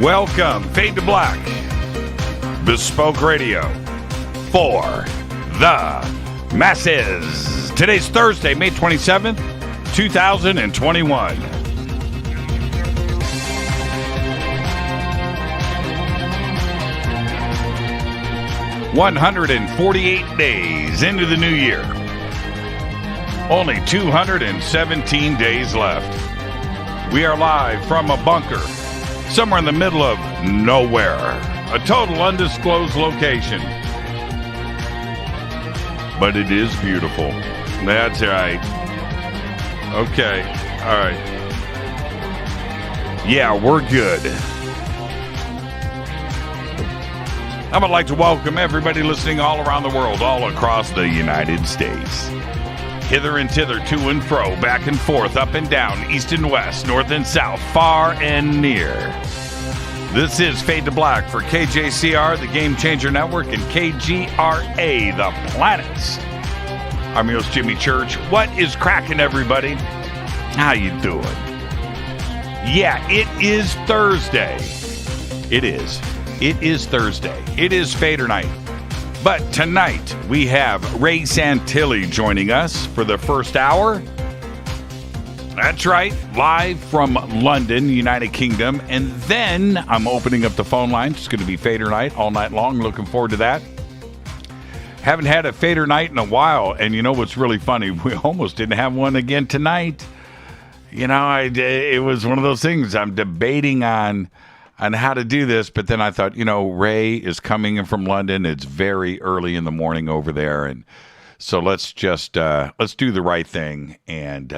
Welcome, Fade to Black, Bespoke Radio for the masses. Today's Thursday, May 27th, 2021. "148 days into the new year. Only 217 days left. We are live from a bunker somewhere in the middle of nowhere. A total undisclosed location. But it is beautiful. That's right. Okay. All right. Yeah, we're good. I would like to welcome everybody listening all around the world, all across the United States. Hither and thither, to and fro, back and forth, up and down, east and west, north and south, far and near. This is Fade to Black for KJCR, the Game Changer Network, and KGRA, the Planets. I'm your host, Jimmy Church. What is cracking, everybody? How you doing? Yeah, it is Thursday. It is. It is Thursday. It is Fadernight. But tonight, we have Ray Santilli joining us for the first hour. That's right, live from London, United Kingdom. And then I'm opening up the phone lines. It's going to be Fadernight all night long. Looking forward to that. Haven't had a Fadernight in a while. And you know what's really funny? We almost didn't have one again tonight. You know, it was one of those things I'm debating on how to do this, but then I thought, you know, Ray is coming in from London. It's very early in the morning over there, and so let's just let's do the right thing, and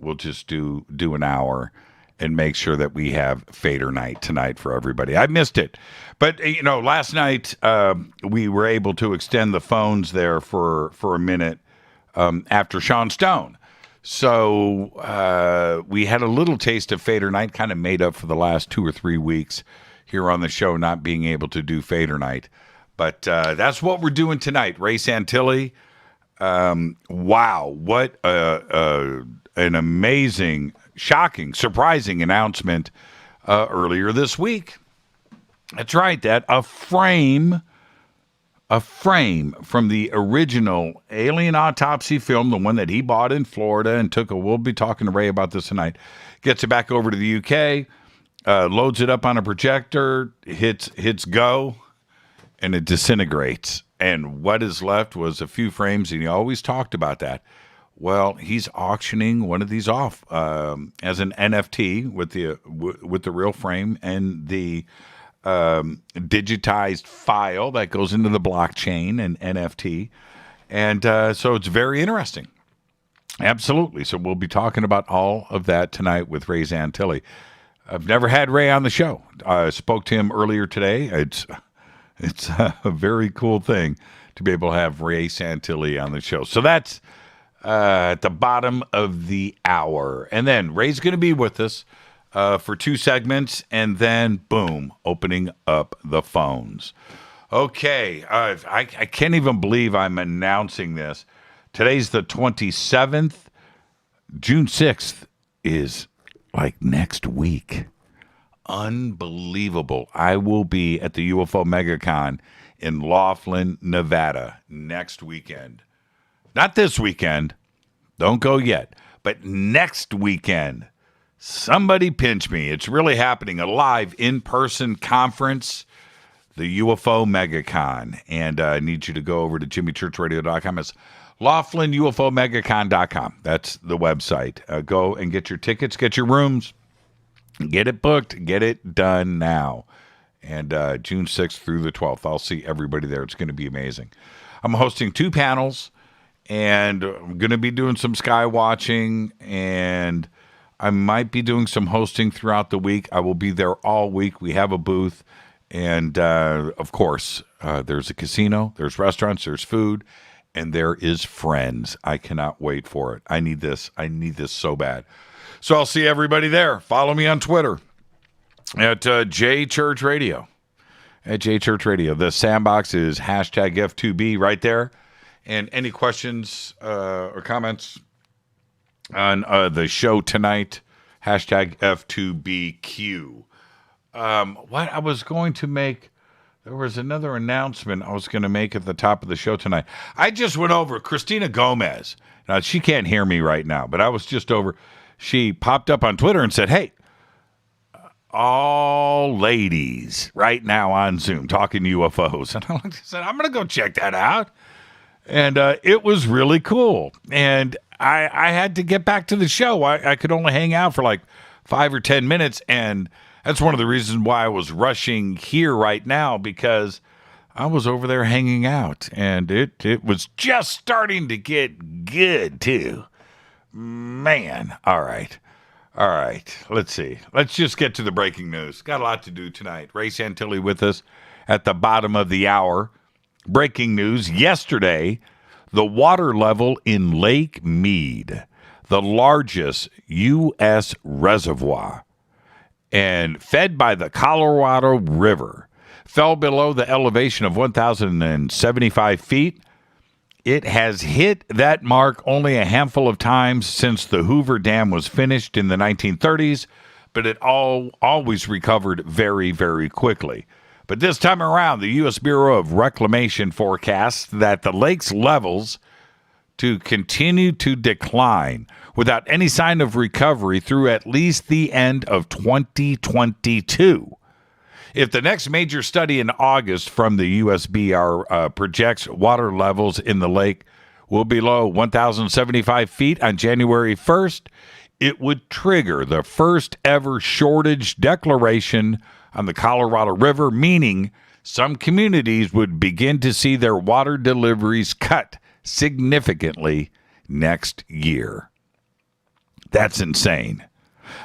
we'll just do an hour and make sure that we have Fadernight tonight for everybody. I missed it, but you know, last night we were able to extend the phones there for a minute after Sean Stone. So we had a little taste of Fadernight, kind of made up for the last 2 or 3 weeks here on the show, not being able to do Fadernight. But that's what we're doing tonight. Ray Santilli, wow, what an amazing, shocking, surprising announcement earlier this week. That's right, that a frame from the original Alien Autopsy film, the one that he bought in Florida and we'll be talking to Ray about this tonight, gets it back over to the UK, loads it up on a projector, hits go, and it disintegrates. And what is left was a few frames, and he always talked about that. Well, he's auctioning one of these off as an NFT with the real frame and the digitized file that goes into the blockchain and NFT. And so it's very interesting. Absolutely. So we'll be talking about all of that tonight with Ray Santilli. I've never had Ray on the show. I spoke to him earlier today. It's a very cool thing to be able to have Ray Santilli on the show. So that's at the bottom of the hour. And then Ray's going to be with us for 2 segments, and then, boom, opening up the phones. Okay, I can't even believe I'm announcing this. Today's the 27th. June 6th is like next week. Unbelievable. I will be at the UFO MegaCon in Laughlin, Nevada next weekend. Not this weekend. Don't go yet. But next weekend. Somebody pinch me. It's really happening. A live in-person conference, the UFO MegaCon. And I need you to go over to jimmychurchradio.com. It's LaughlinUFOMegaCon.com. That's the website. Go and get your tickets, get your rooms, get it booked, get it done now. And June 6th through the 12th, I'll see everybody there. It's going to be amazing. I'm hosting 2 panels, and I'm going to be doing some sky watching, and I might be doing some hosting throughout the week. I will be there all week. We have a booth. And, of course, there's a casino, there's restaurants, there's food, and there is friends. I cannot wait for it. I need this. I need this so bad. So I'll see everybody there. Follow me on Twitter at JChurchRadio. At JChurchRadio. The sandbox is hashtag F2B right there. And any questions or comments on the show tonight, hashtag F2BQ. what I was going to make. There was another announcement I was going to make at the top of the show tonight. I just went over Christina Gomez. Now, she can't hear me right now, but I was just over. She popped up on Twitter and said, hey, all ladies right now on Zoom talking UFOs. And I said, I'm going to go check that out. And it was really cool. And I had to get back to the show. I could only hang out for like 5 or 10 minutes. And that's one of the reasons why I was rushing here right now, because I was over there hanging out. And it was just starting to get good, too. Man. All right. Let's see. Let's just get to the breaking news. Got a lot to do tonight. Ray Santilli with us at the bottom of the hour. Breaking news. Yesterday, the water level in Lake Mead, the largest U.S. reservoir, and fed by the Colorado River, fell below the elevation of 1,075 feet. It has hit that mark only a handful of times since the Hoover Dam was finished in the 1930s, but it always recovered very, very quickly. But this time around, the U.S. Bureau of Reclamation forecasts that the lake's levels to continue to decline without any sign of recovery through at least the end of 2022. If the next major study in August from the USBR projects water levels in the lake will be below 1,075 feet on January 1st, it would trigger the first ever shortage declaration on the Colorado River, meaning some communities would begin to see their water deliveries cut significantly next year. That's insane.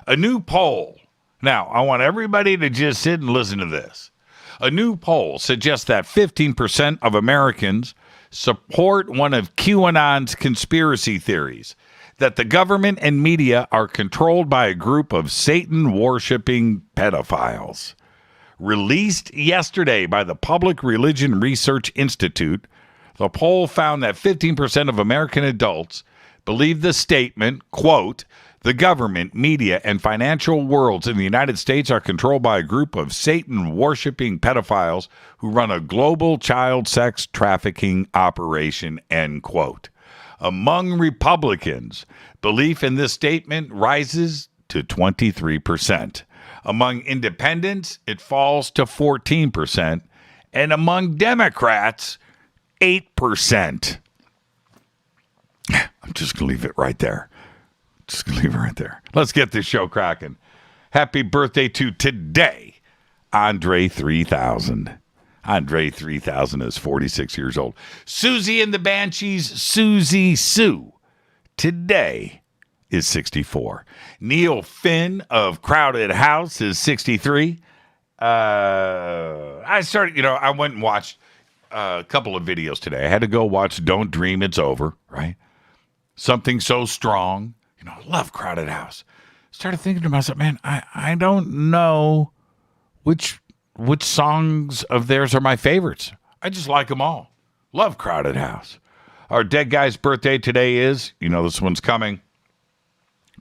A new poll. Now, I want everybody to just sit and listen to this. A new poll suggests that 15% of Americans support one of QAnon's conspiracy theories, that the government and media are controlled by a group of Satan-worshiping pedophiles. Released yesterday by the Public Religion Research Institute, the poll found that 15% of American adults believe the statement, quote, the government, media, and financial worlds in the United States are controlled by a group of Satan-worshiping pedophiles who run a global child sex trafficking operation, end quote. Among Republicans, belief in this statement rises to 23%. Among independents, it falls to 14%. And among Democrats, 8%. I'm just going to leave it right there. Just going to leave it right there. Let's get this show cracking. Happy birthday to today, Andre 3000. Andre 3000 is 46 years old. Susie and the Banshees, Susie Sue, today is 64. Neil Finn of Crowded House is 63. I went and watched a couple of videos today. I had to go watch Don't Dream It's Over, right? Something So Strong. I love Crowded House. Started thinking to myself, man, I don't know which songs of theirs are my favorites. I just like them all. Love Crowded House. Our dead guy's birthday today is, this one's coming,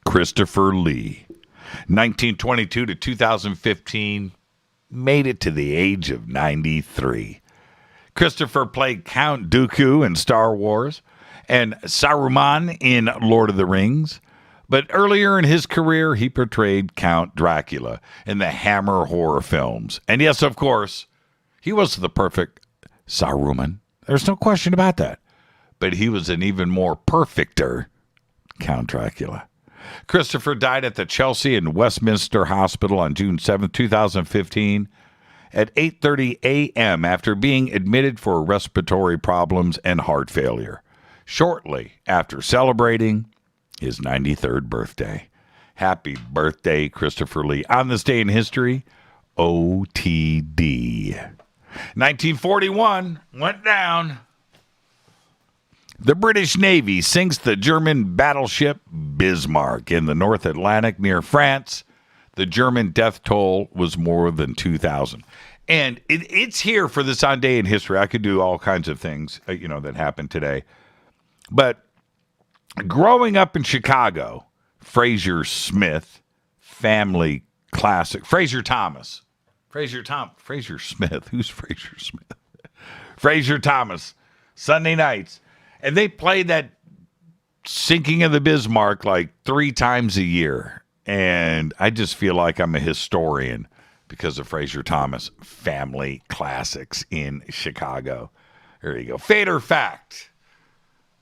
Christopher Lee. 1922 to 2015, made it to the age of 93. Christopher played Count Dooku in Star Wars and Saruman in Lord of the Rings. But earlier in his career, he portrayed Count Dracula in the Hammer horror films. And yes, of course, he was the perfect Saruman. There's no question about that. But he was an even more perfecter Count Dracula. Christopher died at the Chelsea and Westminster Hospital on June 7, 2015 at 8:30 a.m. after being admitted for respiratory problems and heart failure, shortly after celebrating his 93rd birthday. Happy birthday, Christopher Lee. On this day in history, OTD. 1941 went down. The British Navy sinks the German battleship Bismarck in the North Atlantic near France. The German death toll was more than 2,000. And it's here for this on day in history. I could do all kinds of things, that happened today. But growing up in Chicago, Fraser Smith, family classic, Fraser Thomas, Fraser Smith. Who's Fraser Smith? Fraser Thomas. Sunday nights. And they play that Sinking of the Bismarck like 3 times a year. And I just feel like I'm a historian because of Fraser Thomas. Family Classics in Chicago. There you go. Fader Fact.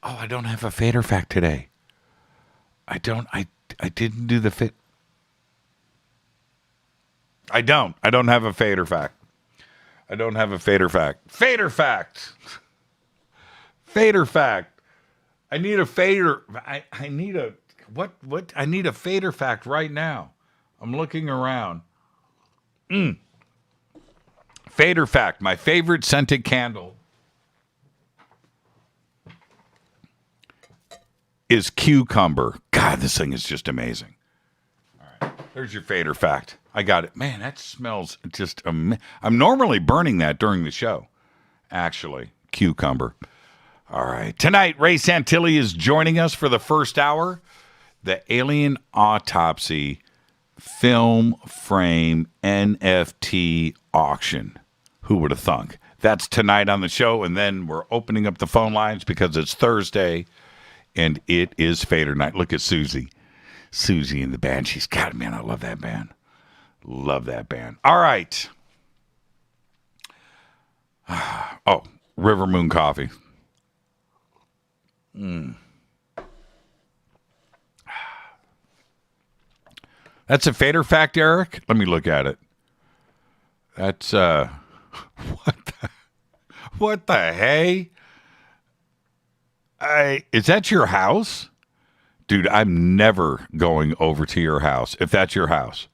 Oh, I don't have a Fader Fact today. I didn't do the fit. I don't have a Fader Fact. I don't have a Fader Fact. Fader Fact. Fader Fact. I need a fader. I need a what? I need a Fader Fact right now. I'm looking around. Fader Fact. My favorite scented candle is cucumber. God, this thing is just amazing. All right, there's your Fader Fact. I got it. Man, that smells just I'm normally burning that during the show, actually. Cucumber. All right. Tonight, Ray Santilli is joining us for the first hour. The Alien Autopsy film frame NFT auction. Who would have thunk? That's tonight on the show, and then we're opening up the phone lines because it's Thursday, and it is Fadernight. Look at Susie. Susie and the Banshees. God, man, I love that band. Love that band. All right. Oh, River Moon Coffee. That's a Fader Fact, Eric? Let me look at it. That's, what the hey? Is that your house? Dude, I'm never going over to your house. If that's your house,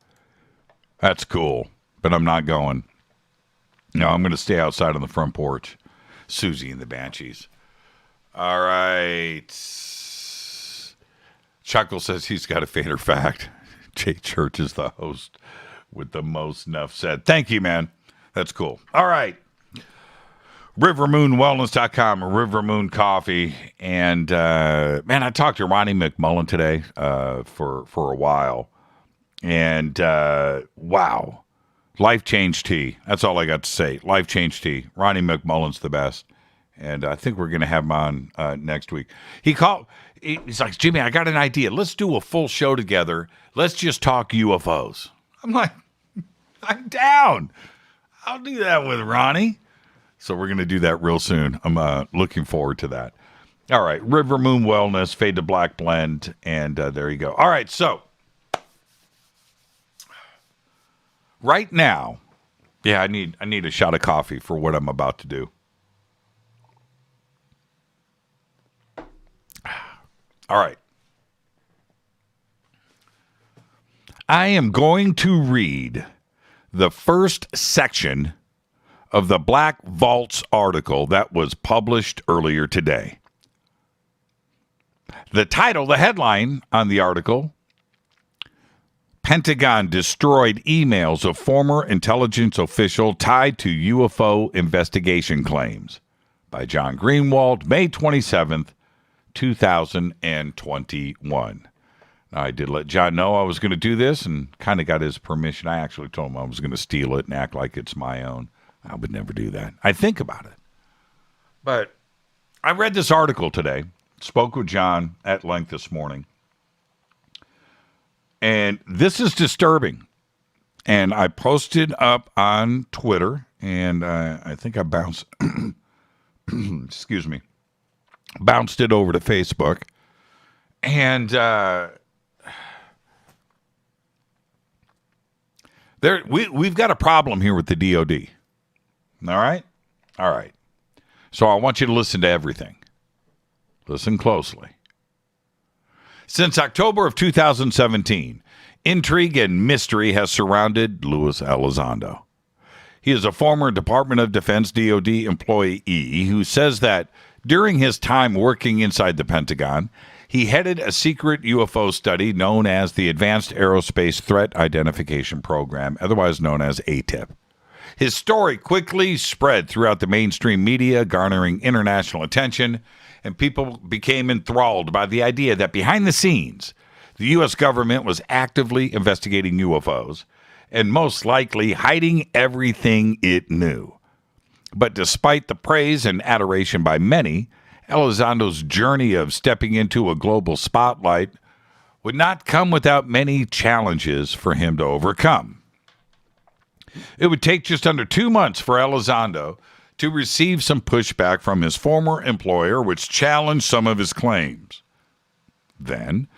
that's cool, but I'm not going. No, I'm going to stay outside on the front porch. Susie and the Banshees. All right. Chuckle says he's got a Fader Fact. Jay Church is the host with the most. Enough said. Thank you, man. That's cool. All right. RiverMoonWellness.com, River Moon Coffee. And, man, I talked to Ronnie McMullen today for a while. And, wow. Life Change Tea. That's all I got to say. Life Change Tea. Ronnie McMullen's the best. And I think we're going to have him on next week. He's like, Jimmy, I got an idea. Let's do a full show together. Let's just talk UFOs. I'm like, I'm down. I'll do that with Ronnie. So we're going to do that real soon. I'm looking forward to that. All right. River Moon Wellness, Fade to Black Blend. And there you go. All right. So right now, yeah, I need a shot of coffee for what I'm about to do. All right. I am going to read the first section of the Black Vaults article that was published earlier today. The title, the headline on the article, Pentagon destroyed emails of former intelligence official tied to UFO investigation claims, by John Greenwald, May 27th, 2021. Now, I did let John know I was going to do this and kind of got his permission. I actually told him I was going to steal it and act like it's my own. I would never do that. I think about it. But I read this article today, spoke with John at length this morning, and this is disturbing. And I posted up on Twitter, and I think I bounced, excuse me, bounced it over to Facebook. And we've got a problem here with the DOD. All right? All right. So I want you to listen to everything. Listen closely. Since October of 2017, intrigue and mystery has surrounded Luis Elizondo. He is a former Department of Defense DOD employee who says that during his time working inside the Pentagon, he headed a secret UFO study known as the Advanced Aerospace Threat Identification Program, otherwise known as ATIP. His story quickly spread throughout the mainstream media, garnering international attention, and people became enthralled by the idea that behind the scenes, the U.S. government was actively investigating UFOs and most likely hiding everything it knew. But despite the praise and adoration by many, Elizondo's journey of stepping into a global spotlight would not come without many challenges for him to overcome. It would take just under 2 months for Elizondo to receive some pushback from his former employer, which challenged some of his claims. Then,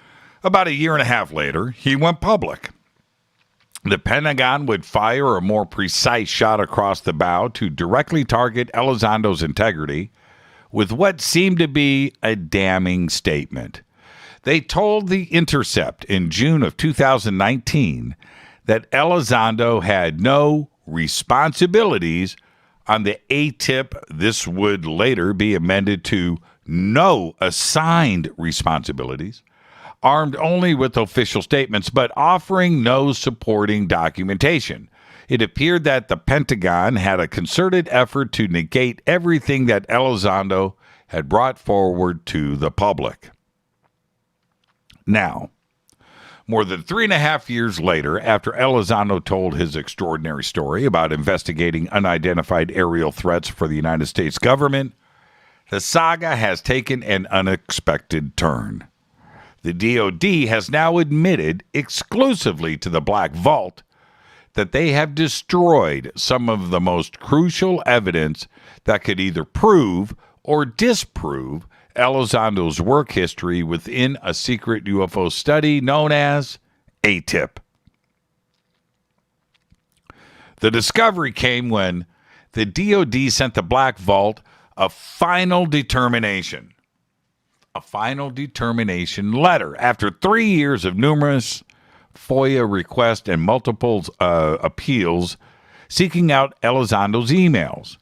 about a year and a half later, he went public. The Pentagon would fire a more precise shot across the bow to directly target Elizondo's integrity with what seemed to be a damning statement. They told The Intercept in June of 2019 that Elizondo had no responsibilities on the ATIP. This would later be amended to no assigned responsibilities, armed only with official statements, but offering no supporting documentation. It appeared that the Pentagon had a concerted effort to negate everything that Elizondo had brought forward to the public. Now, more than 3.5 years later, after Elizondo told his extraordinary story about investigating unidentified aerial threats for the United States government, the saga has taken an unexpected turn. The DoD has now admitted exclusively to the Black Vault that they have destroyed some of the most crucial evidence that could either prove or disprove Elizondo's work history within a secret UFO study known as ATIP. The discovery came when the DoD sent the Black Vault a final determination letter after 3 years of numerous FOIA requests and multiple appeals seeking out Elizondo's emails.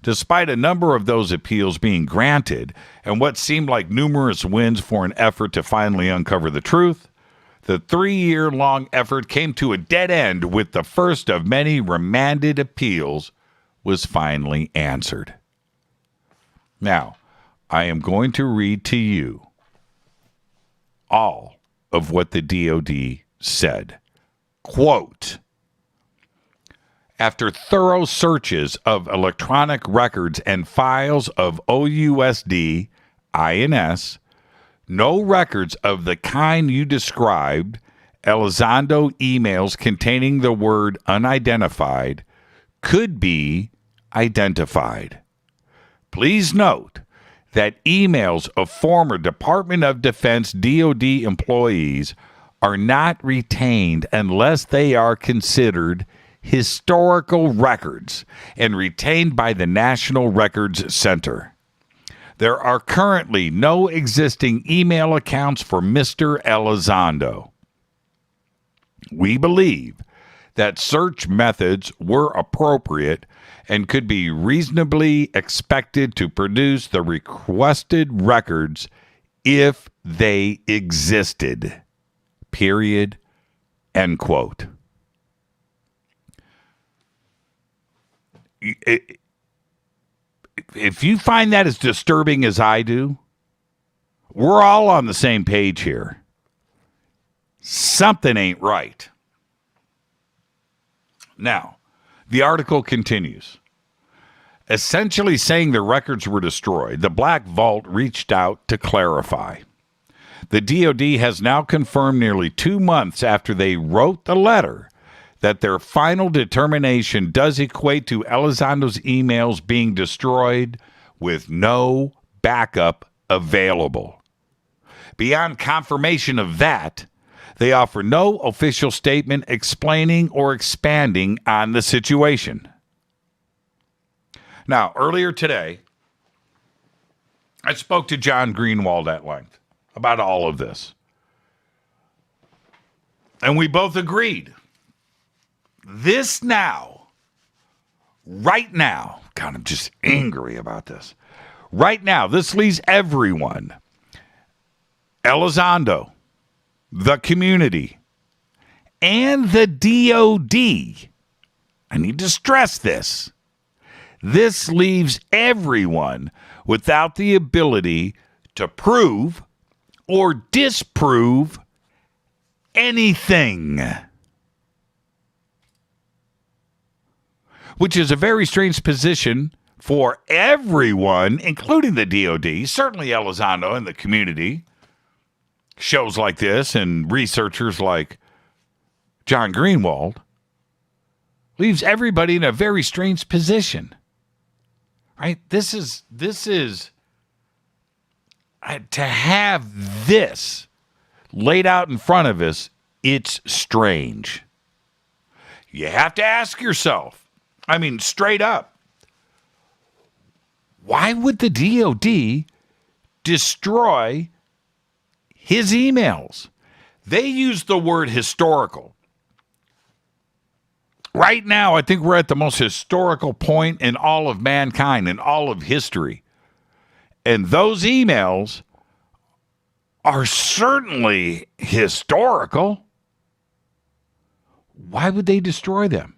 Despite a number of those appeals being granted and what seemed like numerous wins for an effort to finally uncover the truth, the 3-year-long effort came to a dead end with the first of many remanded appeals was finally answered. Now, I am going to read to you all of what the DoD said. Quote, after thorough searches of electronic records and files of OUSD, INS, no records of the kind you described, Elizondo emails containing the word unidentified, could be identified. Please note that emails of former Department of Defense DoD employees are not retained unless they are considered historical records and retained by the National Records Center. There are currently no existing email accounts for Mr. Elizondo. We believe that search methods were appropriate and could be reasonably expected to produce the requested records if they existed. Period. End quote. If you find that as disturbing as I do, we're all on the same page here. Something ain't right. Now, the article continues. Essentially saying the records were destroyed, the Black Vault reached out to clarify. The DoD has now confirmed nearly 2 months after they wrote the letter that their final determination does equate to Elizondo's emails being destroyed with no backup available. Beyond confirmation of that, they offer no official statement explaining or expanding on the situation. Now, earlier today, I spoke to John Greenwald at length about all of this. And we both agreed. This now, right now, God, I'm just angry about this. Right now, this leaves everyone, Elizondo, the community, and the DoD. I need to stress this. This leaves everyone without the ability to prove or disprove anything. which is a very strange position for everyone, including the DOD, certainly Elizondo and the community. Shows like this and researchers like John Greenwald leaves everybody in a very strange position. Right? This is to have this laid out in front of us, it's strange. You have to ask yourself, I mean, straight up, why would the DOD destroy his emails? They use the word historical. Right now, I think we're at the most historical point in all of mankind, in all of history. And those emails are certainly historical. Why would they destroy them?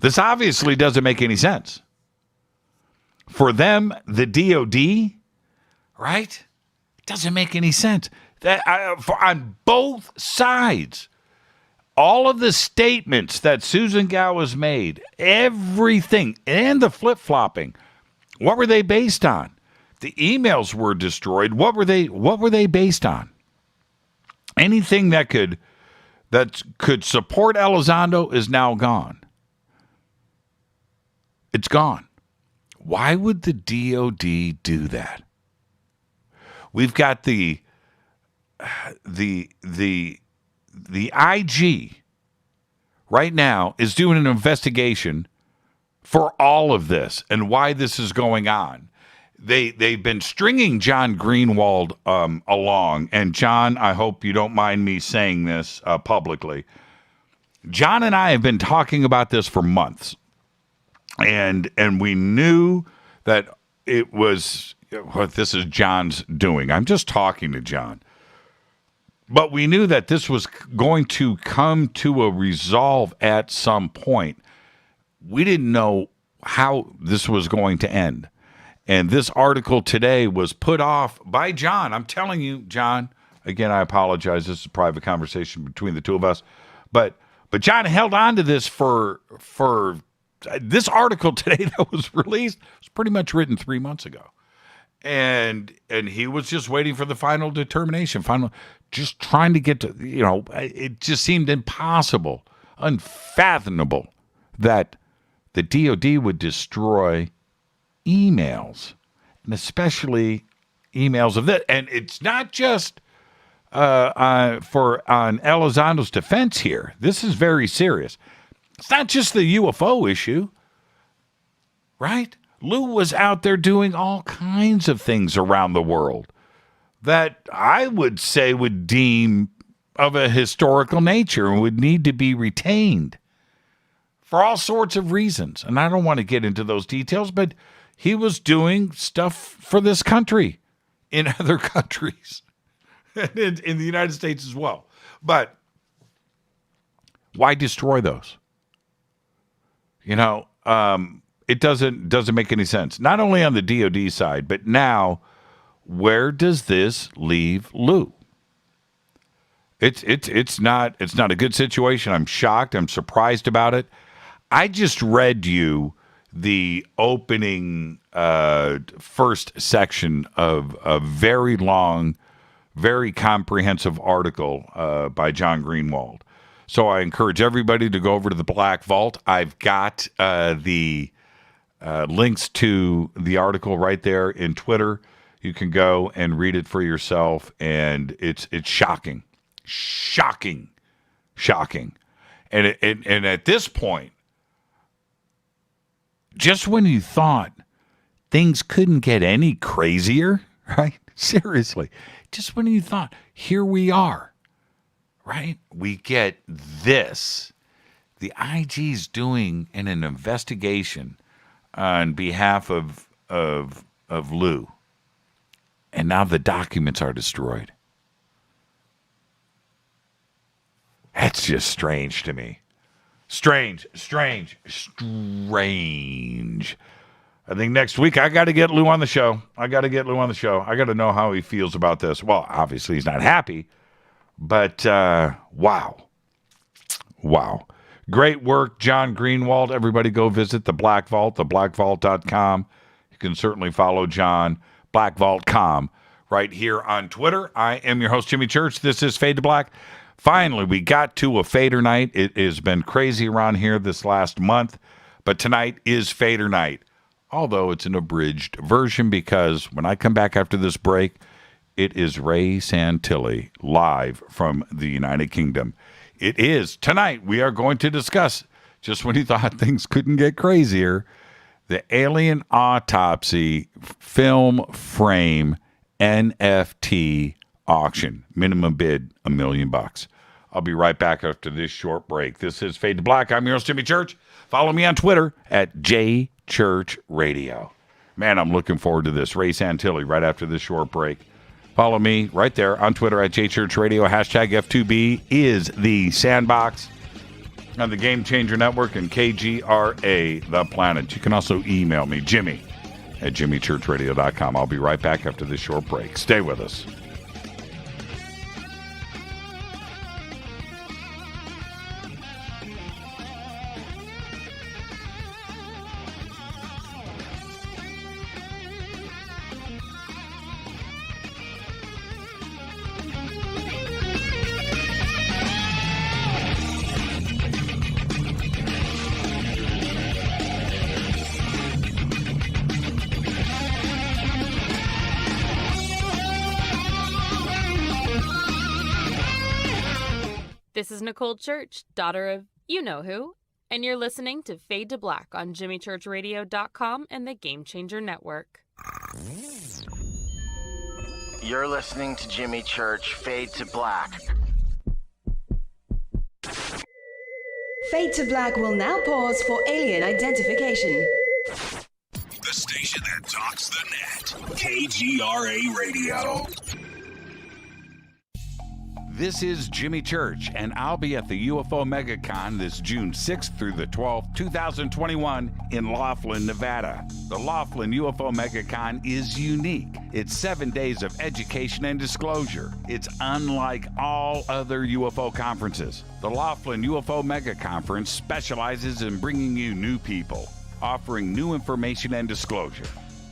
This obviously doesn't make any sense. For them, the DOD, right? It doesn't make any sense. On both sides, all of the statements that Susan Gao has made, everything, and the flip-flopping, what were they based on? The emails were destroyed. What were they based on? Anything that could support Elizondo is now gone. It's gone. Why would the DOD do that? We've got the IG right now is doing an investigation for all of this and why this is going on. They've been stringing John Greenwald along, and John, I hope you don't mind me saying this publicly. John and I have been talking about this for months, and we knew that it was what this is John's doing. I'm just talking to John. But we knew that this was going to come to a resolve at some point. We didn't know how this was going to end. And this article today was put off by John. I'm telling you, John, again, I apologize. This is a private conversation between the two of us. But John held on to this for this article today that was released was pretty much written 3 months ago. And he was just waiting for the final determination, just trying to get to, it just seemed impossible, unfathomable that the DOD would destroy emails, and especially emails of that. And it's not just on Elizondo's defense here. This is very serious. It's not just the UFO issue, right? Lou was out there doing all kinds of things around the world that I would say would deem of a historical nature and would need to be retained for all sorts of reasons. And I don't want to get into those details, but he was doing stuff for this country in other countries, in the United States as well. But why destroy those? It doesn't make any sense. Not only on the DOD side, but now, where does this leave Lou? It's not a good situation. I'm shocked. I'm surprised about it. I just read you the opening first section of a very long, very comprehensive article by John Greenwald. So I encourage everybody to go over to the Black Vault. I've got the links to the article right there in Twitter. You can go and read it for yourself, and it's shocking. And at this point, just when you thought things couldn't get any crazier, right? Seriously, just when you thought, here we are, right? We get this. The IG's doing an investigation on behalf of Lou. And now the documents are destroyed. That's just strange to me. Strange. I think next week I got to get Lou on the show. I got to know how he feels about this. Well, obviously he's not happy, but wow. Wow. Great work, John Greenwald. Everybody go visit the Black Vault, theblackvault.com. You can certainly follow John, blackvault.com, right here on Twitter. I am your host, Jimmy Church. This is Fade to Black. Finally, we got to a Fader night. It has been crazy around here this last month, but tonight is Fader night, although it's an abridged version because when I come back after this break, it is Ray Santilli live from the United Kingdom. It is tonight. We are going to discuss, just when you thought things couldn't get crazier, the Alien Autopsy film frame NFT auction. Minimum bid $1 million. I'll be right back after this short break. This is Fade to Black. I'm your host, Jimmy Church. Follow me on Twitter at JChurchRadio. Man, I'm looking forward to this. Ray Santilli right after this short break. Follow me right there on Twitter at JChurchRadio. Hashtag F2B is the sandbox on the Game Changer Network and KGRA The Planet. You can also email me, Jimmy at jimmychurchradio.com. I'll be right back after this short break. Stay with us. This is Nicole Church, daughter of you-know-who, and you're listening to Fade to Black on jimmychurchradio.com and the Game Changer Network. You're listening to Jimmy Church, Fade to Black. Fade to Black will now pause for alien identification. The station that talks the net. KGRA Radio. This is Jimmy Church, and I'll be at the UFO MegaCon this June 6th through the 12th, 2021 in Laughlin, Nevada. The Laughlin UFO MegaCon is unique. It's 7 days of education and disclosure. It's unlike all other UFO conferences. The Laughlin UFO Mega Conference specializes in bringing you new people, offering new information and disclosure.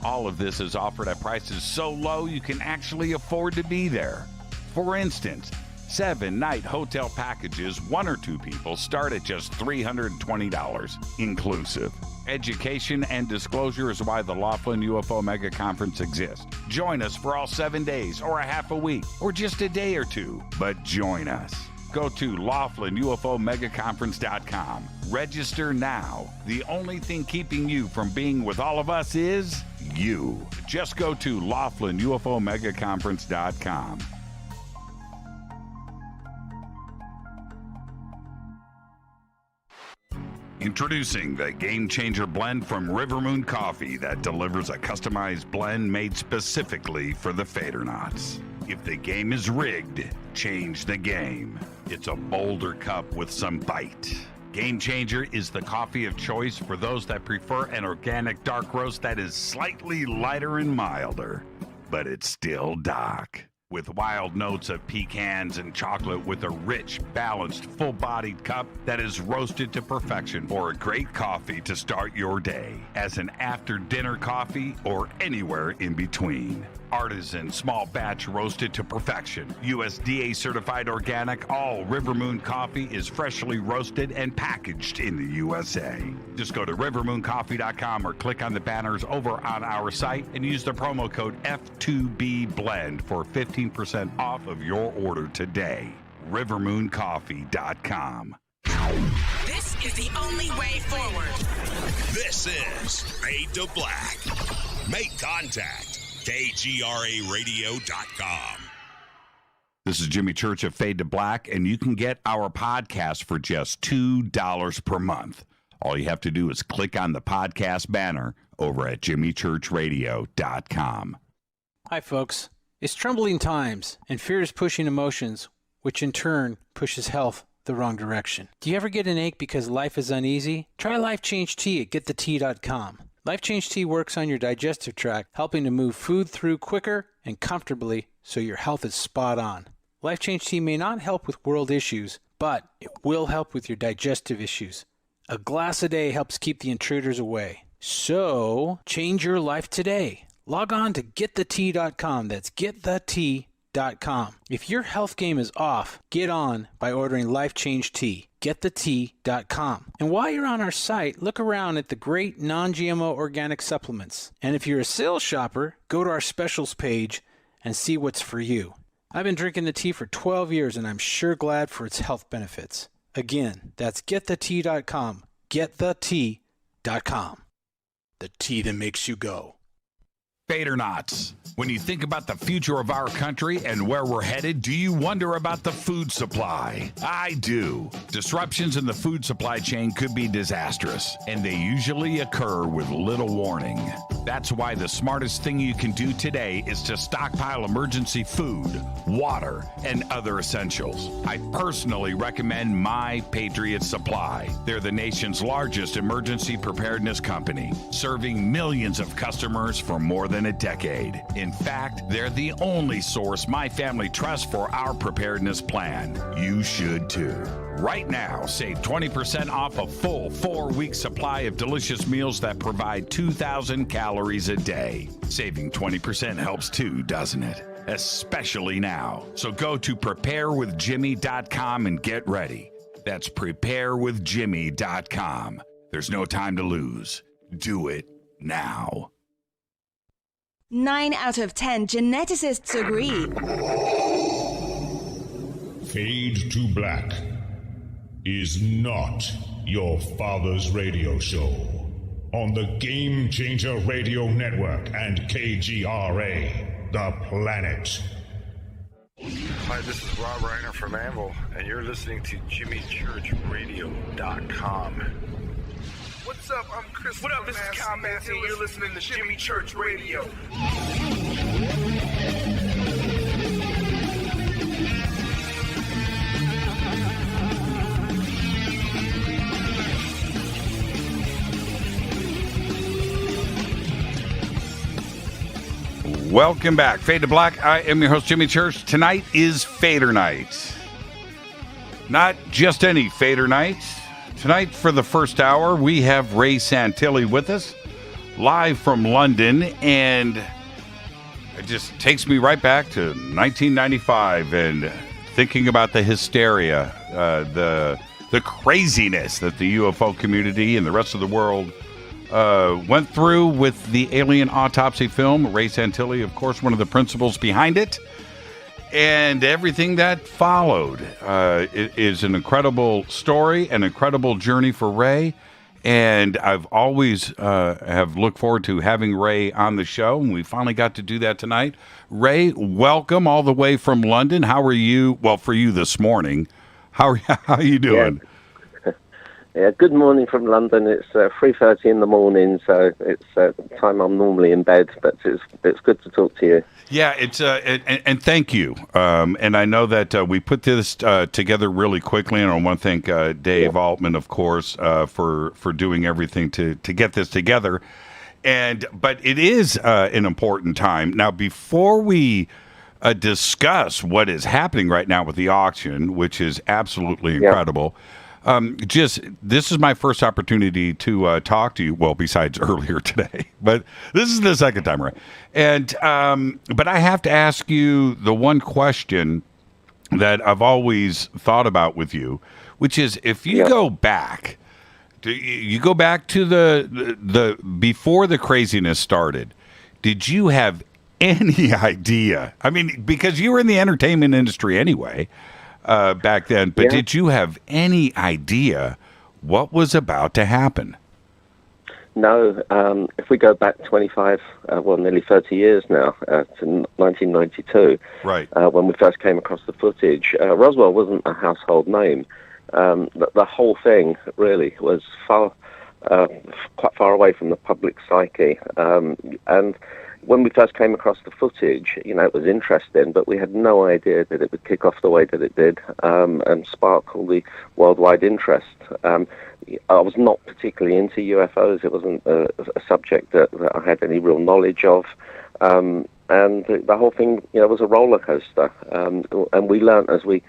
All of this is offered at prices so low you can actually afford to be there. For instance, 7-night hotel packages, 1 or 2 people, start at just $320 inclusive. Education and disclosure is why the Laughlin UFO Mega Conference exists. Join us for all 7 days, or a half a week, or just a day or two, but join us. Go to LaughlinUFOMegaConference.com. Register now. The only thing keeping you from being with all of us is you. Just go to LaughlinUFOMegaConference.com. Introducing the Game Changer blend from River Moon Coffee that delivers a customized blend made specifically for the Fadernauts. If the game is rigged, change the game. It's a bolder cup with some bite. Game Changer is the coffee of choice for those that prefer an organic dark roast that is slightly lighter and milder, but it's still dark. With wild notes of pecans and chocolate with a rich, balanced, full-bodied cup that is roasted to perfection for a great coffee to start your day, as an after-dinner coffee or anywhere in between. Artisan, small batch roasted to perfection. USDA certified organic, all River Moon coffee is freshly roasted and packaged in the USA. Just go to rivermooncoffee.com or click on the banners over on our site and use the promo code F2BBLEND for 15% off of your order today. rivermooncoffee.com. This is the only way forward. This is Fade to Black. Make contact. KGRARadio.com. This is Jimmy Church of Fade to Black, and you can get our podcast for just $2 per month. All you have to do is click on the podcast banner over at jimmychurchradio.com. Hi, folks. It's troubling times, and fear is pushing emotions, which in turn pushes health the wrong direction. Do you ever get an ache because life is uneasy? Try Life Change Tea at getthetea.com. Life Change Tea works on your digestive tract, helping to move food through quicker and comfortably so your health is spot on. Life Change Tea may not help with world issues, but it will help with your digestive issues. A glass a day helps keep the intruders away. So, change your life today. Log on to getthetea.com. That's getthetea.com. If your health game is off, get on by ordering Life Change Tea. Getthetea.com. And while you're on our site, look around at the great non-GMO organic supplements. And if you're a sales shopper, go to our specials page and see what's for you. I've been drinking the tea for 12 years and I'm sure glad for its health benefits. Again, that's getthetea.com. Getthetea.com. The tea that makes you go. Fadernauts. When you think about the future of our country and where we're headed, do you wonder about the food supply? I do. Disruptions in the food supply chain could be disastrous, and they usually occur with little warning. That's why the smartest thing you can do today is to stockpile emergency food, water, and other essentials. I personally recommend My Patriot Supply. They're the nation's largest emergency preparedness company, serving millions of customers for more than a decade. In fact, they're the only source my family trusts for our preparedness plan. You should too. Right now, save 20% off a full 4-week supply of delicious meals that provide 2,000 calories a day. Saving 20% helps too, doesn't it? Especially now. So go to preparewithjimmy.com and get ready. That's preparewithjimmy.com. There's no time to lose. Do it now. 9 out of 10 geneticists agree. Fade to Black is not your father's radio show on the Game Changer Radio Network and KGRA, The Planet. Hi, this is Rob Reiner from Anvil, and you're listening to JimmyChurchRadio.com. What's up? I'm Chris. What up? This is Kyle Massey, and you're listening to Jimmy Church Radio. Welcome back. Fade to Black. I am your host, Jimmy Church. Tonight is Fadernight. Not just any Fadernight. Tonight, for the first hour, we have Ray Santilli with us, live from London, and it just takes me right back to 1995 and thinking about the hysteria, the craziness that the UFO community and the rest of the world went through with the Alien Autopsy film. Ray Santilli, of course, one of the principals behind it. And everything that followed. It is an incredible story, an incredible journey for Ray. And I've always have looked forward to having Ray on the show, and we finally got to do that tonight. Ray, welcome all the way from London. How are you? Well, for you this morning. How are you doing? Yeah, good morning from London. It's 3:30 in the morning, so it's time I'm normally in bed, but it's good to talk to you. Yeah, it's and thank you. And I know that we put this together really quickly, and I want to thank Dave Altman, of course, for doing everything to get this together. But it is an important time. Now, before we discuss what is happening right now with the auction, which is absolutely incredible. This is my first opportunity to talk to you. Well, besides earlier today, but this is the second time, right? And but I have to ask you the one question that I've always thought about with you, which is if you go back, you go back to the before the craziness started. Did you have any idea? I mean, because you were in the entertainment industry anyway. Back then, but did you have any idea what was about to happen? No. If we go back 25, nearly 30 years now, to 1992, right, when we first came across the footage, Roswell wasn't a household name. The whole thing really was quite far away from the public psyche, and when we first came across the footage, it was interesting, but we had no idea that it would kick off the way that it did and spark all the worldwide interest. I was not particularly into UFOs. It wasn't a subject that I had any real knowledge of. And the whole thing, was a roller coaster. And we learned as we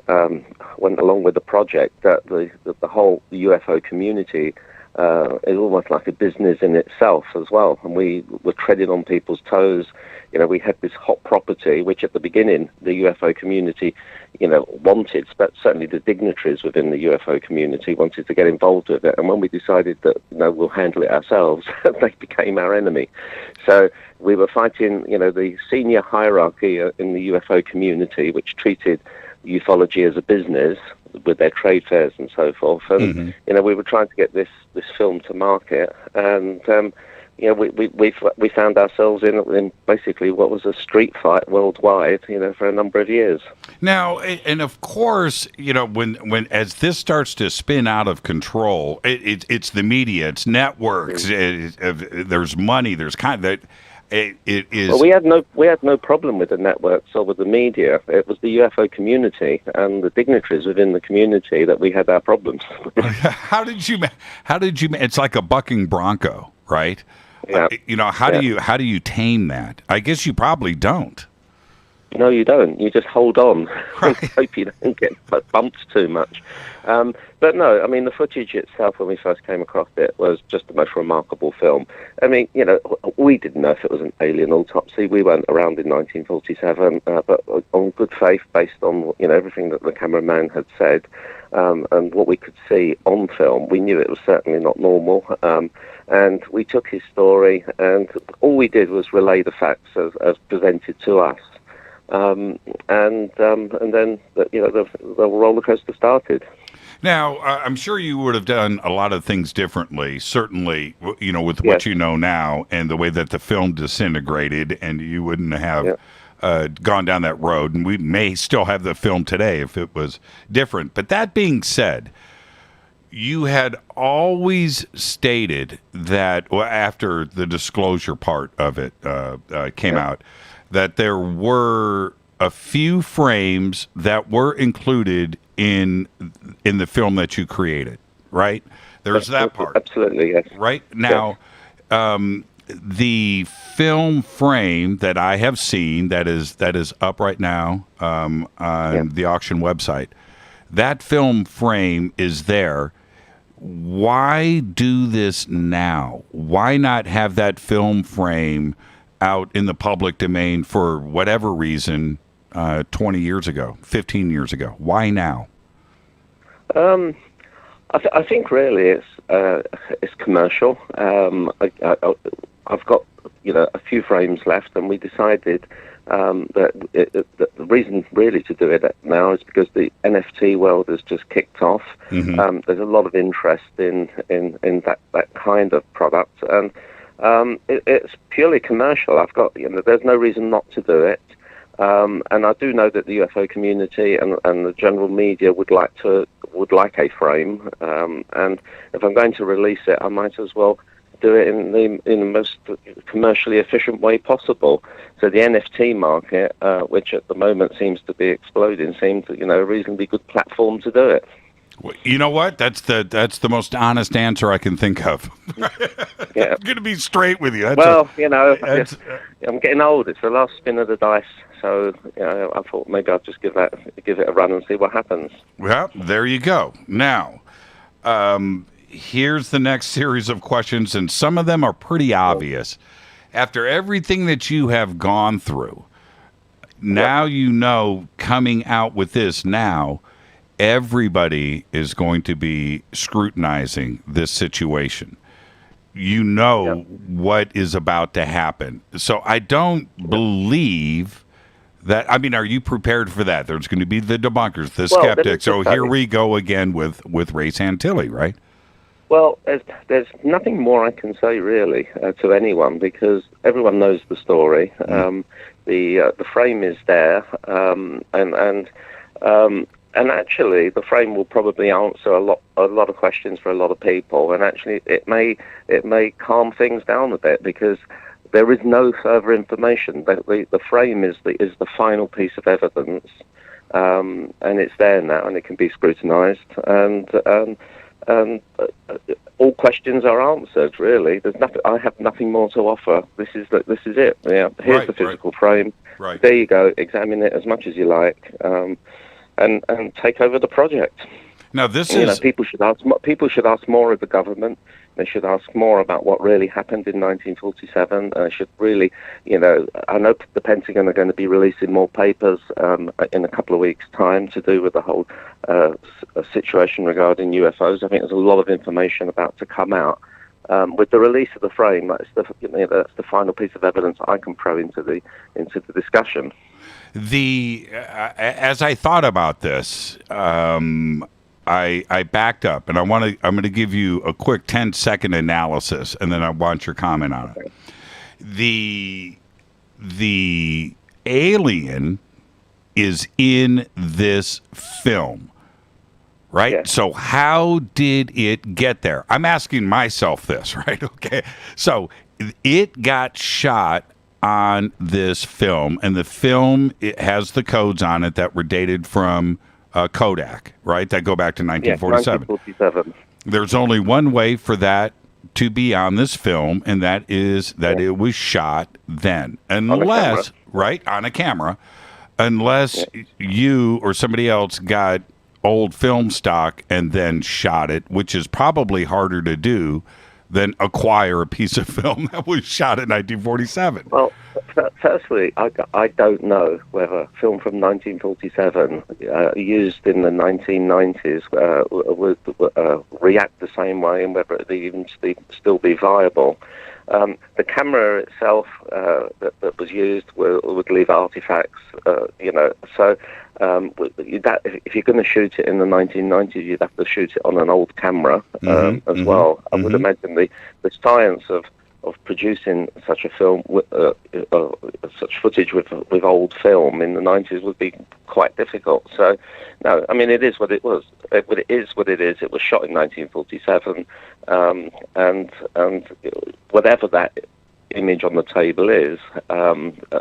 went along with the project, that the whole UFO community is almost like a business in itself as well, and we were treading on people's toes. We had this hot property, which at the beginning the UFO community, wanted, but certainly the dignitaries within the UFO community wanted to get involved with it. And when we decided that, we'll handle it ourselves, they became our enemy. So we were fighting, the senior hierarchy in the UFO community, which treated ufology as a business with their trade fairs and so forth. And, we were trying to get this film to market. And, we found ourselves in basically what was a street fight worldwide, for a number of years. Now, and of course, when as this starts to spin out of control, it's the media, it's networks, there's money, there's kind of it is. Well, we had no problem with the networks or with the media. It was the UFO community and the dignitaries within the community that we had our problems. How did you? It's like a bucking bronco, right? Yeah. How do you tame that? I guess you probably don't. No, you don't. You just hold on and hope you don't get bumped too much. But no, the footage itself, when we first came across it, was just the most remarkable film. We didn't know if it was an alien autopsy. We weren't around in 1947, but on good faith, based on everything that the cameraman had said and what we could see on film, we knew it was certainly not normal. And we took his story, and all we did was relay the facts as presented to us. And then the roller coaster started. Now, I'm sure you would have done a lot of things differently, certainly, with what you know now and the way that the film disintegrated, and you wouldn't have gone down that road. And we may still have the film today if it was different. But that being said, you had always stated that, after the disclosure part of it came out, that there were a few frames that were included in the film that you created, right? There's that part. Absolutely, yes. Right? Now, the film frame that I have seen that is up right now on the auction website, that film frame is there. Why do this now? Why not have that film frame out in the public domain for whatever reason 20 years ago, 15 years ago? Why now? I think really it's commercial. I've got a few frames left, and we decided that the reason really to do it now is because the NFT world has just kicked off. There's a lot of interest in that kind of product, and it's purely commercial. I've got there's no reason not to do it, and I do know that the UFO community and the general media would like a frame, and if I'm going to release it, I might as well do it in the most commercially efficient way possible. So the NFT market, which at the moment seems to be exploding, seems a reasonably good platform to do it. You know what? That's the most honest answer I can think of. I'm going to be straight with you. I'm getting old. It's the last spin of the dice. So I thought maybe I'll just give it a run and see what happens. Well, there you go. Now, here's the next series of questions, and some of them are pretty obvious. After everything that you have gone through, now coming out with this now, everybody is going to be scrutinizing this situation. What is about to happen. So I don't believe that. Are you prepared for that? There's going to be the debunkers, the skeptics. So here we go again with Ray Santilli, right? Well, there's nothing more I can say really to anyone, because everyone knows the story. The frame is there, and actually the frame will probably answer a lot of questions for a lot of people, and actually it may calm things down a bit, because there is no further information. The frame is the final piece of evidence, and it's there now, and it can be scrutinized, and all questions are answered. Really, there's nothing. I have nothing more to offer. This is it. Yeah, here's the physical frame. Right. There you go. Examine it as much as you like. and take over the project. Now, this you is know, people should ask more of the government. They should ask more about what really happened in 1947. Should really, you know, I know the Pentagon are going to be releasing more papers in a couple of weeks' time to do with the whole situation regarding UFOs. I think there's a lot of information about to come out. With the release of the frame, that's the final piece of evidence I can throw into the discussion. As I thought about this, I backed up, and I'm going to give you a quick 10-second analysis, and then I want your comment on it. The alien is in this film, right? Yes. So how did it get there? I'm asking myself this, right? Okay. So it got shot on this film, and the film, it has the codes on it that were dated from Kodak, right? That go back to 1947. Yeah, 1947. There's only one way for that to be on this film, and that is that it was shot then. Unless, right, on a camera, unless you or somebody else got old film stock and then shot it, which is probably harder to do than acquire a piece of film that was shot in 1947. Well, firstly, I don't know whether film from 1947 used in the 1990s would react the same way, and whether it even still be viable. The camera itself that was used would leave artifacts, you know. So if you're going to shoot it in the 1990s, you'd have to shoot it on an old camera as well. I would imagine the science of producing such a film, such footage with old film in the 90s would be quite difficult. So, no, I mean, it is what it was. It is what it is. It was shot in 1947, and whatever that image on the table is,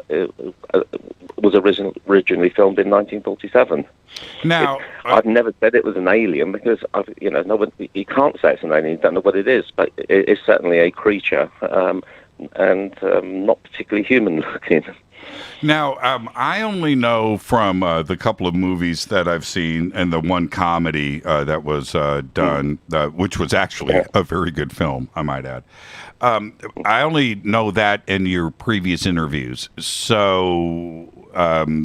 it was originally filmed in 1947. Now, I've never said it was an alien because you can't say it's an alien. You don't know what it is, but it is certainly a creature, and not particularly human-looking. Now, I only know from the couple of movies that I've seen and the one comedy that was done, which was actually a very good film, I might add. I only know that in your previous interviews. So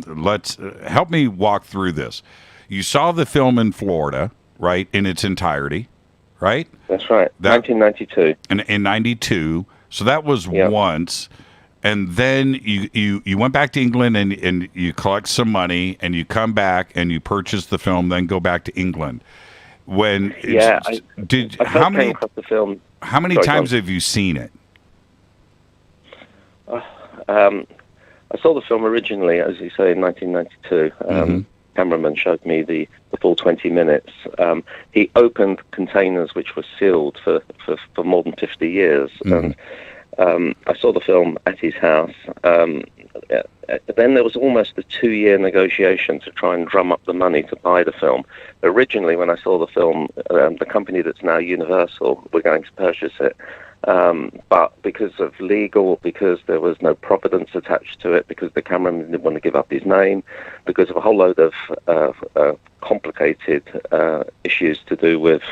let's help me walk through this. You saw the film in Florida, right, in its entirety, right? That's right, 1992. In 92. So that was once. And then you went back to England and you collect some money and you come back and you purchase the film, then go back to England. How many times have you seen it? I saw the film originally, as you say, in 1992. Cameraman showed me the full 20 minutes. He opened containers which were sealed for more than 50 years. And I saw the film at his house. Then there was almost a 2-year negotiation to try and drum up the money to buy the film. Originally, when I saw the film, the company that's now Universal were going to purchase it. But because there was no provenance attached to it, because the cameraman didn't want to give up his name, because of a whole load of complicated issues to do with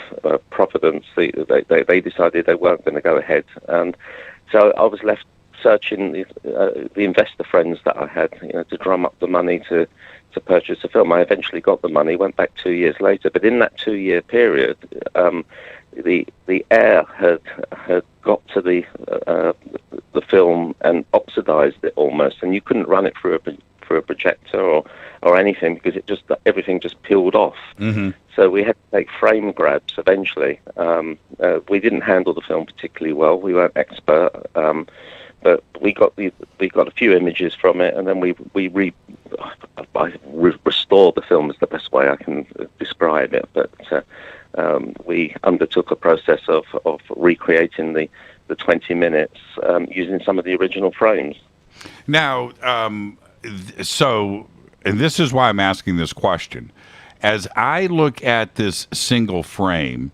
provenance, they decided they weren't going to go ahead. And so I was left searching the investor friends that I had, to drum up the money to purchase the film. I eventually got the money, went back 2 years later, but in that 2-year period, the air had got to the film and oxidized it almost, and you couldn't run it through a projector or anything because everything just peeled off. So we had to take frame grabs eventually. We didn't handle the film particularly well. We weren't expert, but we got a few images from it, and then we restored the film is the best way I can describe it. But we undertook a process of recreating the 20 minutes using some of the original frames. Now, and this is why I'm asking this question. As I look at this single frame,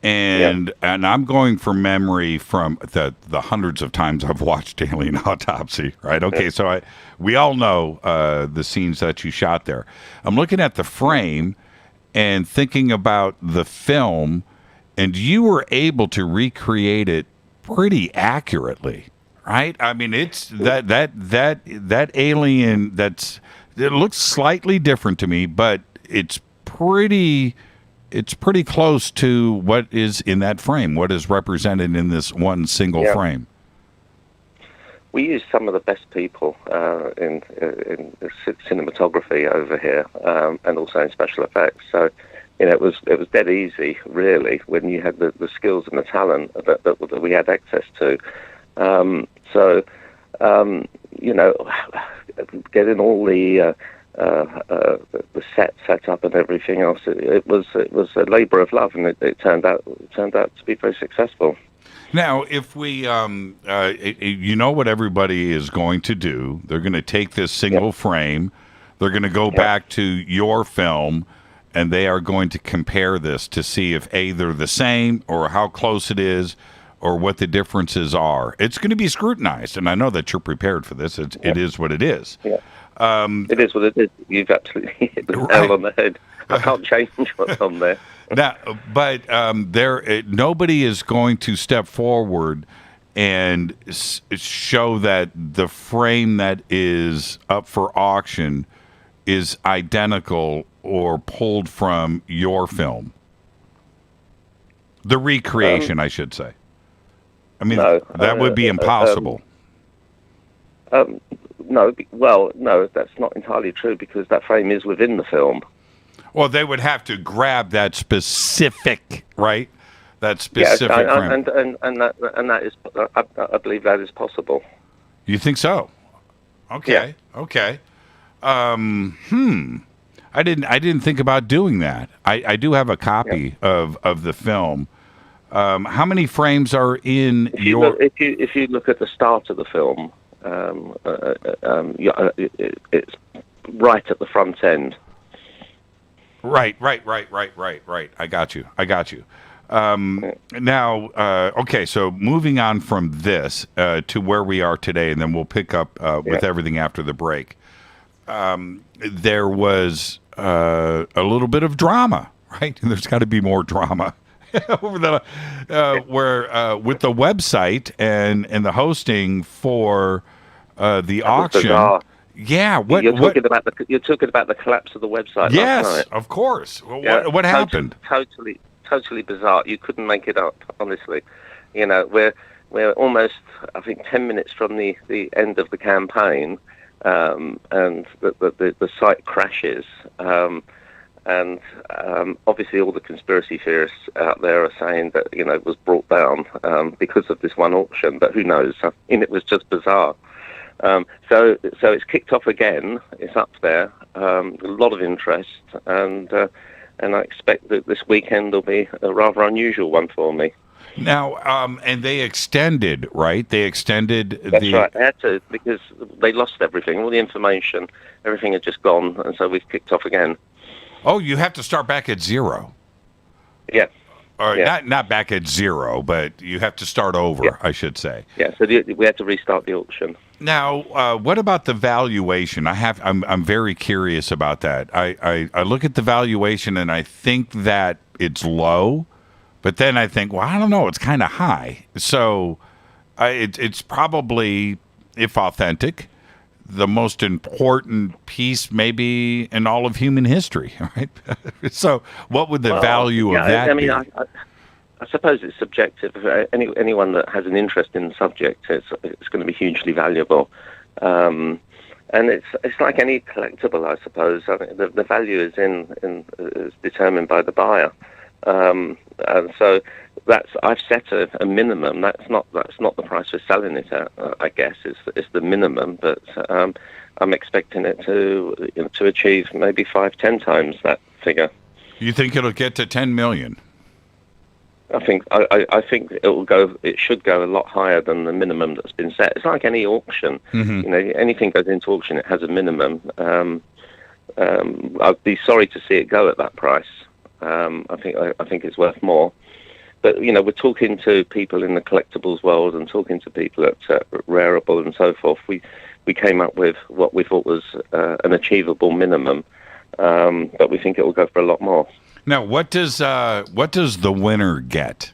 And I'm going from memory from the hundreds of times I've watched Alien Autopsy, right? Okay, so we all know the scenes that you shot there. I'm looking at the frame and thinking about the film, and you were able to recreate it pretty accurately, right? I mean, it's that alien it looks slightly different to me, but it's pretty close to what is in that frame, what is represented in this one single frame. We use some of the best people in cinematography over here, and also in special effects. So, it was dead easy, really, when you had the skills and the talent that we had access to. Getting all the set up and everything else, it was a labor of love, and it turned out to be very successful. Now, if we, what everybody is going to do, they're going to take this single frame, they're going to go back to your film, and they are going to compare this to see if A, they're the same, or how close it is, or what the differences are. It's going to be scrutinized, and I know that you're prepared for this. It is what it is. Yeah. It is what it is. You've absolutely hit the nail on the head. I can't change what's on there. Now, but nobody is going to step forward and show that the frame that is up for auction is identical or pulled from your film. The recreation, I should say. I mean, that would be impossible. No, that's not entirely true, because that frame is within the film. Well, they would have to grab that specific, right? That specific frame. And that is, I believe that is possible. You think so? Okay. Yeah. Okay. I didn't think about doing that. I do have a copy of the film. How many frames are in if you look at the start of the film, it's right at the front end. Right. I got you. Now, okay, so moving on from this to where we are today, and then we'll pick up with everything after the break. There was a little bit of drama, right? And there's got to be more drama over the where with the website and the hosting for the auction. Bizarre. Yeah, you're talking about the collapse of the website. Yes, last night. Of course. What happened? Totally bizarre. You couldn't make it up, honestly. We're almost, I think, 10 minutes from the end of the campaign, and the site crashes. Obviously, all the conspiracy theorists out there are saying that it was brought down because of this one auction, but who knows? I mean, it was just bizarre. So it's kicked off again. It's up there. A lot of interest, and I expect that this weekend will be a rather unusual one for me. Now, and they extended, right? That's right. They had to, because they lost everything, all the information, everything had just gone, and so we've kicked off again. Oh, you have to start back at zero. Yeah. Or not back at zero, but you have to start over, I should say. Yeah, so we had to restart the auction. Now, what about the valuation? I'm very curious about that. I look at the valuation and I think that it's low, but then I think, well, I don't know, it's kind of high. So it's probably, if authentic, the most important piece maybe in all of human history, right? So what would the value of that be? I suppose it's subjective. Anyone that has an interest in the subject, it's going to be hugely valuable. And it's like any collectible, I suppose. I mean, the value is determined by the buyer. And so I've set a minimum. That's not the price we're selling it at. I guess it's the minimum, but I'm expecting it to achieve maybe 5-10 times that figure. You think it'll get to 10 million? I think it should go a lot higher than the minimum that's been set. It's like any auction. Mm-hmm. Anything goes into auction, it has a minimum. I'd be sorry to see it go at that price. I think it's worth more. but we're talking to people in the collectibles world and talking to people at Rareable and so forth. We came up with what we thought was an achievable minimum, but we think it will go for a lot more. Now, what does the winner get?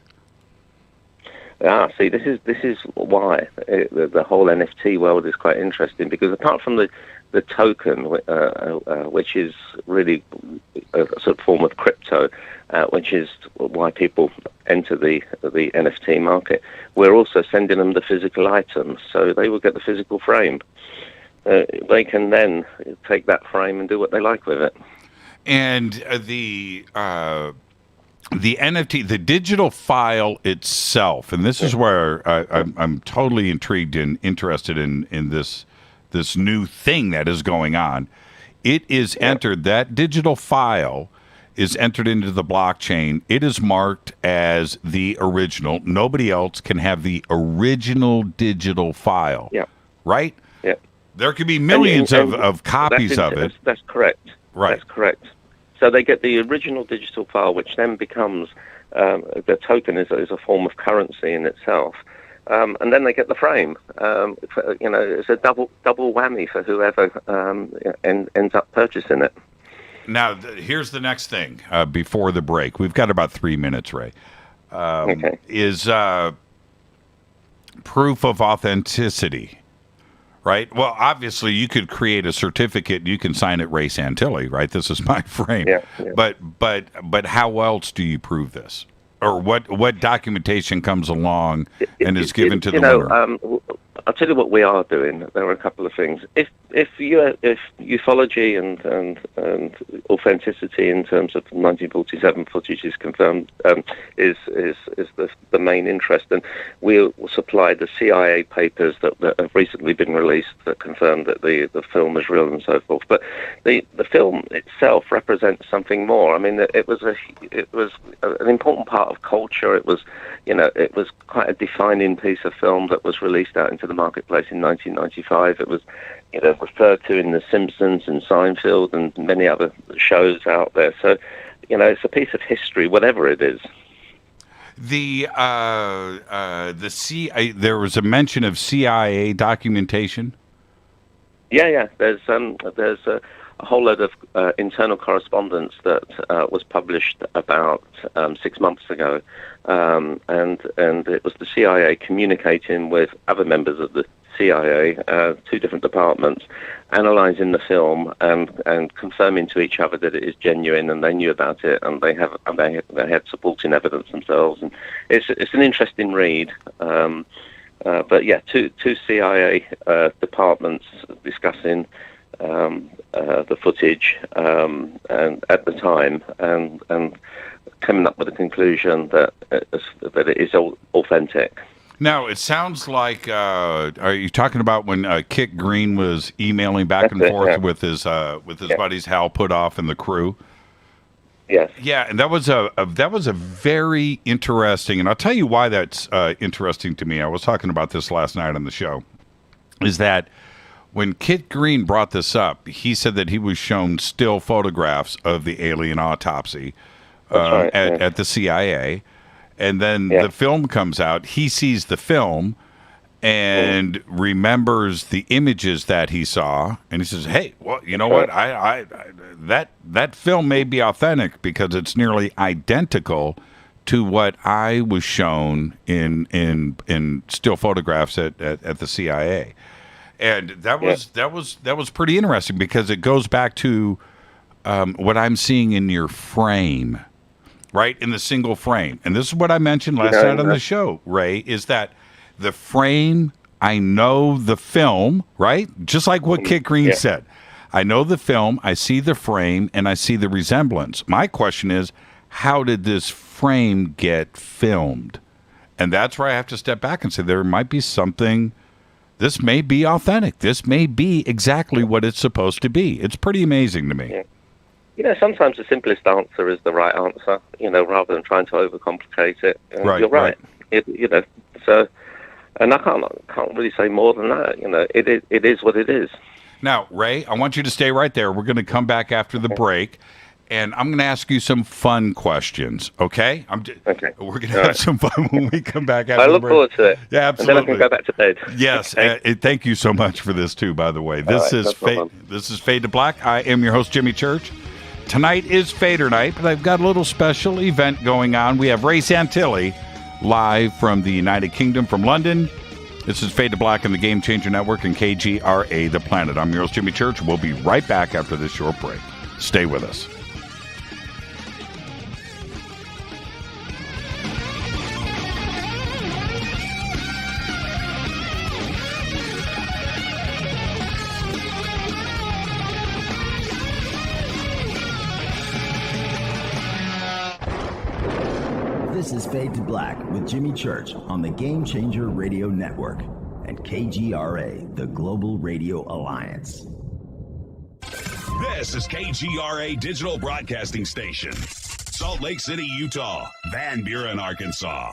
See, this is why the whole NFT world is quite interesting, because apart from the token, which is really a sort of form of crypto, which is why people enter the NFT market, we're also sending them the physical items, so they will get the physical frame. They can then take that frame and do what they like with it. And the NFT, the digital file itself, and this is where I'm totally intrigued and interested in this new thing that is going on. It is entered, that digital file is entered into the blockchain. It is marked as the original. Nobody else can have the original digital file. Yeah. Right? Yeah. There could be millions of copies of it. That's correct. Right. That's correct. So they get the original digital file, which then becomes the token is a form of currency in itself, and then they get the frame. It's a double whammy for whoever ends up purchasing it. Now, here's the next thing before the break. We've got about 3 minutes, Ray. Okay. Is proof of authenticity. Right. Well, obviously, you could create a certificate. You can sign it, Ray Santilli. Right. This is my frame. Yeah. But how else do you prove this, or what documentation comes along and is given to the winner? I'll tell you what we are doing. There are a couple of things. If ufology and authenticity in terms of 1947 footage is confirmed, is the main interest, and we'll supply the CIA papers that have recently been released that confirm that the film is real and so forth. But the film itself represents something more. I mean, it was an important part of culture. It was quite a defining piece of film that was released out into the marketplace in 1995. It was referred to in The Simpsons and Seinfeld and many other shows out there. So, it's a piece of history, whatever it is. There was a mention of CIA documentation. Yeah. There's a whole load of internal correspondence that was published about 6 months ago, and it was the CIA communicating with other members of the CIA, two different departments, analysing the film and confirming to each other that it is genuine, and they knew about it, and they had supporting evidence themselves, and it's an interesting read. But yeah, two CIA departments discussing the footage and at the time, and coming up with a conclusion that it is authentic. Now, it sounds like, are you talking about when Kit Green was emailing back and forth with his buddies Hal Puthoff and the crew? Yes. Yeah, and that was a very interesting, and I'll tell you why that's interesting to me. I was talking about this last night on the show, is that when Kit Green brought this up, he said that he was shown still photographs of the alien autopsy at the CIA. And then the film comes out. He sees the film and remembers the images that he saw, and he says, "Hey, well, you know what? I that film may be authentic because it's nearly identical to what I was shown in still photographs at the CIA." And that was pretty interesting because it goes back to what I'm seeing in your frame. Right, in the single frame. And this is what I mentioned last night on the show, Ray, is that the frame, I know the film, right? Just like what Kit Green said. I know the film, I see the frame, and I see the resemblance. My question is, how did this frame get filmed? And that's where I have to step back and say there might be something, this may be authentic. This may be exactly what it's supposed to be. It's pretty amazing to me. Yeah. Sometimes the simplest answer is the right answer, rather than trying to overcomplicate it. Right, you're right. So, and I can't really say more than that. It is what it is. Now, Ray, I want you to stay right there. We're going to come back after the break, And I'm going to ask you some fun questions, okay? Okay. We're going to have some fun when we come back. I look forward to it. Yeah, absolutely. And then I can go back to bed. Yes. Okay. Thank you so much for this, too, by the way. This is Fade to Black. I am your host, Jimmy Church. Tonight is Fadernight, but I've got a little special event going on. We have Ray Santilli live from the United Kingdom, from London. This is Fade to Black on the Game Changer Network and KGRA The Planet. I'm your host, Jimmy Church. We'll be right back after this short break. Stay with us. This is Fade to Black with Jimmy Church on the Game Changer Radio Network and KGRA, the Global Radio Alliance. This is KGRA Digital Broadcasting Station, Salt Lake City, Utah, Van Buren, Arkansas.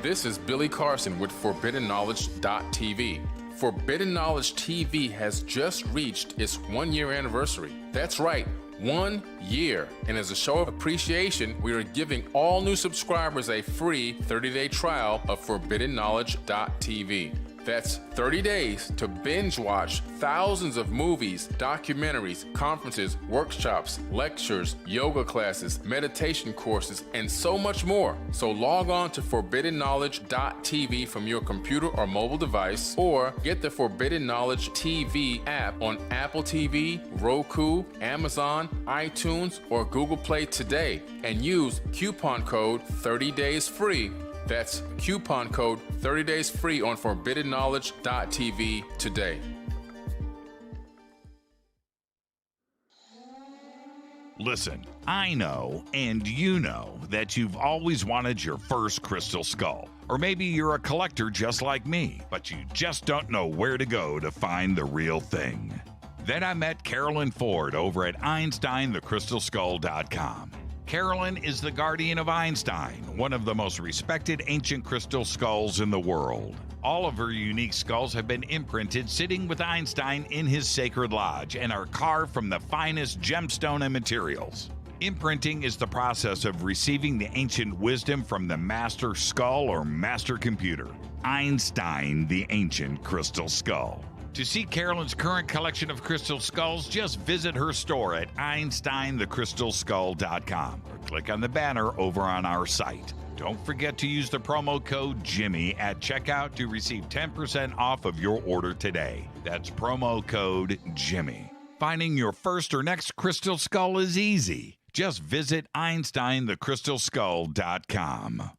This is Billy Carson with ForbiddenKnowledge.tv. Forbidden Knowledge TV has just reached its 1-year anniversary. That's right. 1 year. And as a show of appreciation, we are giving all new subscribers a free 30-day trial of ForbiddenKnowledge.tv. That's 30 days to binge watch thousands of movies, documentaries, conferences, workshops, lectures, yoga classes, meditation courses, and so much more. So log on to ForbiddenKnowledge.tv from your computer or mobile device, or get the Forbidden Knowledge TV app on Apple TV, Roku, Amazon, iTunes, or Google Play today, and use coupon code 30daysfree. That's coupon code 30 days free on ForbiddenKnowledge.tv today. Listen, I know, and you know, that you've always wanted your first crystal skull. Or maybe you're a collector just like me, but you just don't know where to go to find the real thing. Then I met Carolyn Ford over at EinsteinTheCrystalSkull.com. Carolyn is the guardian of Einstein, one of the most respected ancient crystal skulls in the world. All of her unique skulls have been imprinted sitting with Einstein in his sacred lodge and are carved from the finest gemstone and materials. Imprinting is the process of receiving the ancient wisdom from the master skull or master computer. Einstein, the ancient crystal skull. To see Carolyn's current collection of crystal skulls, just visit her store at EinsteinTheCrystalSkull.com or click on the banner over on our site. Don't forget to use the promo code JIMMY at checkout to receive 10% off of your order today. That's promo code JIMMY. Finding your first or next crystal skull is easy. Just visit EinsteinTheCrystalSkull.com.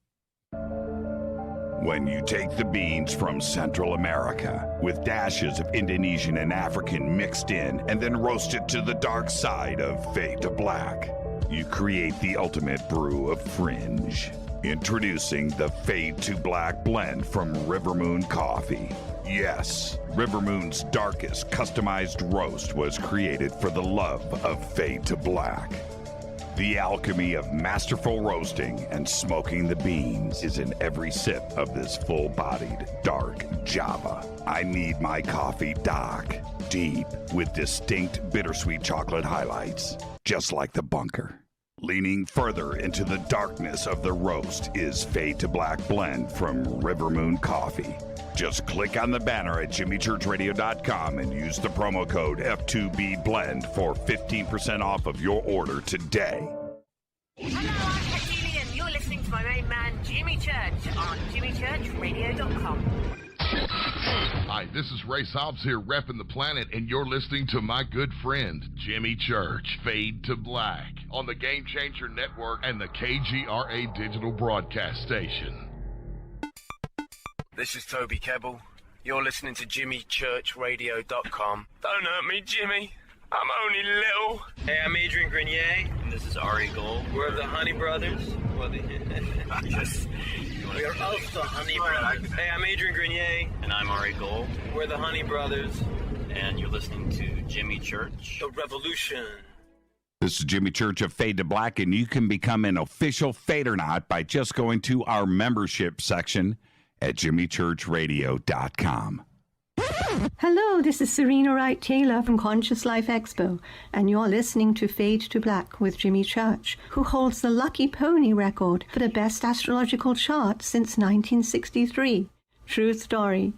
When you take the beans from Central America with dashes of Indonesian and African mixed in and then roasted to the dark side of Fade to Black, you create the ultimate brew of fringe. Introducing the Fade to Black blend from Rivermoon Coffee. Yes, Rivermoon's darkest customized roast was created for the love of Fade to Black. The alchemy of masterful roasting and smoking the beans is in every sip of this full-bodied, dark Java. I need my coffee dark, deep, with distinct bittersweet chocolate highlights, just like the bunker. Leaning further into the darkness of the roast is Fade to Black blend from Rivermoon Coffee. Just click on the banner at jimmychurchradio.com and use the promo code F2BBLEND for 15% off of your order today. Hello, I'm Katie, and you're listening to my main man, Jimmy Church, on jimmychurchradio.com. Hi, this is Ray Santilli here, repping the planet, and you're listening to my good friend, Jimmy Church, Fade to Black, on the Game Changer Network and the KGRA Digital Broadcast Station. This is Toby Kebbell. You're listening to JimmyChurchRadio.com. Don't hurt me, Jimmy. I'm only little. Hey, I'm Adrian Grenier. And this is Ari Gold. We're the Honey Brothers. We're of the Honey Brothers. Hey, I'm Adrian Grenier. And I'm Ari Gold. We're the Honey Brothers. And you're listening to Jimmy Church. The Revolution. This is Jimmy Church of Fade to Black, and you can become an official Fadernaut by just going to our membership section at jimmychurchradio.com. Hello, this is Serena Wright-Taylor from Conscious Life Expo, and you're listening to Fade to Black with Jimmy Church, who holds the Lucky Pony record for the best astrological chart since 1963. True story.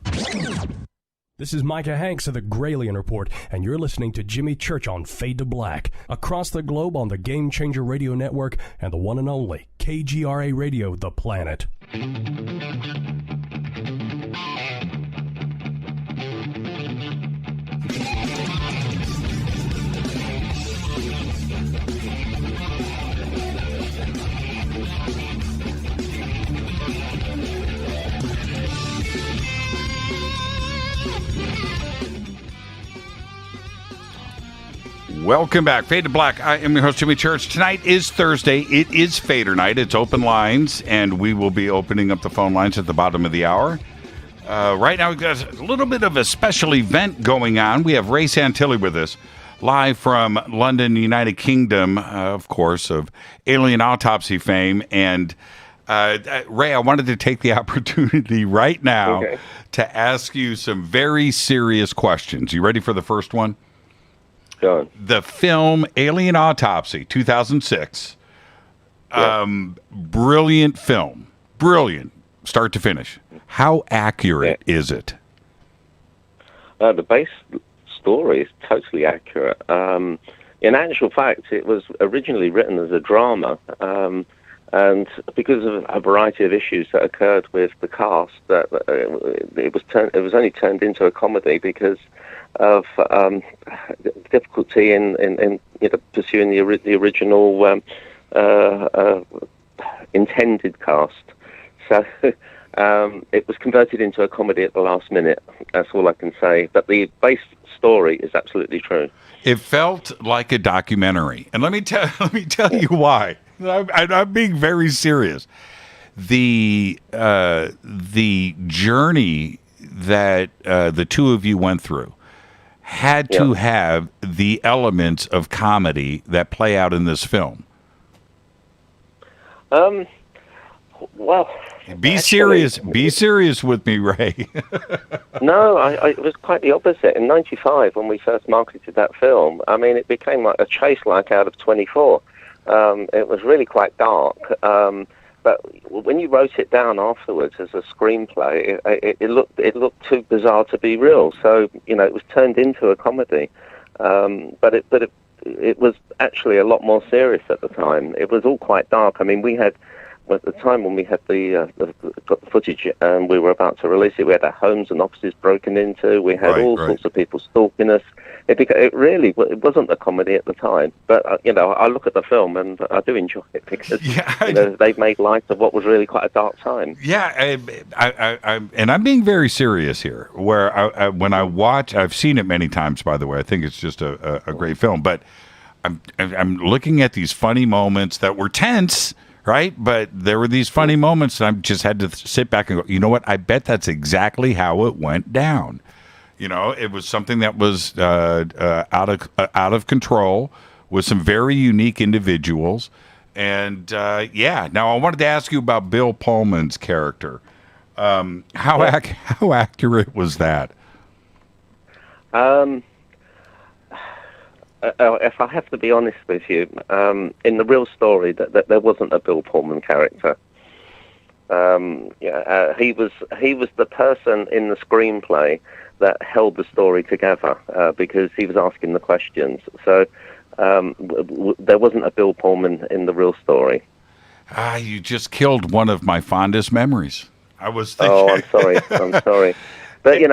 This is Micah Hanks of the Gralien Report, and you're listening to Jimmy Church on Fade to Black, across the globe on the Game Changer Radio Network and the one and only KGRA Radio, The Planet. Welcome back. Fade to Black. I am your host, Jimmy Church. Tonight is Thursday. It is Fadernight. It's open lines, and we will be opening up the phone lines at the bottom of the hour. Right now, we've got a little bit of a special event going on. We have Ray Santilli with us, live from London, United Kingdom, of course, of Alien Autopsy fame. And Ray, I wanted to take the opportunity right now to ask you some very serious questions. You ready for the first one? Go on. The film Alien Autopsy, 2006. Brilliant film. Brilliant, start to finish. How accurate is it? The base story is totally accurate. In actual fact, it was originally written as a drama, and because of a variety of issues that occurred with the cast, that it was only turned into a comedy because of difficulty in pursuing the original intended cast. So it was converted into a comedy at the last minute. That's all I can say. But the base story is absolutely true. It felt like a documentary, and let me tell you why. I'm being very serious. The journey that the two of you went through had to have the elements of comedy that play out in this film. Well, be serious with me, Ray. No, it was quite the opposite. In '95, when we first marketed that film, I mean, it became like a chase like out of 24. It was really quite dark. But when you wrote it down afterwards as a screenplay, it looked too bizarre to be real. So it was turned into a comedy. But it was actually a lot more serious at the time. It was all quite dark. I mean, we had at the time when we had the footage and we were about to release it, we had our homes and offices broken into. We had all sorts of people stalking us. It wasn't a comedy at the time, but I look at the film and I do enjoy it because they've made light of what was really quite a dark time. Yeah, I'm being very serious here. Where when I watch, I've seen it many times. By the way, I think it's just a great film. But I'm looking at these funny moments that were tense. Right? But there were these funny moments, and I just had to sit back and go, you know what? I bet that's exactly how it went down. It was something that was out of control with some very unique individuals. And, Now, I wanted to ask you about Bill Pullman's character. How accurate was that? If I have to be honest with you, in the real story, that there wasn't a Bill Pullman character. He was the person in the screenplay that held the story together because he was asking the questions. So there wasn't a Bill Pullman in the real story. You just killed one of my fondest memories. I was thinking. Oh, I'm sorry. But in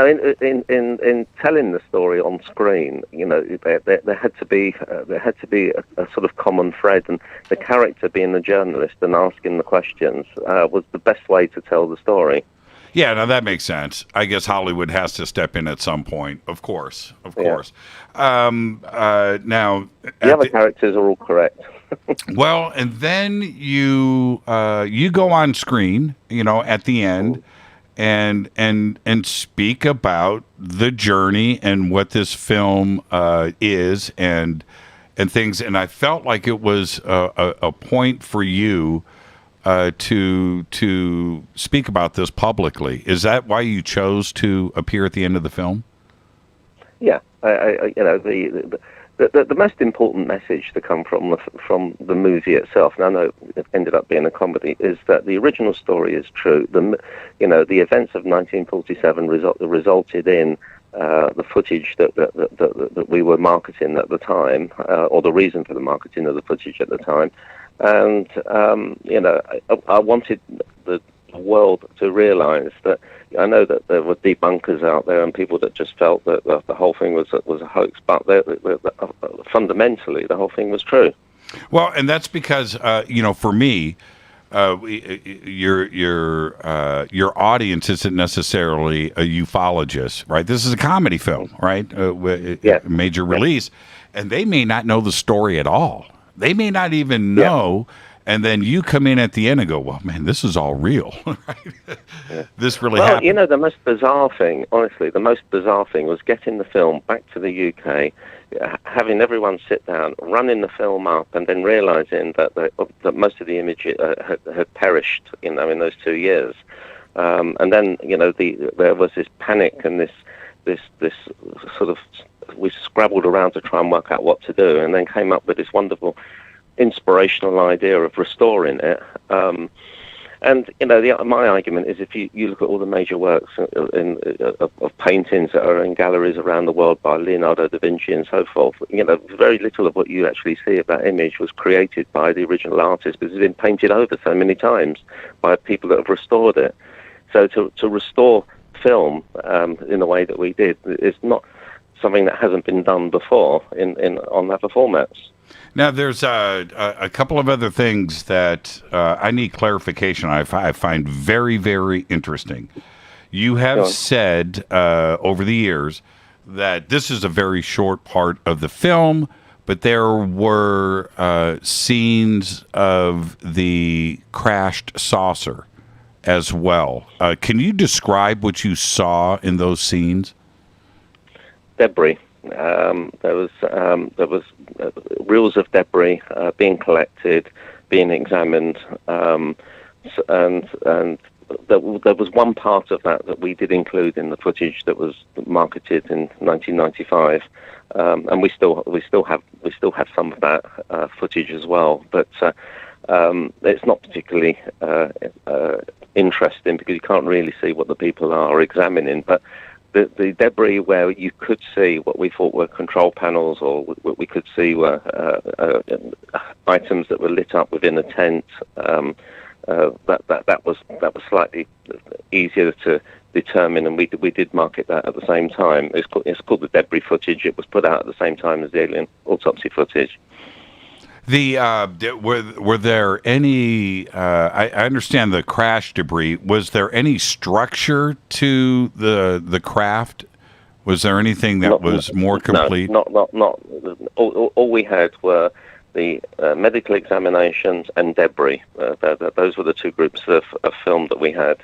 telling the story on screen, there had to be a sort of common thread, and the character being the journalist and asking the questions was the best way to tell the story. Yeah, now that makes sense. I guess Hollywood has to step in at some point, of course. Now, the other characters are all correct. Well, and then you go on screen, at the end. And speak about the journey and what this film is and things. And I felt like it was a point for you to speak about this publicly. Is that why you chose to appear at the end of the film? Yeah, the most important message to come from the movie itself, and I know it ended up being a comedy, is that the original story is true. The events of 1947 resulted in the footage that we were marketing at the time, or the reason for the marketing of the footage at the time, and I wanted the world to realise that. I know that there were debunkers out there and people that just felt that the whole thing was a hoax, but fundamentally the whole thing was true. Well, and that's because for me, your audience isn't necessarily a ufologist, right? This is a comedy film, right? Major release, and they may not know the story at all. They may not even know. And then you come in at the end and go, well, man, this is all real. Right? This really happened. The most bizarre thing, honestly, was getting the film back to the UK, having everyone sit down, running the film up, and then realising that most of the image had perished, in those 2 years. And then, there was this panic and this sort of, we scrabbled around to try and work out what to do, and then came up with this wonderful inspirational idea of restoring it. My argument is, if you look at all the major works of paintings that are in galleries around the world by Leonardo da Vinci and so forth, very little of what you actually see of that image was created by the original artist, because it's been painted over so many times by people that have restored it. So to restore film in the way that we did is not something that hasn't been done before on other formats. Now, there's a couple of other things that I need clarification on. I find very, very interesting. You have said over the years that this is a very short part of the film, but there were scenes of the crashed saucer as well. Can you describe what you saw in those scenes? Debris. There was reels of debris being collected, being examined, and there was one part of that we did include in the footage that was marketed in 1995, and we still have some of that footage as well. But it's not particularly interesting because you can't really see what the people are examining, but. The debris where you could see what we thought were control panels, or what we could see were items that were lit up within a tent. That was slightly easier to determine, and we did market that at the same time. It's called the debris footage. It was put out at the same time as the Alien Autopsy footage. Were there any? I understand the crash debris. Was there any structure to the craft? Was there anything that was more complete? No, not. All we had were the medical examinations and debris. Those were the two groups of film that we had.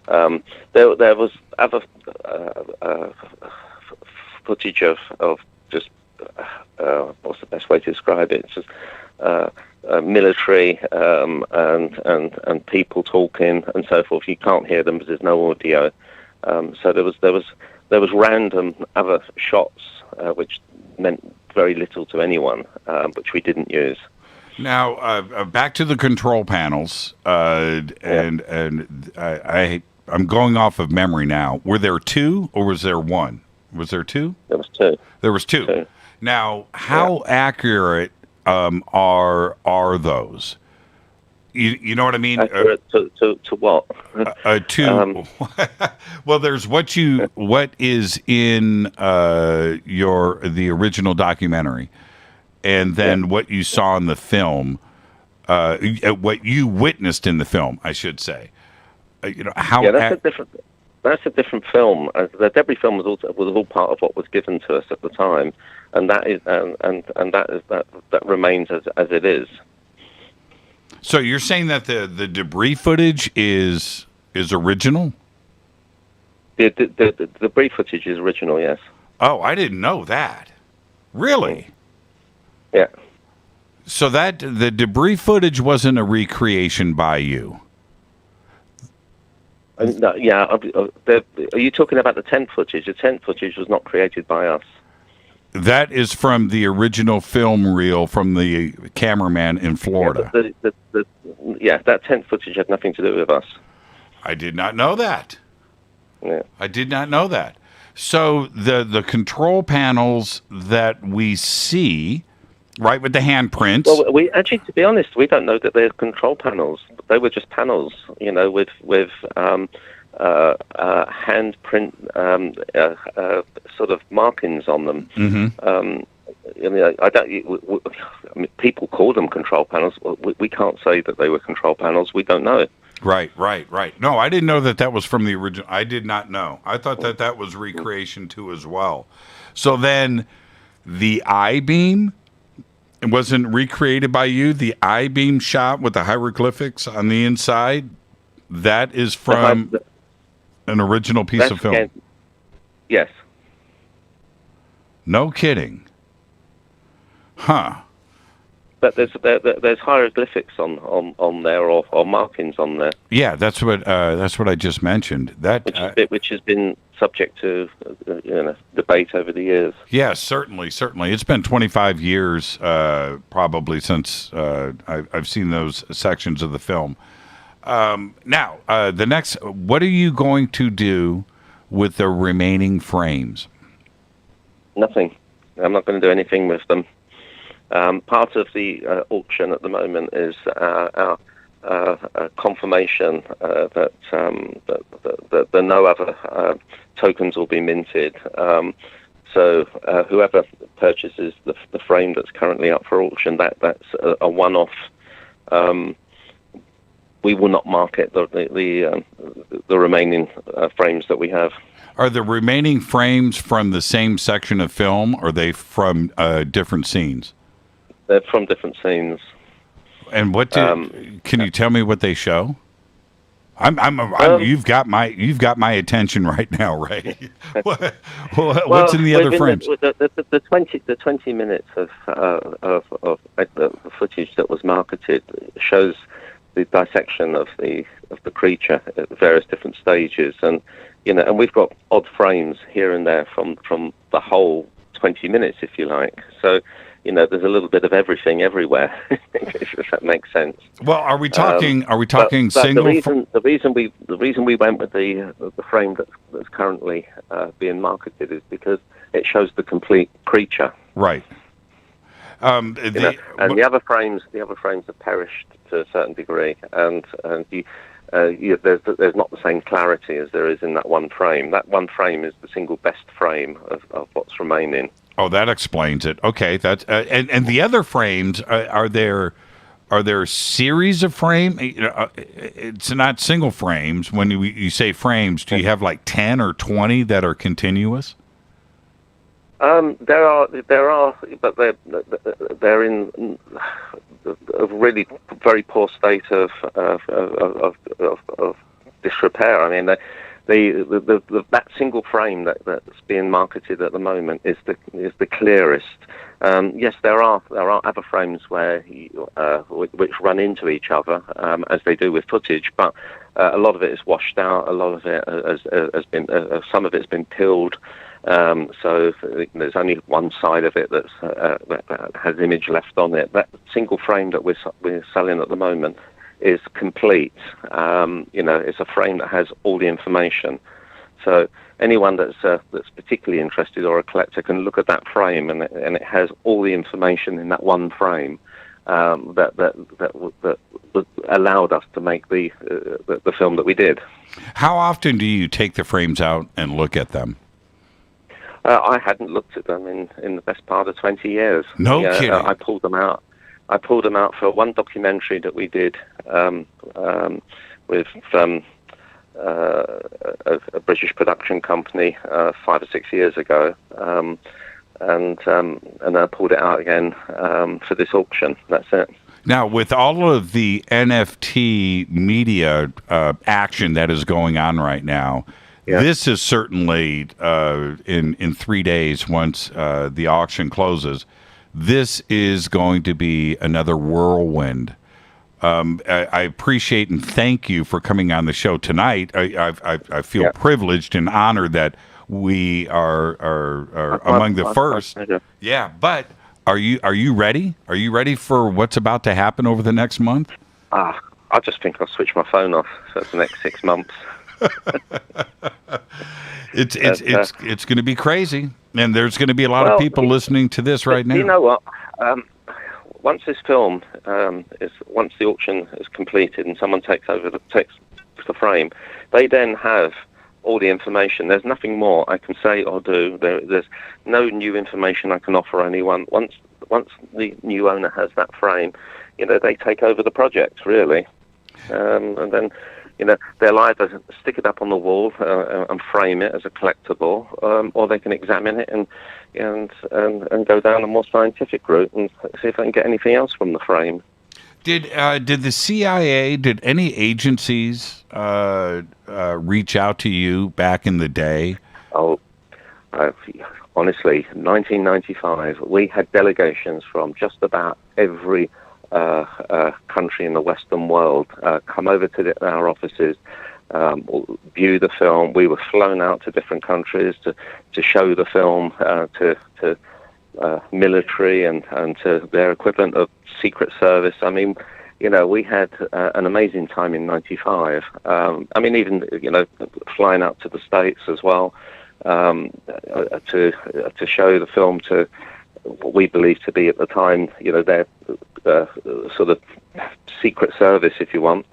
There was other footage of just. What's the best way to describe it? It's just military and people talking and so forth. You can't hear them because there's no audio. So there was random other shots which meant very little to anyone, which we didn't use. Now back to the control panels, and I'm going off of memory now. Were there two or was there one? Was there two? There was two. There was two. Now, how accurate are those? You know what I mean? Accurate to what? Well, there's what is in the original documentary, and then what you saw in the film, what you witnessed in the film, I should say. How? That's a different film. The debris film was all part of what was given to us at the time, and that remains as it is. So you're saying that the debris footage is original? The debris footage is original, yes. Oh, I didn't know that. Really? Yeah. So the debris footage wasn't a recreation by you? No, yeah. Are you talking about the tent footage? The tent footage was not created by us. That is from the original film reel from the cameraman in Florida. That tent footage had nothing to do with us. I did not know that. Yeah. I did not know that. So the control panels that we see, right, with the handprints. Well, we actually, to be honest, we don't know that they're control panels. They were just panels, with handprint sort of markings on them. Mm-hmm. People call them control panels. We can't say that they were control panels. We don't know. Right. No, I didn't know that was from the original. I did not know. I thought that was recreation too as well. So then the I-beam wasn't recreated by you? The I-beam shot with the hieroglyphics on the inside? That is from an original piece of film? Yes. No kidding. Huh. But there's hieroglyphics on there or markings on there. Yeah, that's what I just mentioned. Which has been subject to debate over the years. Yeah, certainly. It's been 25 years probably since I've seen those sections of the film. Now, the next, what are you going to do with the remaining frames? Nothing. I'm not going to do anything with them. Part of the auction at the moment is our confirmation that no other tokens will be minted. So whoever purchases the frame that's currently up for auction, that's a one-off. We will not market the remaining frames that we have. Are the remaining frames from the same section of film, or are they from different scenes? They're from different scenes. And what can you tell me what they show? You've got my attention right now, Ray. What's in the other frames? The 20 minutes of the footage that was marketed shows the dissection of the creature at various different stages, and we've got odd frames here and there from the whole 20 minutes, if you like. So. There's a little bit of everything everywhere, if that makes sense. Well, are we talking single? The reason we went with the frame that's currently being marketed is because it shows the complete creature. Right. The other frames have perished to a certain degree, and there's not the same clarity as there is in that one frame. That one frame is the single best frame of what's remaining. Oh, that explains it. Okay, that's and the other frames are there series of frame? It's not single frames. When you say frames, do you have like 10 or 20 that are continuous? There are, but they're in a really very poor state of disrepair. I mean, that single frame that's being marketed at the moment is the clearest. Yes, there are other frames which run into each other as they do with footage, but a lot of it is washed out. A lot of it has been some of it's been peeled. So there's only one side of it that has image left on it. That single frame that we're selling at the moment is complete. It's a frame that has all the information. So anyone that's particularly interested or a collector can look at that frame, and it has all the information in that one frame that allowed us to make the film that we did. How often do you take the frames out and look at them? I hadn't looked at them in the best part of 20 years. No kidding. I pulled them out. I pulled them out for one documentary that we did with a British production company 5 or 6 years ago, and I pulled it out again for this auction. That's it. Now, with all of the NFT media action that is going on right now, this is certainly in 3 days, once the auction closes, this is going to be another whirlwind. I appreciate and thank you for coming on the show tonight. I feel privileged and honored that we are among the first. Yeah, but are you ready? Are you ready for what's about to happen over the next month? I just think I'll switch my phone off for the next 6 months. It's going to be crazy, and there's going to be a lot of people listening to this right now. You know what? Once this film once the auction is completed and someone takes the frame, they then have all the information. There's nothing more I can say or do. There's no new information I can offer anyone. Once the new owner has that frame, they take over the project, really. And then, they'll either stick it up on the wall and frame it as a collectible, or they can examine it and go down a more scientific route and see if they can get anything else from the frame. Did the CIA, did any agencies reach out to you back in the day? Honestly, 1995, we had delegations from just about every country in the Western world come over to our offices, view the film. We were flown out to different countries to show the film to military and to their equivalent of Secret Service. I mean, we had an amazing time in '95. Even flying out to the States as well to show the film to what we believed to be at the time, their sort of Secret Service, if you want.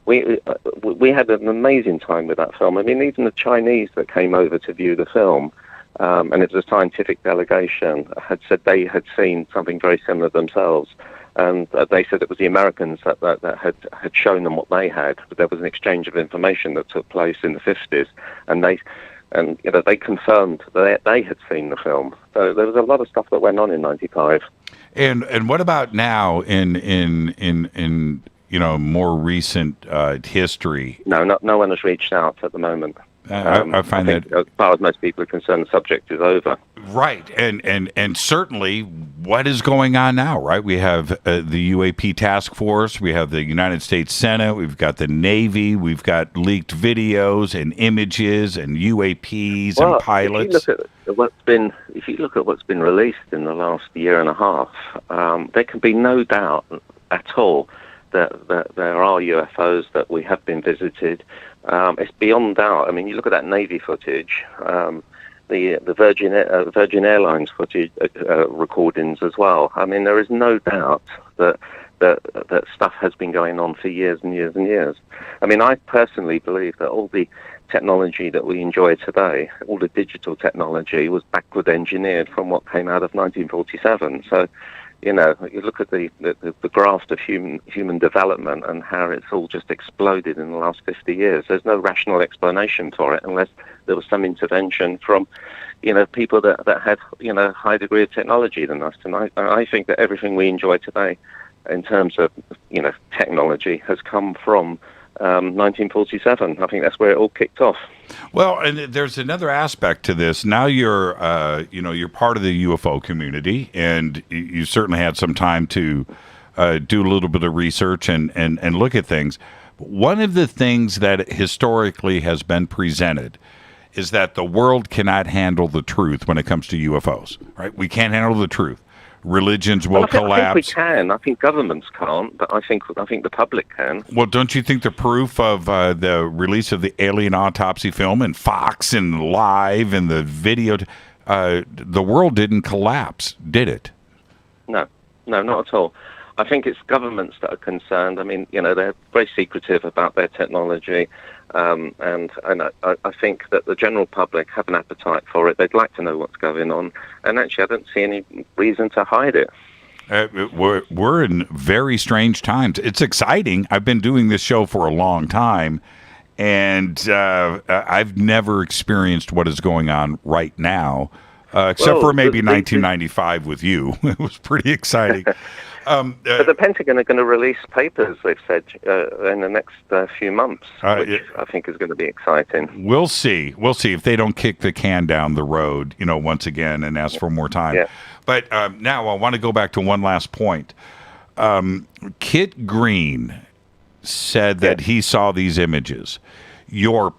We had an amazing time with that film. I mean, even the Chinese that came over to view the film, and it was a scientific delegation, had said they had seen something very similar themselves. And they said it was the Americans that had shown them what they had. But there was an exchange of information that took place in the 50s, and they confirmed that they had seen the film. So there was a lot of stuff that went on in '95. And what about now in more recent history? No one has reached out at the moment. I find that, as far as most people are concerned, the subject is over. Right, and certainly what is going on now, right? We have the UAP task force, we have the United States Senate, we've got the Navy, we've got leaked videos and images and UAPs and pilots. If you look at what's been released in the last year and a half, there can be no doubt at all that there are UFOs, that we have been visited. It's beyond doubt. I mean, you look at that Navy footage, the Virgin Airlines footage recordings as well. I mean, there is no doubt that stuff has been going on for years and years and years. I mean, I personally believe that all the technology that we enjoy today, all the digital technology, was backward engineered from what came out of 1947. So, you look at the graft of human development and how it's all just exploded in the last 50 years. There's no rational explanation for it unless there was some intervention from, people that had, a high degree of technology than us. And I think that everything we enjoy today in terms of, technology has come from 1947. I think that's where it all kicked off. Well, and there's another aspect to this. Now you're part of the UFO community, and you certainly had some time to do a little bit of research and look at things. One of the things that historically has been presented is that the world cannot handle the truth when it comes to UFOs, right? We can't handle the truth. Religions will collapse. I think we can. I think governments can't, but I think the public can. Well, don't you think the proof of the release of the Alien Autopsy film and Fox and Live and the video, the world didn't collapse, did it? No, not at all. I think it's governments that are concerned. I mean, they're very secretive about their technology, and I think that the general public have an appetite for it. They'd like to know what's going on, and actually, I don't see any reason to hide it. We're in very strange times. It's exciting. I've been doing this show for a long time, and I've never experienced what is going on right now, except for maybe 1995 with you. It was pretty exciting. But the Pentagon are going to release papers, they've said, in the next few months, which I think is going to be exciting. We'll see. We'll see if they don't kick the can down the road, once again and ask for more time. Yeah. But now I want to go back to one last point. Kit Green said that he saw these images. Your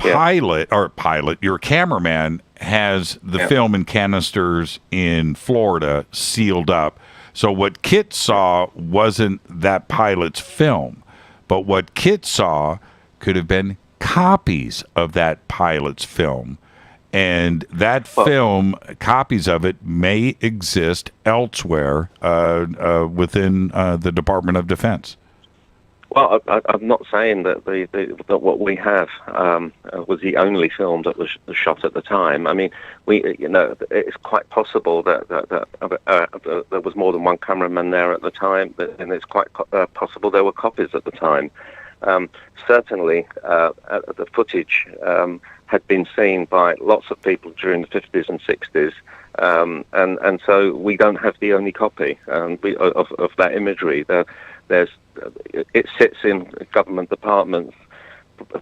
your cameraman has the film in canisters in Florida sealed up. So what Kit saw wasn't that pilot's film, but what Kit saw could have been copies of that pilot's film. And that film, copies of it, may exist elsewhere within the Department of Defense. Well, I'm not saying that that what we have was the only film that was shot at the time. I mean, it's quite possible that there was more than one cameraman there at the time, and it's quite possible there were copies at the time. Certainly, the footage had been seen by lots of people during the 50s and 60s, and so we don't have the only copy of that imagery. It sits in government departments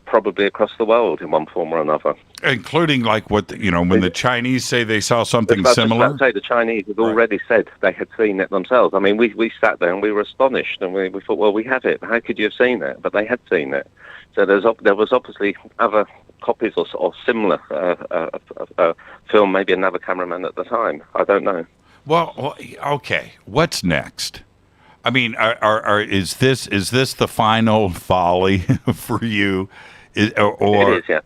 probably across the world in one form or another. Including like when the Chinese say they saw something similar. I'd say the Chinese had already said they had seen it themselves. I mean, we sat there and we were astonished, and we thought, well, we have it. How could you have seen it? But they had seen it. So there was obviously other copies or similar film, maybe another cameraman at the time. I don't know. Well, okay. What's next? I mean, is this the final folly for you? It is, yes.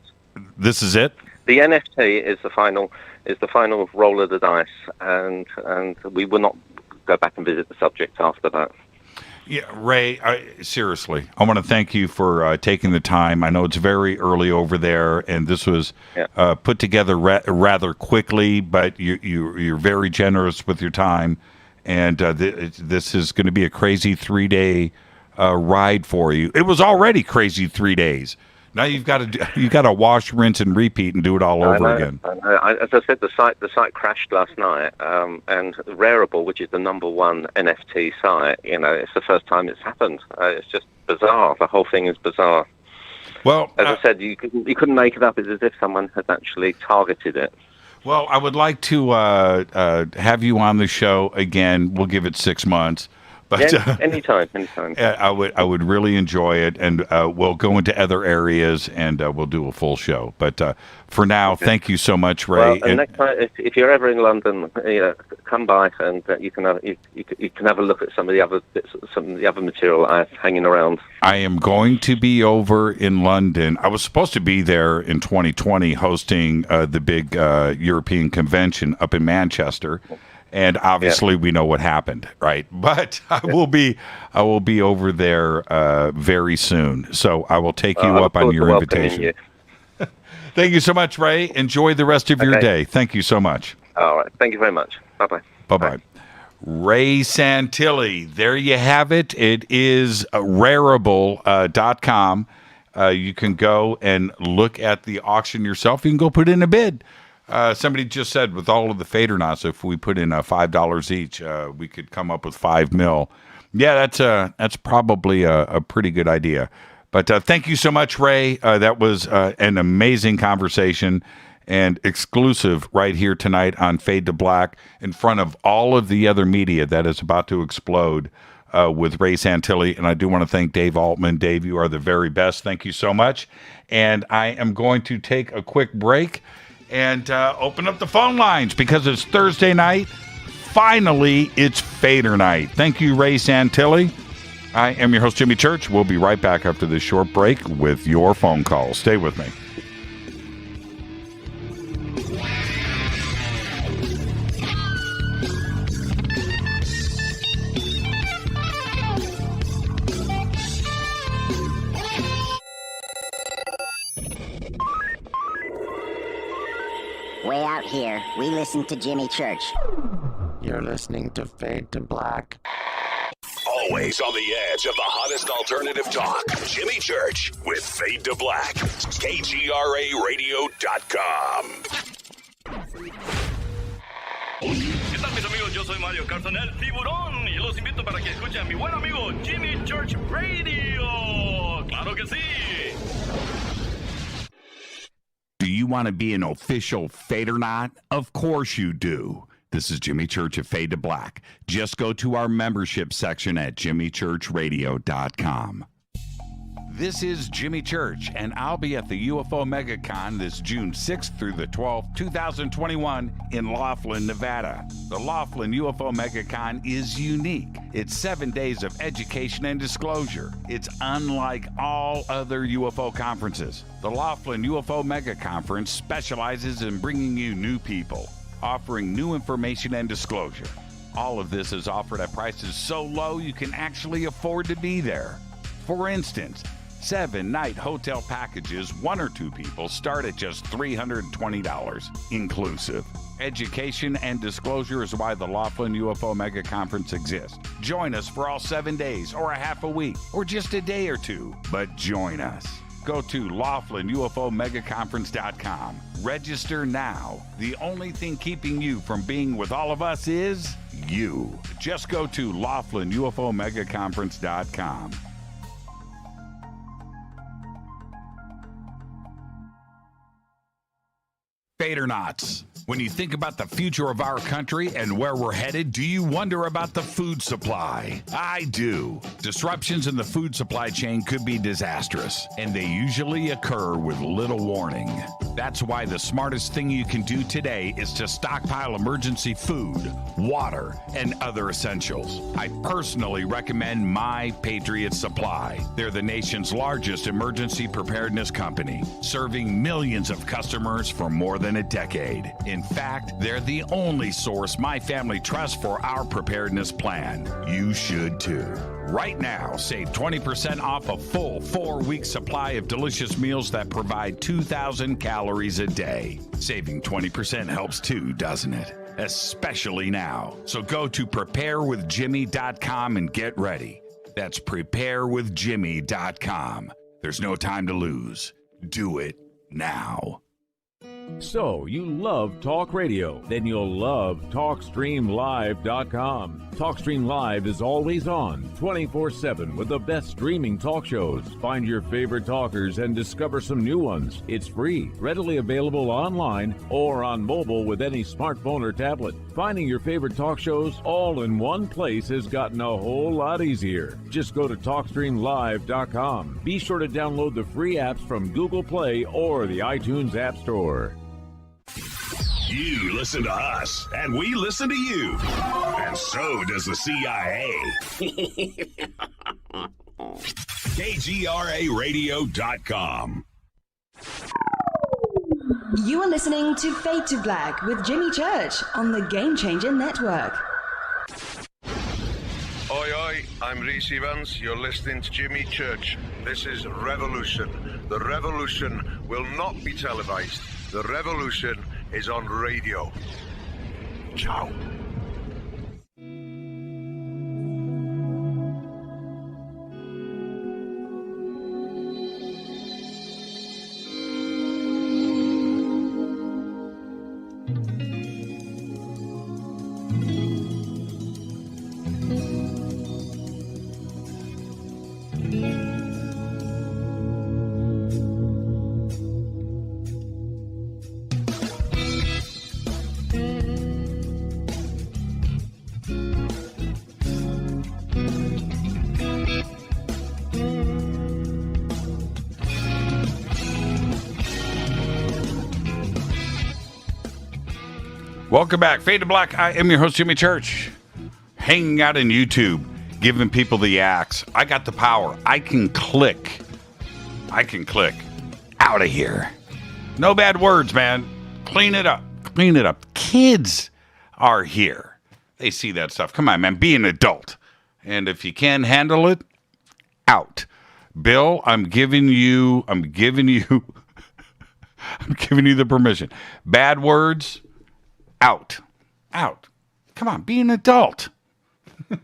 This is it? The NFT is the final roll of the dice, and we will not go back and visit the subject after that. Yeah, Ray, seriously, I want to thank you for taking the time. I know it's very early over there, and this was put together rather quickly, but you're very generous with your time. And this is going to be a crazy 3-day ride for you. It was already crazy 3 days. Now you've got to wash, rinse, and repeat and do it all over again. I know. As I said, the site crashed last night, and Rarible, which is the #1 NFT site, it's the first time it's happened. It's just bizarre. The whole thing is bizarre. Well, as I said, you couldn't make it up. It's as if someone had actually targeted it. Well, I would like to have you on the show again. We'll give it 6 months, but anytime. I would really enjoy it, and we'll go into other areas and we'll do a full show. But for now, thank you so much, Ray. Well, and next time, if you're ever in London, come by and you can have a look at some of the other bits, some of the other material I have hanging around. I am going to be over in London. I was supposed to be there in 2020 hosting the big European convention up in Manchester, and obviously we know what happened, right? But I will be over there very soon, so I will take you up on your invitation. You. Thank you so much, Ray. Enjoy the rest of your day. Thank you so much. All right. Thank you very much. Bye-bye. Bye-bye. Ray Santilli. There you have it. It is Rarible.com. You can go and look at the auction yourself. You can go put in a bid. Somebody just said with all of the Fadernauts, if we put in $5 each, we could come up with $5 million. Yeah, that's probably a pretty good idea. But thank you so much, Ray. That was an amazing conversation and exclusive right here tonight on Fade to Black in front of all of the other media that is about to explode with Ray Santilli. And I do want to thank Dave Altman. Dave, you are the very best. Thank you so much. And I am going to take a quick break and open up the phone lines because it's Thursday night. Finally, it's Fadernight. Thank you, Ray Santilli. I am your host, Jimmy Church. We'll be right back after this short break with your phone calls. Stay with me. Way out here, we listen to Jimmy Church. You're listening to Fade to Black. Always on the edge of the hottest alternative talk. Jimmy Church with Fade to Black. KGRARadio.com. ¿Qué tal, mis amigos? Yo soy Mario Carson, el tiburón, y los invito para que escuchen a mi buen amigo Jimmy Church Radio. ¡Claro que sí! Do you want to be an official Fadernaut? Of course you do. This is Jimmy Church of Fade to Black. Just go to our membership section at jimmychurchradio.com. This is Jimmy Church, and I'll be at the UFO MegaCon this June 6th through the 12th, 2021 in Laughlin, Nevada. The Laughlin UFO MegaCon is unique. It's 7 days of education and disclosure. It's unlike all other UFO conferences. The Laughlin UFO Mega Conference specializes in bringing you new people, offering new information and disclosure. All of this is offered at prices so low you can actually afford to be there. For instance, 7-night hotel packages, 1 or 2 people, start at just $320 inclusive. Education and disclosure is why the Laughlin UFO Mega Conference exists. Join us for all 7 days, or a half a week, or just a day or two, but join us. Go to LaughlinUFOMegaConference.com. Register now. The only thing keeping you from being with all of us is you. Just go to LaughlinUFOMegaConference.com. Fadernauts. When you think about the future of our country and where we're headed, do you wonder about the food supply? I do. Disruptions in the food supply chain could be disastrous, and they usually occur with little warning. That's why the smartest thing you can do today is to stockpile emergency food, water, and other essentials. I personally recommend My Patriot Supply. They're the nation's largest emergency preparedness company, serving millions of customers for more than a decade. In fact, they're the only source my family trusts for our preparedness plan. You should too. Right now, save 20% off a full 4-week supply of delicious meals that provide 2,000 calories a day. Saving 20% helps too, doesn't it? Especially now. So go to preparewithjimmy.com and get ready. That's preparewithjimmy.com. There's no time to lose. Do it now. So, you love talk radio? Then you'll love TalkStreamLive.com. TalkStream Live is always on, 24/7, with the best streaming talk shows. Find your favorite talkers and discover some new ones. It's free, readily available online or on mobile with any smartphone or tablet. Finding your favorite talk shows all in one place has gotten a whole lot easier. Just go to TalkStreamLive.com. Be sure to download the free apps from Google Play or the iTunes App Store. You listen to us, and we listen to you. And so does the CIA. KGRARadio.com. You are listening to Fade to Black with Jimmy Church on the Game Changer Network. Oi, oi, I'm Reese Evans. You're listening to Jimmy Church. This is Revolution. The revolution will not be televised. The revolution is on radio. Ciao. Welcome back. Fade to Black. I am your host, Jimmy Church. Hanging out in YouTube, giving people the axe. I got the power. I can click. Out of here. No bad words, man. Clean it up. Kids are here. They see that stuff. Come on, man. Be an adult. And if you can't handle it, out. Bill, I'm giving you the permission. Bad words, out. Come on, be an adult. Oh,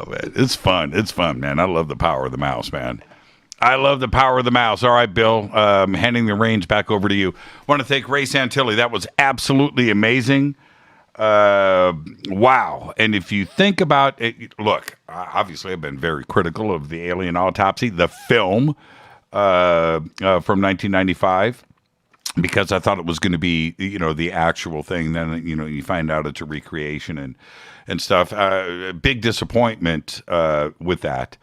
man. It's fun, man. I love the power of the mouse, man. I love the power of the mouse. All right, Bill, handing the reins back over to you. Want to thank Ray Santilli. That was absolutely amazing. Wow. And if you think about it, look, obviously I've been very critical of the Alien Autopsy, the film from 1995. because I thought it was going to be, the actual thing. Then, you find out it's a recreation and stuff. Big disappointment with that.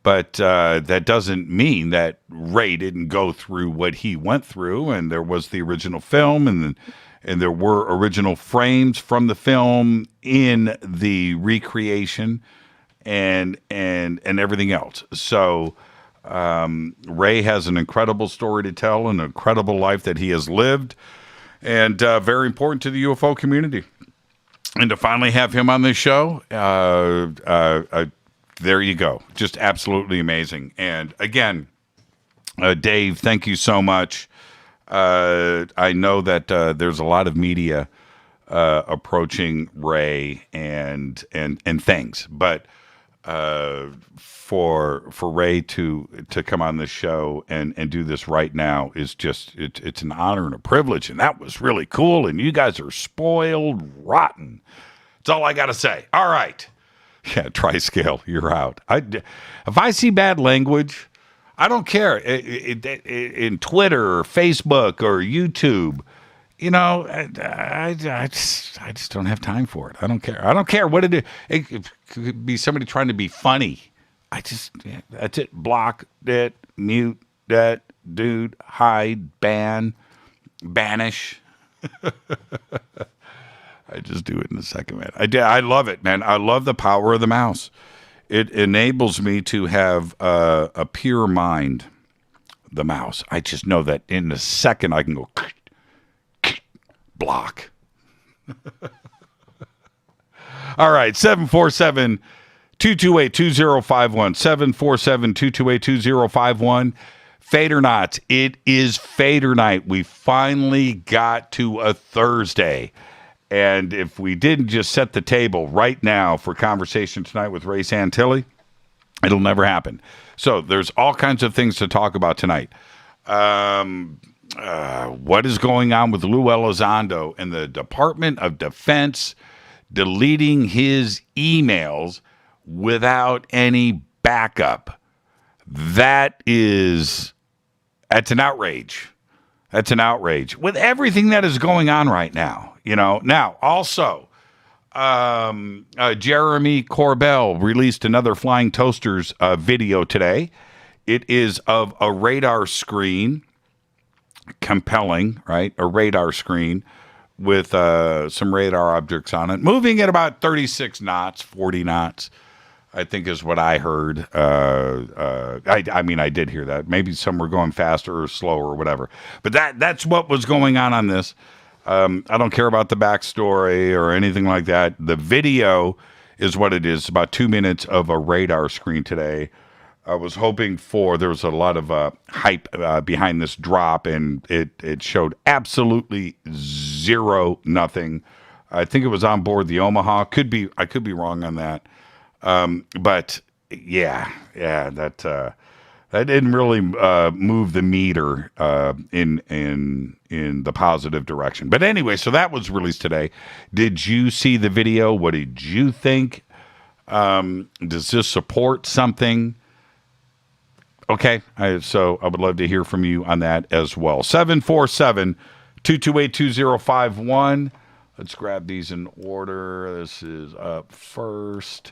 But that doesn't mean that Ray didn't go through what he went through. And there was the original film, and there were original frames from the film in the recreation and everything else. So Ray has an incredible story to tell, an incredible life that he has lived, and very important to the UFO community. And to finally have him on this show, there you go. Just absolutely amazing. And again, Dave, thank you so much. I know that there's a lot of media approaching Ray and things, but for Ray to come on this show and do this right now is just it's an honor and a privilege, and that was really cool. And you guys are spoiled rotten. That's all I got to say. All right. Yeah, Triscale, you're out. If I see bad language, I don't care. In Twitter or Facebook or YouTube, I just don't have time for it. I don't care. I don't care what it is. It could be somebody trying to be funny. That's it. Block it, mute that, dude, hide, banish. I just do it in a second, man. I love it, man. I love the power of the mouse. It enables me to have a pure mind, the mouse. I just know that in a second I can go block. All right, 747-228-2051. 747-228-2051. Fadernight. It is Fadernight. We finally got to a Thursday. And if we didn't just set the table right now for conversation tonight with Ray Santilli, it'll never happen. So there's all kinds of things to talk about tonight. What is going on with Lou Elizondo and the Department of Defense deleting his emails without any backup? That's an outrage. That's an outrage with everything that is going on right now. Now also, Jeremy Corbell released another Flying Toasters video today. It is of a radar screen, compelling, right? A radar screen with some radar objects on it, moving at about 36 knots, 40 knots, I think is what I heard. I did hear that. Maybe some were going faster or slower or whatever. But that's what was going on this. I don't care about the backstory or anything like that. The video is what it is. About 2 minutes of a radar screen today. I was hoping there was a lot of hype behind this drop, and it showed absolutely nothing. I think it was on board the Omaha. I could be wrong on that. But yeah, that didn't really move the meter in the positive direction. But anyway, so that was released today. Did you see the video? What did you think? Does this support something? Okay, so I would love to hear from you on that as well. 747-228-2051. Let's grab these in order. This is up first.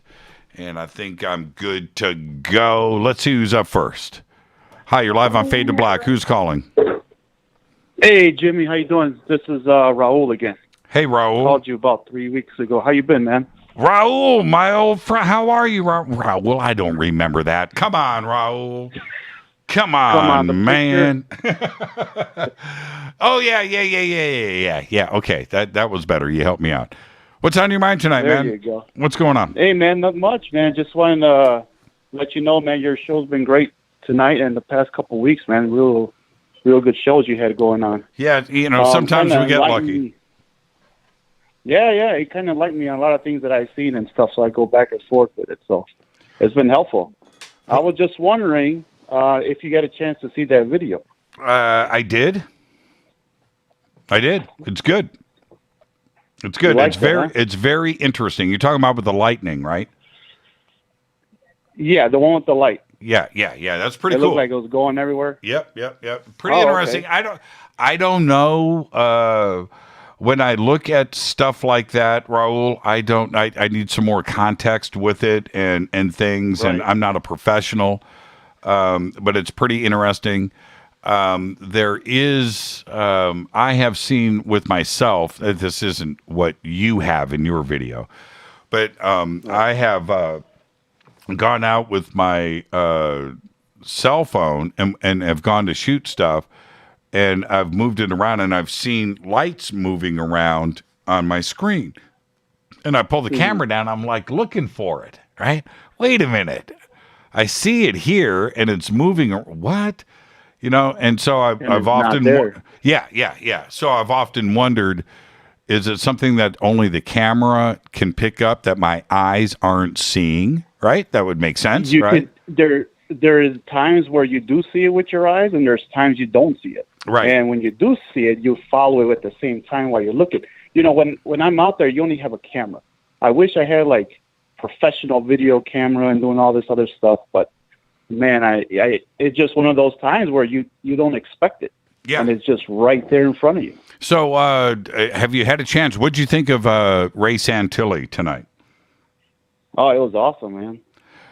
And I think I'm good to go. Let's see who's up first. Hi, you're live on Fade to Black. Who's calling? Hey, Jimmy. How you doing? This is Raul again. Hey, Raul. I called you about 3 weeks ago. How you been, man? Raul, my old friend. How are you, Raul? I don't remember that. Come on, Raul. Come on man. Oh, yeah. Okay, that was better. You helped me out. What's on your mind tonight, man? There you go. What's going on? Hey, man, not much, man. Just wanted to let you know, man, your show's been great tonight and the past couple of weeks, man. Real good shows you had going on. Yeah, sometimes we get lucky. Yeah, it kind of enlightened me on a lot of things that I've seen and stuff, so I go back and forth with it. So it's been helpful. I was just wondering if you got a chance to see that video. I did. It's good. It's good. It's very interesting. You're talking about with the lightning, right? Yeah, the one with the light. Yeah. That's pretty It cool. looked like it was going everywhere. Yep. Pretty interesting. Okay. I don't know. When I look at stuff like that, Raul, I need some more context with it and things, and I'm not a professional, but it's pretty interesting. There is, I have seen with myself, this isn't what you have in your video, but I have gone out with my cell phone and have gone to shoot stuff, and I've moved it around, and I've seen lights moving around on my screen. And I pull the camera down, I'm like looking for it, right? Wait a minute. I see it here, and it's moving. What? You know, and so I've often... Yeah. So I've often wondered, is it something that only the camera can pick up that my eyes aren't seeing, right? That would make sense, right? There is times where you do see it with your eyes, and there's times you don't see it. Right. And when you do see it, you follow it at the same time while you're looking. You know, when I'm out there, you only have a camera. I wish I had like professional video camera and doing all this other stuff, but man, it's just one of those times where you don't expect it. Yeah. And it's just right there in front of you. So have you had a chance? What'd you think of Ray Santilli tonight? Oh, it was awesome, man.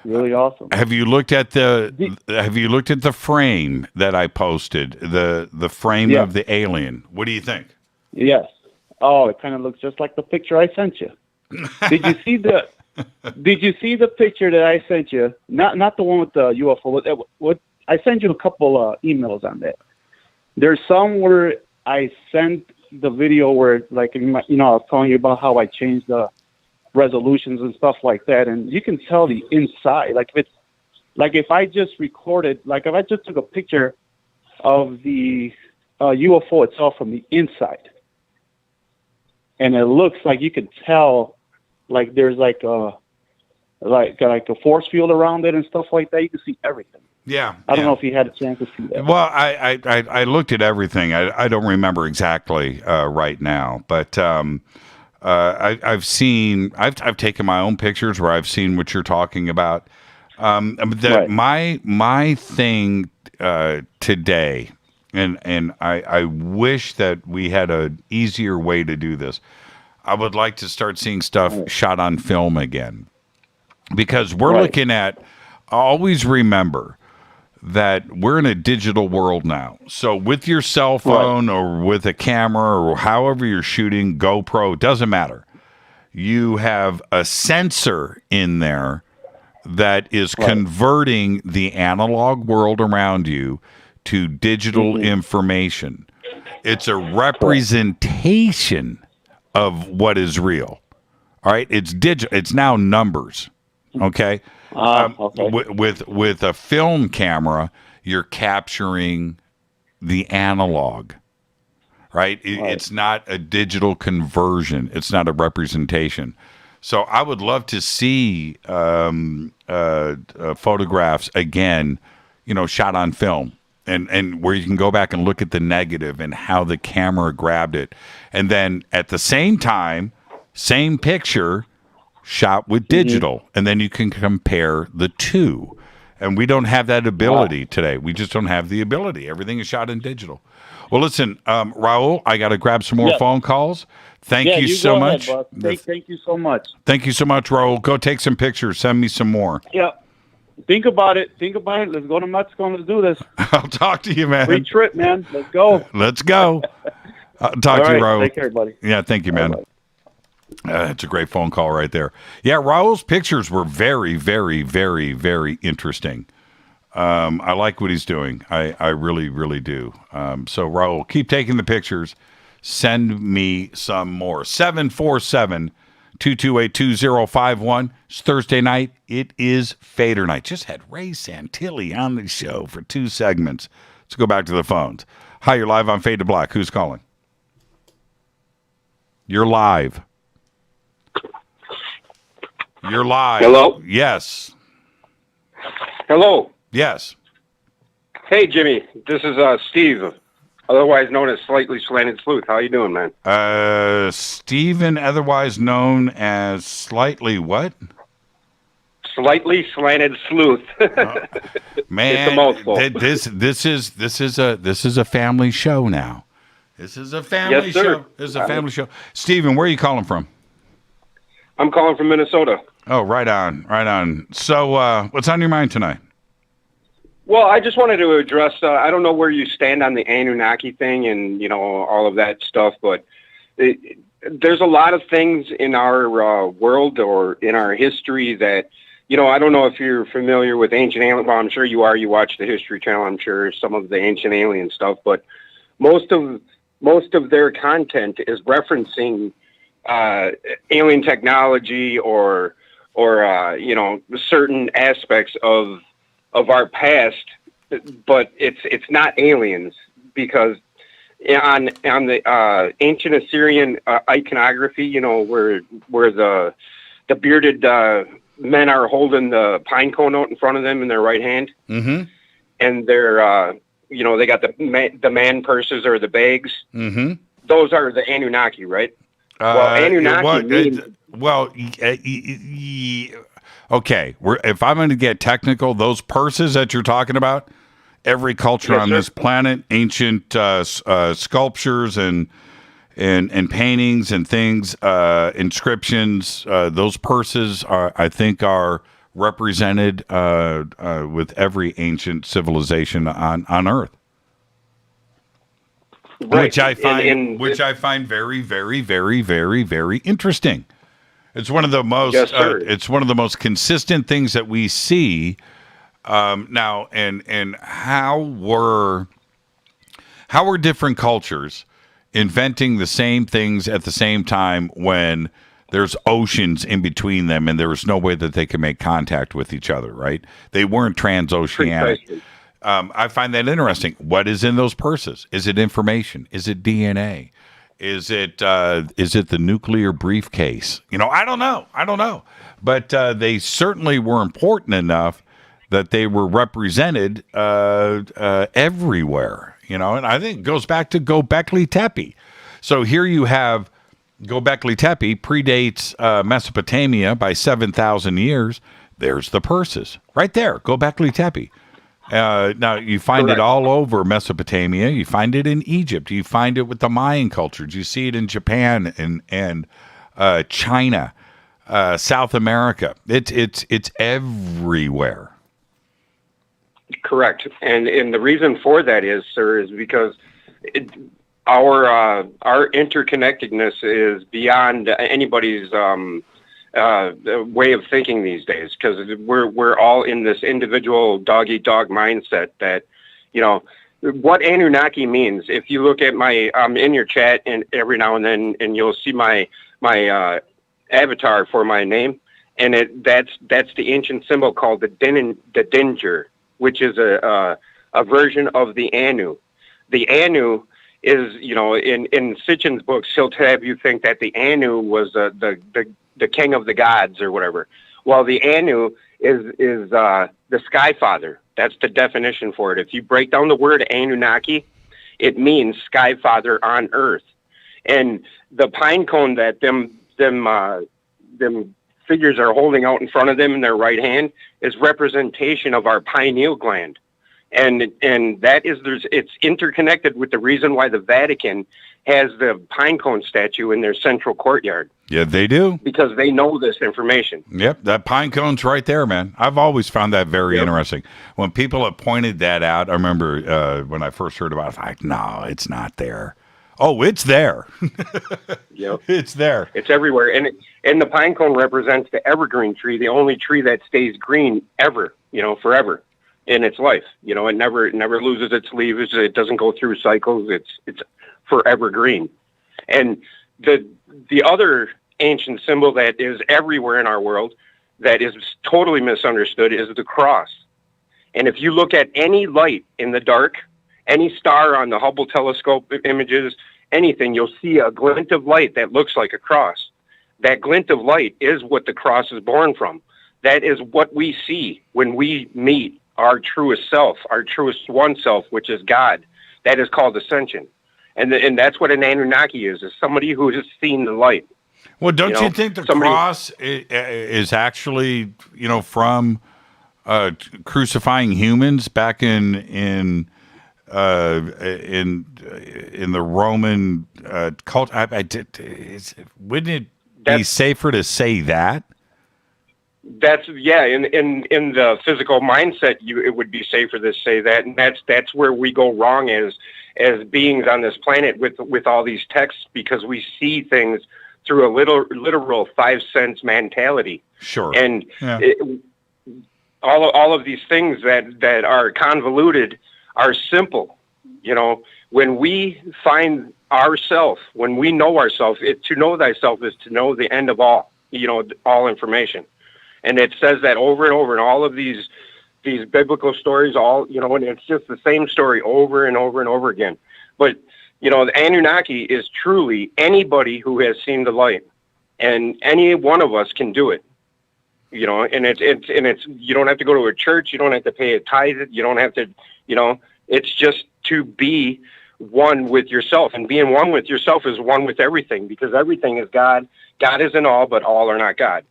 Really awesome. Have you looked at the frame that I posted? The frame of the alien. What do you think? Yes. Oh, it kind of looks just like the picture I sent you. Did you see the picture that I sent you? Not the one with the UFO. What I sent you a couple emails on that. There's some where I sent the video where, like, I was telling you about how I changed the resolutions and stuff like that, and you can tell the inside. If I just recorded, like if I just took a picture of the UFO itself from the inside, and it looks like you can tell, like there's like a force field around it and stuff like that. You can see everything. Yeah. I don't know if you had a chance to see that. Well, I looked at everything. I don't remember exactly right now, but I've taken my own pictures where I've seen what you're talking about. My thing today, and I wish that we had an easier way to do this. I would like to start seeing stuff shot on film again, because we're looking at. Always remember that we're in a digital world now. So with your cell phone or with a camera or however you're shooting, GoPro, doesn't matter. You have a sensor in there that is converting the analog world around you to digital information. It's a representation of what is real. All right? It's digital. It's now numbers. Okay? With a film camera, you're capturing the analog, right? It's not a digital conversion. It's not a representation. So I would love to see photographs again, shot on film, and where you can go back and look at the negative and how the camera grabbed it, and then at the same time, same picture, shot with digital, and then you can compare the two. And we don't have that ability today. We just don't have the ability. Everything is shot in digital. Well, listen, Raul, I got to grab some more phone calls. Thank you so much. Thank you so much. Thank you so much, Raul. Go take some pictures. Send me some more. Yeah. Think about it. Let's go to Mexico and let's do this. I'll talk to you, man. Free trip, man. Let's go. Let's go. I'll talk to you, Raul. Take care, buddy. Yeah, thank you, man. It's a great phone call right there. Yeah, Raul's pictures were very, very, very, very interesting. I like what he's doing. I really, really do. So, Raul, keep taking the pictures. Send me some more. 747-228-2051. It's Thursday night. It is Fadernight. Just had Ray Santilli on the show for 2 segments. Let's go back to the phones. Hi, you're live on Fade to Black. Who's calling? You're live. You're live. Hello? Yes. Hello. Yes. Hey, Jimmy. This is Steve, otherwise known as Slightly Slanted Sleuth. How you doing, man? Steven, otherwise known as Slightly what? Slightly slanted sleuth. Man, it's a mouthful. This is a family show now. This is a family show. This is a family show. Stephen, where are you calling from? I'm calling from Minnesota. Oh, right on. So, what's on your mind tonight? Well, I just wanted to address, I don't know where you stand on the Anunnaki thing and, all of that stuff, but there's a lot of things in our world or in our history that, I don't know if you're familiar with ancient alien. Well, I'm sure you are. You watch the History Channel, I'm sure, some of the ancient alien stuff, but most of their content is referencing alien technology or certain aspects of our past, but it's not aliens, because on the ancient Assyrian iconography, where the bearded men are holding the pine cone out in front of them in their right hand, mm-hmm. and they're they got the man purses or the bags. Mm-hmm. Those are the Anunnaki, right? Well, Anunnaki means... Okay, if I'm going to get technical, those purses that you're talking about, every culture on this planet, ancient sculptures and paintings and things, inscriptions, those purses I think are represented with every ancient civilization on Earth. Right. Which I find very, very, very, very, very interesting. It's one of the most. It's one of the most consistent things that we see now. And how were different cultures inventing the same things at the same time when there's oceans in between them and there was no way that they could make contact with each other? Right? They weren't transoceanic. I find that interesting. What is in those purses? Is it information? Is it DNA? Is it the nuclear briefcase? I don't know. But they certainly were important enough that they were represented everywhere. And I think it goes back to Göbekli Tepe. So here you have Göbekli Tepe predates Mesopotamia by 7,000 years. There's the purses right there. Göbekli Tepe. Now, you find it all over Mesopotamia. You find it in Egypt. You find it with the Mayan cultures. You see it in Japan and China, South America. It's everywhere. Correct. And the reason for that is, sir, is because our interconnectedness is beyond anybody's way of thinking these days, because we're all in this individual dog-eat-dog mindset that, what Anunnaki means. If you look at I'm in your chat and every now and then, and you'll see my avatar for my name, and that's the ancient symbol called the Dinger, which is a version of the Anu. The Anu is, in Sitchin's books, he'll have you think that the Anu was the king of the gods or whatever. Well, the Anu is the Sky Father. That's the definition for it. If you break down the word Anunnaki, it means Sky Father on Earth. And the pine cone that them figures are holding out in front of them in their right hand is representation of our pineal gland. And that is, it's interconnected with the reason why the Vatican has the pine cone statue in their central courtyard. Yeah, they do. Because they know this information. Yep, that pine cone's right there, man. I've always found that very interesting. When people have pointed that out, I remember when I first heard about it, I was like, no, it's not there. Oh, it's there. Yep. It's there. It's everywhere. And the pine cone represents the evergreen tree, the only tree that stays green ever, forever in its life. It never loses its leaves. It doesn't go through cycles. It's forever green. And the other ancient symbol that is everywhere in our world that is totally misunderstood is the cross. And if you look at any light in the dark, any star on the Hubble telescope images, anything, you'll see a glint of light that looks like a cross. That glint of light is what the cross is born from. That is what we see when we meet our truest self, our truest one self, which is God. That is called ascension. And that's what an Anunnaki is somebody who has seen the light. Well, don't you think the cross is actually, from crucifying humans back in the Roman cult? Wouldn't it be safer to say that? That's in the physical mindset, it would be safer to say that, and that's where we go wrong as beings on this planet with all these texts, because we see things through a literal 5 sense mentality. Sure. And all of these things that are convoluted are simple. When we find ourself, when we know ourselves, to know thyself is to know the end of all information. And it says that over and over in all of these biblical stories, and it's just the same story over and over and over again. But, the Anunnaki is truly anybody who has seen the light, and any one of us can do it. And it's you don't have to go to a church, you don't have to pay a tithe, you don't have to, it's just to be one with yourself, and being one with yourself is one with everything, because everything is God. God isn't all, but all are not God.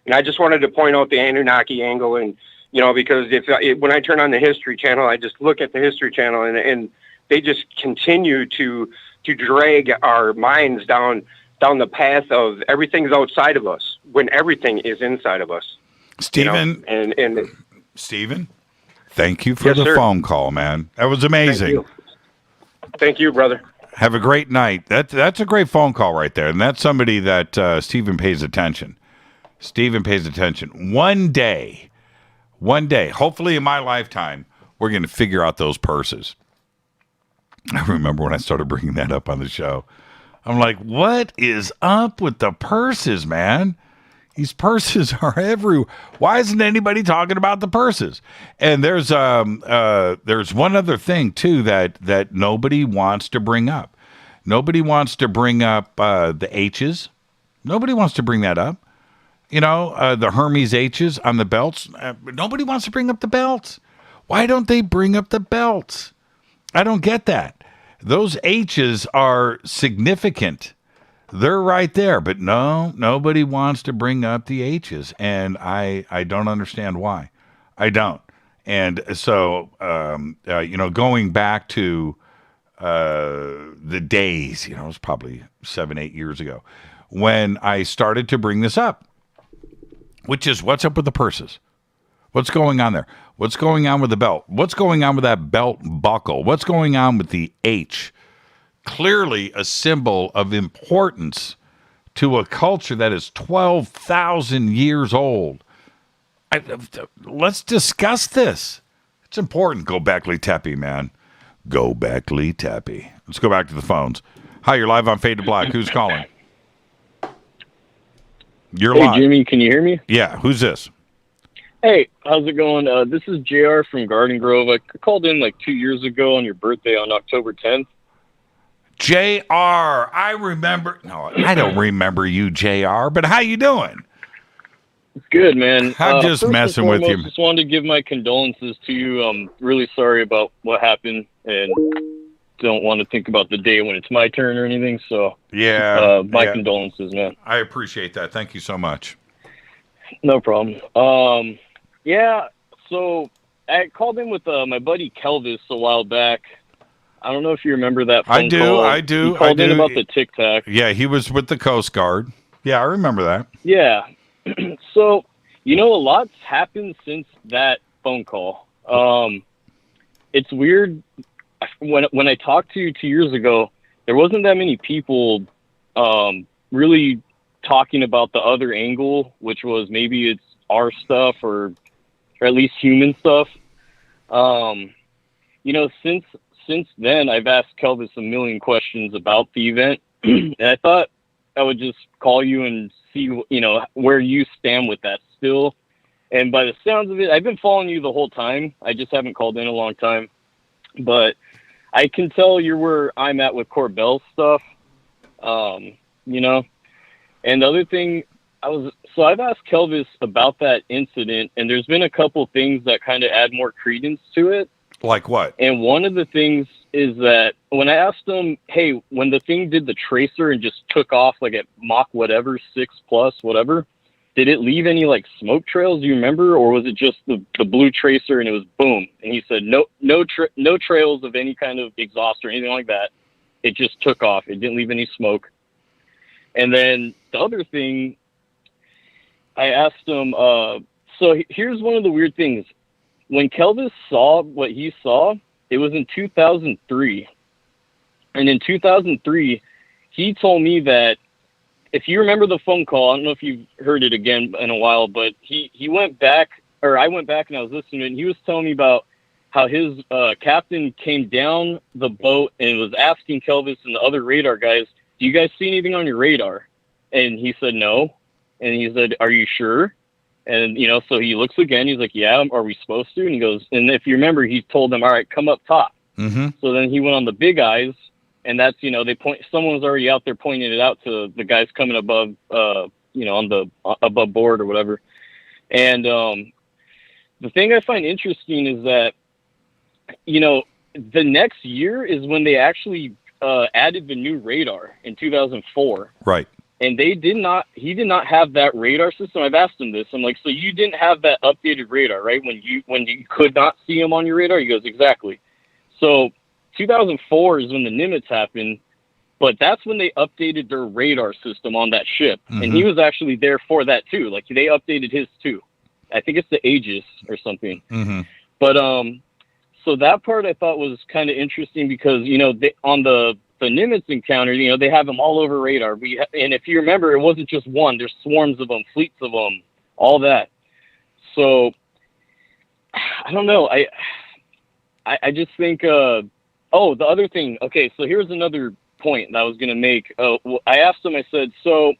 And I just wanted to point out the Anunnaki angle, and because when I turn on the History Channel, I just look at the History Channel, and they just continue to drag our minds down the path of everything's outside of us when everything is inside of us. Stephen, Stephen, thank you for Yes, the sir. phone call, man. That was amazing. Thank you, brother. Have a great night. That's a great phone call right there, and that's somebody that Stephen pays attention. Stephen pays attention. One day, hopefully in my lifetime, we're going to figure out those purses. I remember when I started bringing that up on the show. I'm like, what is up with the purses, man? These purses are everywhere. Why isn't anybody talking about the purses? And there's one other thing, too, that nobody wants to bring up. Nobody wants to bring up the H's. Nobody wants to bring that up. The Hermes H's on the belts. Nobody wants to bring up the belts. Why don't they bring up the belts? I don't get that. Those H's are significant. They're right there, but no, nobody wants to bring up the H's, and I don't understand why. I don't. And so, going back to the days, it was probably 7-8 years ago, when I started to bring this up, which is what's up with the purses? What's going on there? What's going on with the belt? What's going on with that belt buckle? What's going on with the H? Clearly a symbol of importance to a culture that is 12,000 years old. Let's discuss this. It's important. Go back, Lee Tappy, man. Go back, Lee Tappy. Let's go back to the phones. Hi, you're live on Fade to Black. Who's calling? You're live. Hey, Jimmy, can you hear me? Yeah, who's this? Hey, how's it going? This is JR from Garden Grove. I called in like 2 years ago on your birthday on October 10th. JR, I remember. No, I don't remember you, JR, but how you doing? Good, man. I'm just first messing and with foremost, you. Just wanted to give my condolences to you. I'm really sorry about what happened, and don't want to think about the day when it's my turn or anything. So, my condolences, man. I appreciate that. Thank you so much. No problem. So I called in with my buddy Kelvis a while back. I don't know if you remember that phone call. I do. He called in about the Tic Tac. Yeah, he was with the Coast Guard. Yeah, I remember that. Yeah. So, a lot's happened since that phone call. It's weird. When I talked to you 2 years ago, there wasn't that many people really talking about the other angle, which was maybe it's our stuff or at least human stuff. Since then, I've asked Kelvis a million questions about the event, and I thought I would just call you and see, where you stand with that still. And by the sounds of it, I've been following you the whole time. I just haven't called in a long time, but I can tell you're where I'm at with Corbell's stuff. And the other thing, I've asked Kelvis about that incident, and there's been a couple things that kind of add more credence to it. Like what? And one of the things is that when I asked them, hey, when the thing did the tracer and just took off like at Mach whatever, 6+, whatever, did it leave any like smoke trails? Do you remember? Or was it just the blue tracer and it was boom? And he said, no trails of any kind of exhaust or anything like that. It just took off. It didn't leave any smoke. And then the other thing, I asked him, so here's one of the weird things. When Kelvis saw what he saw, it was in 2003. And in 2003, he told me that, if you remember the phone call, I don't know if you've heard it again in a while, but he went back, or I went back and I was listening to it, and he was telling me about how his captain came down the boat and was asking Kelvis and the other radar guys, do you guys see anything on your radar? And he said, no. And he said, are you sure? And, so he looks again. He's like, yeah, are we supposed to? And he goes, and if you remember, he told them, all right, come up top. Mm-hmm. So then he went on the big eyes, and that's, someone was already out there pointing it out to the guys coming above, on the above board or whatever. And the thing I find interesting is that, the next year is when they actually added the new radar in 2004. Right. And he did not have that radar system. I've asked him this. I'm like, so you didn't have that updated radar, right? When you could not see him on your radar? He goes, exactly. So 2004 is when the Nimitz happened, but that's when they updated their radar system on that ship. Mm-hmm. And he was actually there for that too. Like they updated his too. I think it's the Aegis or something. Mm-hmm. But so that part I thought was kind of interesting because, on the Nimitz encounter, they have them all over radar. And if you remember, it wasn't just one. There's swarms of them, fleets of them, all that. So, I don't know. I just think, the other thing. Okay, so here's another point that I was going to make. I asked them, I said, so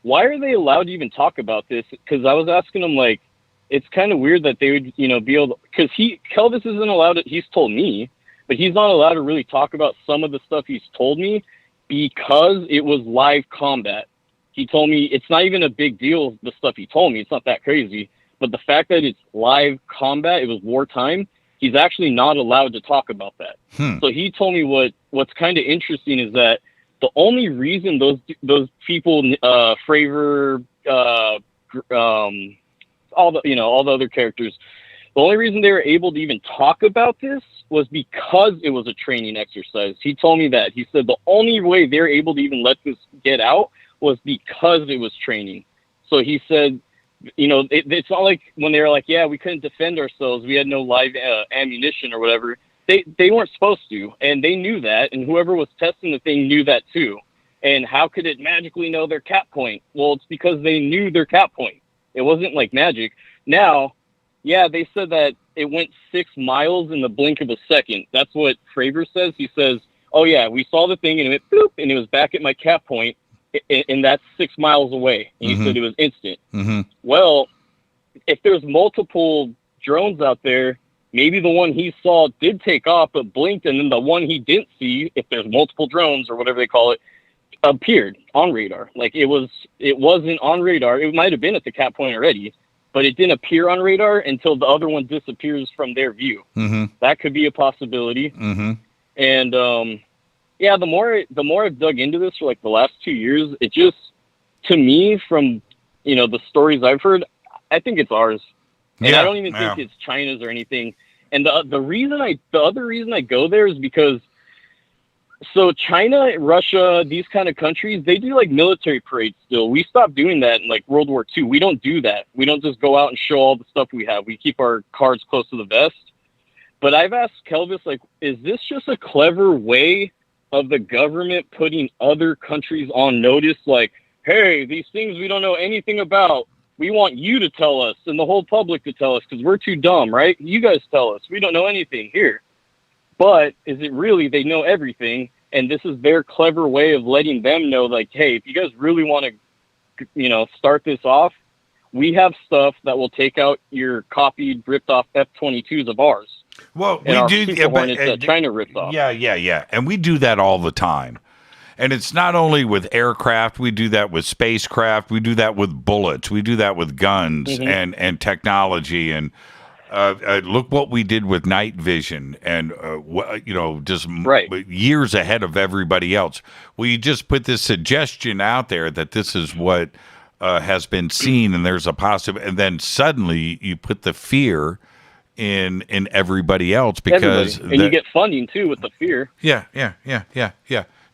why are they allowed to even talk about this? Because I was asking them, like, it's kind of weird that they would, be able to, because Kelvis isn't allowed to, he's told me, but he's not allowed to really talk about some of the stuff he's told me because it was live combat. He told me it's not even a big deal, the stuff he told me. It's not that crazy. But the fact that it's live combat, it was wartime, he's actually not allowed to talk about that. So he told me what's kind of interesting is that the only reason those people, Fravor, all the other characters, the only reason they were able to even talk about this was because it was a training exercise. He told me that. He said the only way they're able to even let this get out was because it was training. So he said, it's not like when they were like, yeah, we couldn't defend ourselves. We had no live ammunition or whatever. They weren't supposed to, and they knew that, and whoever was testing the thing knew that too. And how could it magically know their cap point? Well, it's because they knew their cap point. It wasn't like magic. Now, yeah, they said that it went 6 miles in the blink of a second. That's what Fravor says. He says, oh, yeah, we saw the thing and it went boop, and it was back at my cap point, and that's 6 miles away. And he said it was instant. Mm-hmm. Well, if there's multiple drones out there, maybe the one he saw did take off but blinked, and then the one he didn't see, if there's multiple drones or whatever they call it, appeared on radar. Like it wasn't on radar. It might have been at the cap point already, but it didn't appear on radar until the other one disappears from their view. Mm-hmm. That could be a possibility. Mm-hmm. And the more I've dug into this for like the last 2 years, it just, to me, from the stories I've heard, I think it's ours. And I don't even think it's China's or anything. And the other reason I go there is because, so China, Russia, these kind of countries, they do like military parades still. We stopped doing that in like World War II. We don't do that. We don't just go out and show all the stuff we have. We keep our cards close to the vest. But I've asked Kelvis, like, is this just a clever way of the government putting other countries on notice? Like, hey, these things we don't know anything about. We want you to tell us and the whole public to tell us because we're too dumb, right? You guys tell us. We don't know anything here. But is it really they know everything, and this is their clever way of letting them know, like, hey, if you guys really want to, start this off, we have stuff that will take out your copied, ripped off F-22s of ours. Well, and we do. Super Hornets that China ripped off. Yeah. And we do that all the time. And it's not only with aircraft. We do that with spacecraft. We do that with bullets. We do that with guns and technology. And Look what we did with night vision, and just years ahead of everybody else. We just put this suggestion out there that this is what has been seen, and there's a possible, and then suddenly you put the fear in everybody else because you get funding too with the fear. Yeah.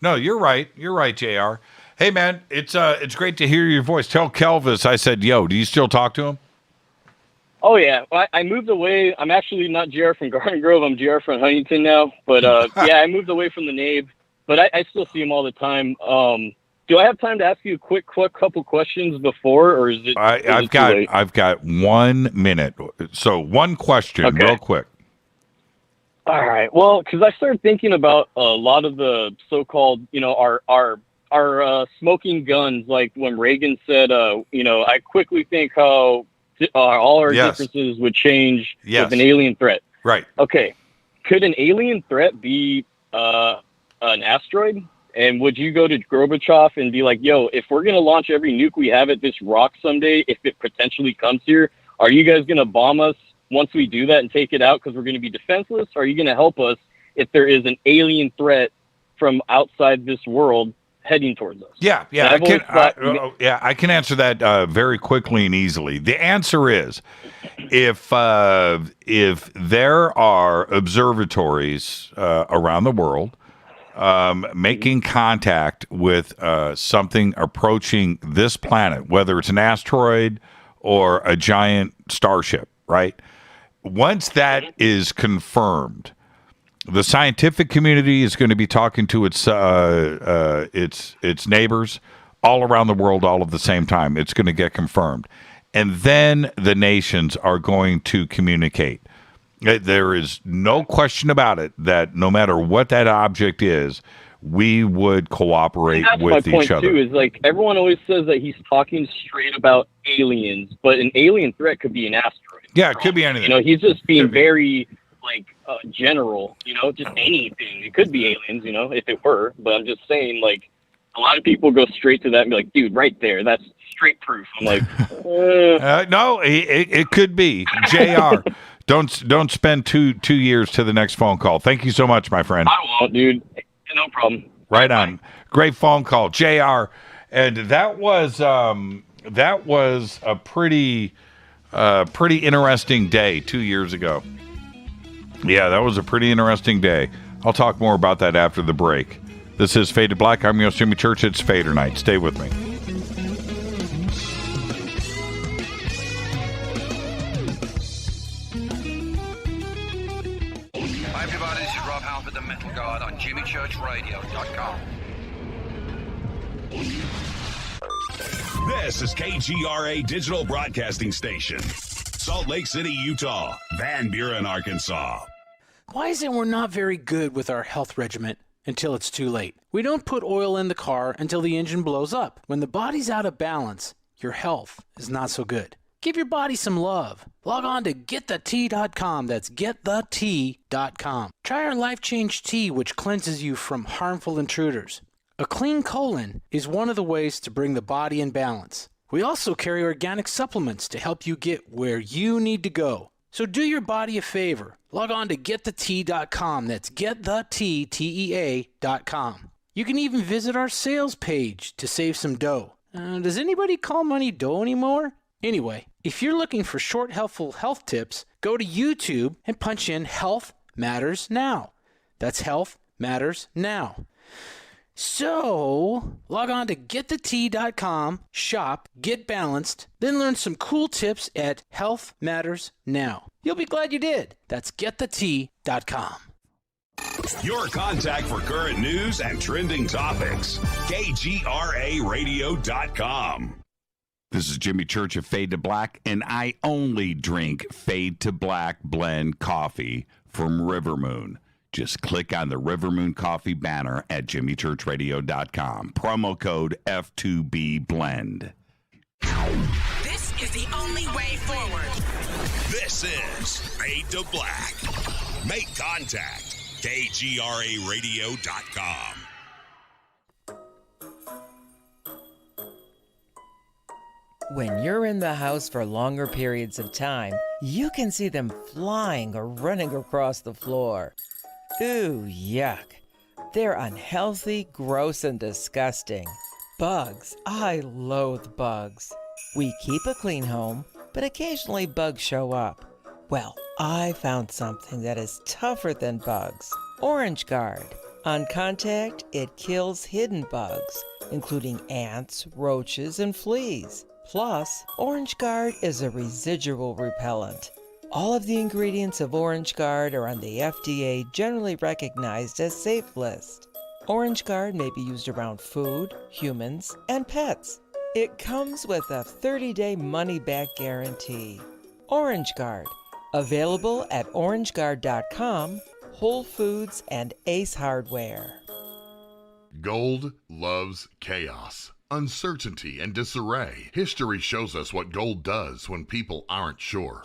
No, you're right. You're right, JR. Hey man, it's great to hear your voice. Tell Kelvis I said, yo, do you still talk to him? Oh yeah, well, I moved away. I'm actually not JR from Garden Grove. I'm JR from Huntington now. But yeah, I moved away from the Nave. But I still see him all the time. Do I have time to ask you a quick couple questions before, or is it? I've got 1 minute. So one question, real quick. All right. Well, because I started thinking about a lot of the so-called, our smoking guns. Like when Reagan said, I quickly think how all our differences would change with an alien threat. Right. Okay. Could an alien threat be an asteroid? And would you go to Gorbachev and be like, yo, if we're going to launch every nuke we have at this rock someday, if it potentially comes here, are you guys going to bomb us once we do that and take it out because we're going to be defenseless? Or are you going to help us if there is an alien threat from outside this world heading towards us? Yeah. I can answer that very quickly and easily. The answer is if there are observatories around the world making contact with something approaching this planet, whether it's an asteroid or a giant starship, right? Once that is confirmed, the scientific community is going to be talking to its neighbors all around the world all at the same time. It's going to get confirmed. And then the nations are going to communicate. There is no question about it that no matter what that object is, we would cooperate with each other. That's my point, too, is like everyone always says that he's talking straight about aliens, but an alien threat could be an asteroid. Yeah, it could be anything. He's just being very, general, just anything. It could be aliens, if it were, but I'm just saying, a lot of people go straight to that and be like, dude, right there, that's straight proof. I'm like, no, it could be. JR. Don't spend two years to the next phone call. Thank you so much, my friend. I won't, dude. No problem. Right on. Great phone call, JR. And that was a pretty interesting day 2 years ago. Yeah, that was a pretty interesting day. I'll talk more about that after the break. This is Faded Black. I'm your host, Jimmy Church. It's Fadernight. Stay with me. Hi everybody, this is Rob Halford, the Metal Guard on jimmychurchradio.com. This is KGRA Digital Broadcasting Station. Salt Lake City, Utah. Van Buren, Arkansas. Why is it we're not very good with our health regimen until it's too late? We don't put oil in the car until the engine blows up. When the body's out of balance, your health is not so good. Give your body some love. Log on to wtih.com. That's wtih.com. Try our Life Change Tea, which cleanses you from harmful intruders. A clean colon is one of the ways to bring the body in balance. We also carry organic supplements to help you get where you need to go. So do your body a favor. Log on to getthetih.com. That's getthetih.com. You can even visit our sales page to save some dough. Does anybody call money dough anymore? Anyway, if you're looking for short, helpful health tips, go to YouTube and punch in Health Matters Now. That's Health Matters Now. So, log on to getthetih.com, shop, get balanced, then learn some cool tips at Health Matters Now. You'll be glad you did. That's getthetih.com. Your contact for current news and trending topics. KGRAradio.com. This is Jimmy Church of Fade to Black, and I only drink Fade to Black blend coffee from Rivermoon. Just click on the Rivermoon Coffee banner at jimmychurchradio.com. Promo code F2B Blend. This is the only way forward. This is Fade to Black. Make contact. KGRAradio.com. When you're in the house for longer periods of time, You can see them flying or running across the floor. Ooh, yuck. They're unhealthy, gross, and disgusting. Bugs. I loathe bugs. We keep a clean home, but occasionally bugs show up. Well, I found something that is tougher than bugs. Orange Guard. On contact, it kills hidden bugs, including ants, roaches, and fleas. Plus, Orange Guard is a residual repellent. All of the ingredients of Orange Guard are on the FDA generally recognized as safe list. Orange Guard may be used around food, humans, and pets. It comes with a 30-day money-back guarantee. Orange Guard, available at orangeguard.com, Whole Foods, and Ace Hardware. Gold loves chaos, uncertainty, and disarray. History shows us what gold does when people aren't sure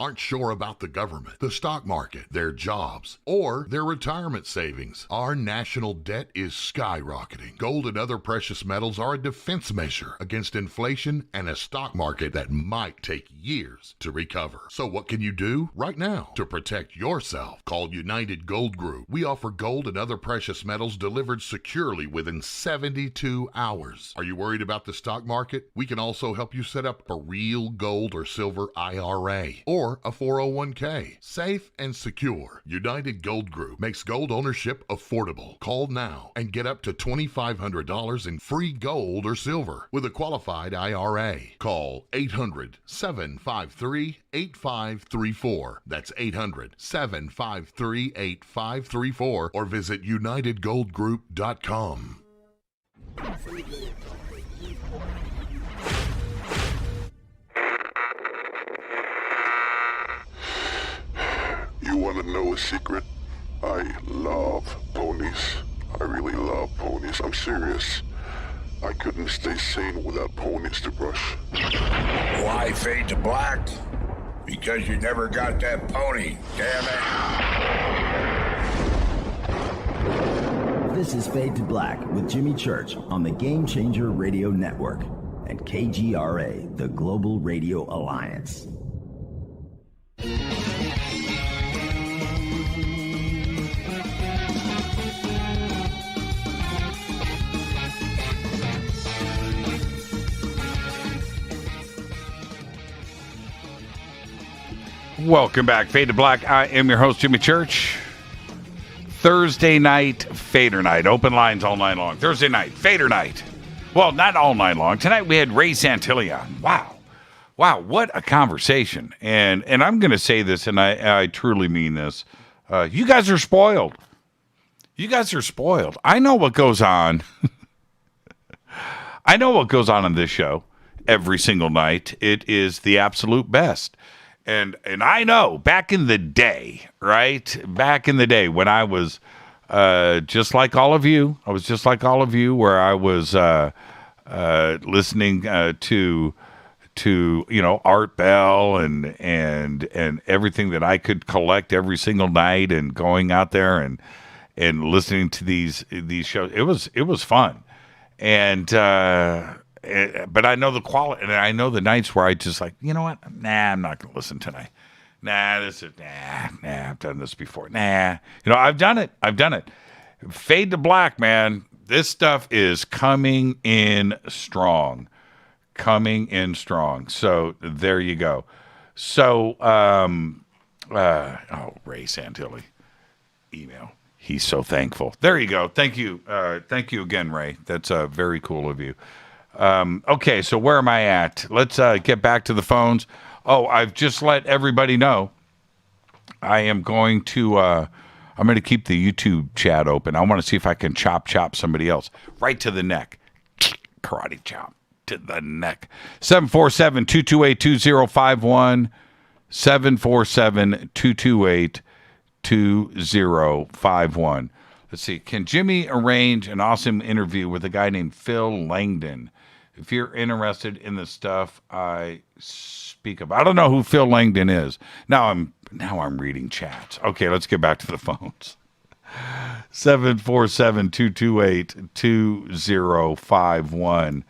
about the government, the stock market, their jobs, or their retirement savings. Our national debt is skyrocketing. Gold and other precious metals are a defense measure against inflation and a stock market that might take years to recover. So what can you do right now to protect yourself? Call United Gold Group. We offer gold and other precious metals delivered securely within 72 hours. Are you worried about the stock market? We can also help you set up a real gold or silver IRA or a 401k. Safe and secure. United Gold Group makes gold ownership affordable. Call now and get up to $2,500 in free gold or silver with a qualified IRA. Call 800-753-8534. That's 800-753-8534 or visit unitedgoldgroup.com. You want to know a secret? I love ponies. I really love ponies. I'm serious. I couldn't stay sane without ponies to brush. Why fade to black? Because you never got that pony, damn it. This is Fade to Black with Jimmy Church on the Game Changer Radio Network and KGRA, the Global Radio Alliance. Welcome back, Fade to Black. I am your host, Jimmy Church. Thursday night, Fadernight. Open lines all night long. Thursday night, Fadernight. Well, not all night long. Tonight we had Ray Santilli on. Wow, what a conversation. And I'm going to say this, and I truly mean this. You guys are spoiled. You guys are spoiled. I know what goes on. I know what goes on this show every single night. It is the absolute best. And I know back in the day, right? Back in the day when I was just like all of you. I was just like all of you, where I was listening to Art Bell and everything that I could collect every single night, and going out there and listening to these shows. It was fun, but I know the quality, and I know the nights where I just like, you know what? Nah, I'm not going to listen tonight. I've done this before. I've done it. Fade to Black, man. This stuff is coming in strong. So there you go. So, Ray Santilli, email. He's so thankful. There you go. Thank you. Thank you again, Ray. That's very cool of you. Okay, so where am I at? Let's get back to the phones. Oh, I've just let everybody know I am going to keep the YouTube chat open. I want to see if I can chop somebody else right to the neck. Karate chop to the neck. 747-228-2051. 747-228-2051. Let's see. Can Jimmy arrange an awesome interview with a guy named Phil Langdon? If you're interested in the stuff I speak of. I don't know who Phil Langdon is. Now I'm reading chats. Okay, let's get back to the phones. 747-228-2051.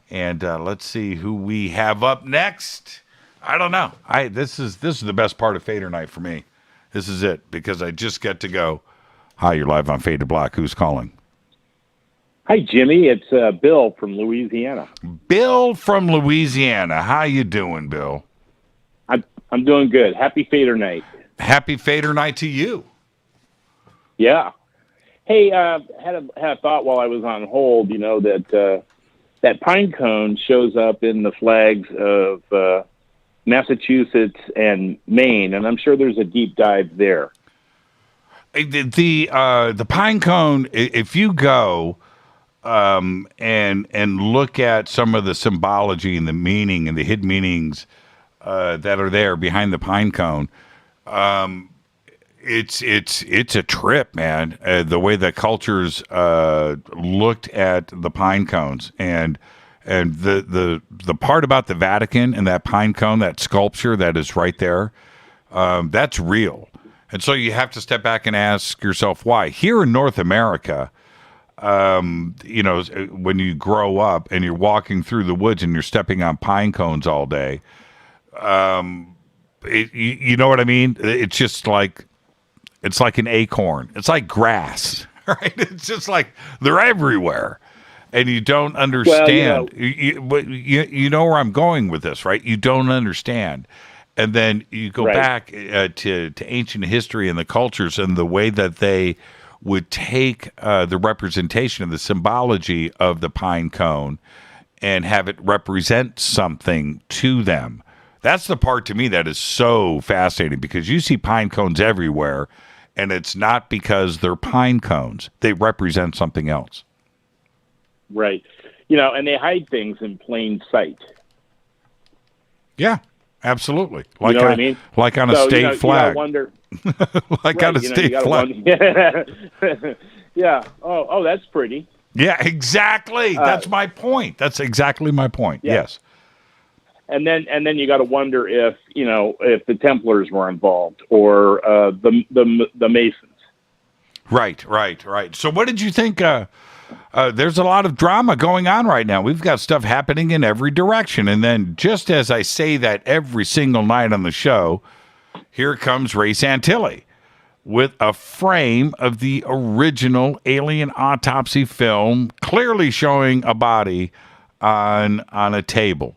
And let's see who we have up next. I don't know. This is the best part of Fadernight for me. This is it, because I just get to go, hi, you're live on Fade to Black. Who's calling? Hi, Jimmy. It's Bill from Louisiana. Bill from Louisiana. How you doing, Bill? I'm doing good. Happy Fadernight. Happy Fadernight to you. Yeah. Hey, had a thought while I was on hold. You know that pine cone shows up in the flags of Massachusetts and Maine, and I'm sure there's a deep dive there. The pine cone, if you go and look at some of the symbology and the meaning and the hidden meanings that are there behind the pine cone, it's a trip, man. The way that cultures looked at the pine cones, and the part about the Vatican and that pine cone, that sculpture that is right there, that's real. And so you have to step back and ask yourself why. Here in North America, when you grow up and you're walking through the woods and you're stepping on pine cones all day, you know what I mean? It's just like, it's like an acorn. It's like grass, right? It's just like they're everywhere. And you don't understand. Well, you know where I'm going with this, right? You don't understand. And then you go back to ancient history and the cultures and the way that they would take the representation of the symbology of the pine cone and have it represent something to them. That's the part to me that is so fascinating, because you see pine cones everywhere, and it's not because they're pine cones. They represent something else. Right. And they hide things in plain sight. Yeah. Absolutely. Like, what I mean? Like on a state flag. You wonder, like on a state flag. Yeah. Oh, that's pretty. Yeah, exactly. That's my point. That's exactly my point. Yeah. Yes. And then you got to wonder if the Templars were involved, or the Masons. Right. So what did you think? There's a lot of drama going on right now. We've got stuff happening in every direction. And then just as I say that every single night on the show, here comes Ray Santilli with a frame of the original Alien Autopsy film, clearly showing a body on a table.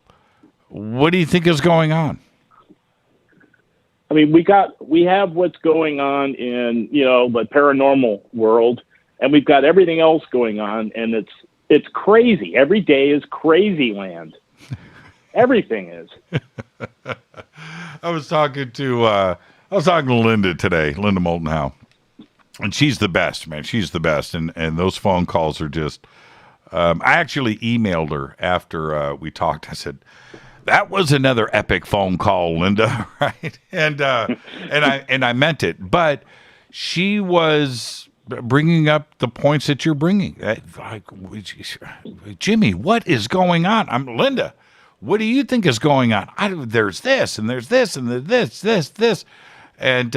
What do you think is going on? I mean, we have what's going on in, the paranormal world, and we've got everything else going on, and it's crazy. Every day is crazy land. Everything is. I was talking to Linda today, Linda Moulton-Howe, and she's the best, man. She's the best, and those phone calls are just. I actually emailed her after we talked. I said, that was another epic phone call, Linda, right? And I meant it, but she was bringing up the points that you're bringing. Like, Jimmy, what is going on? I'm Linda. What do you think is going on? There's this, and there's this, and there's this, and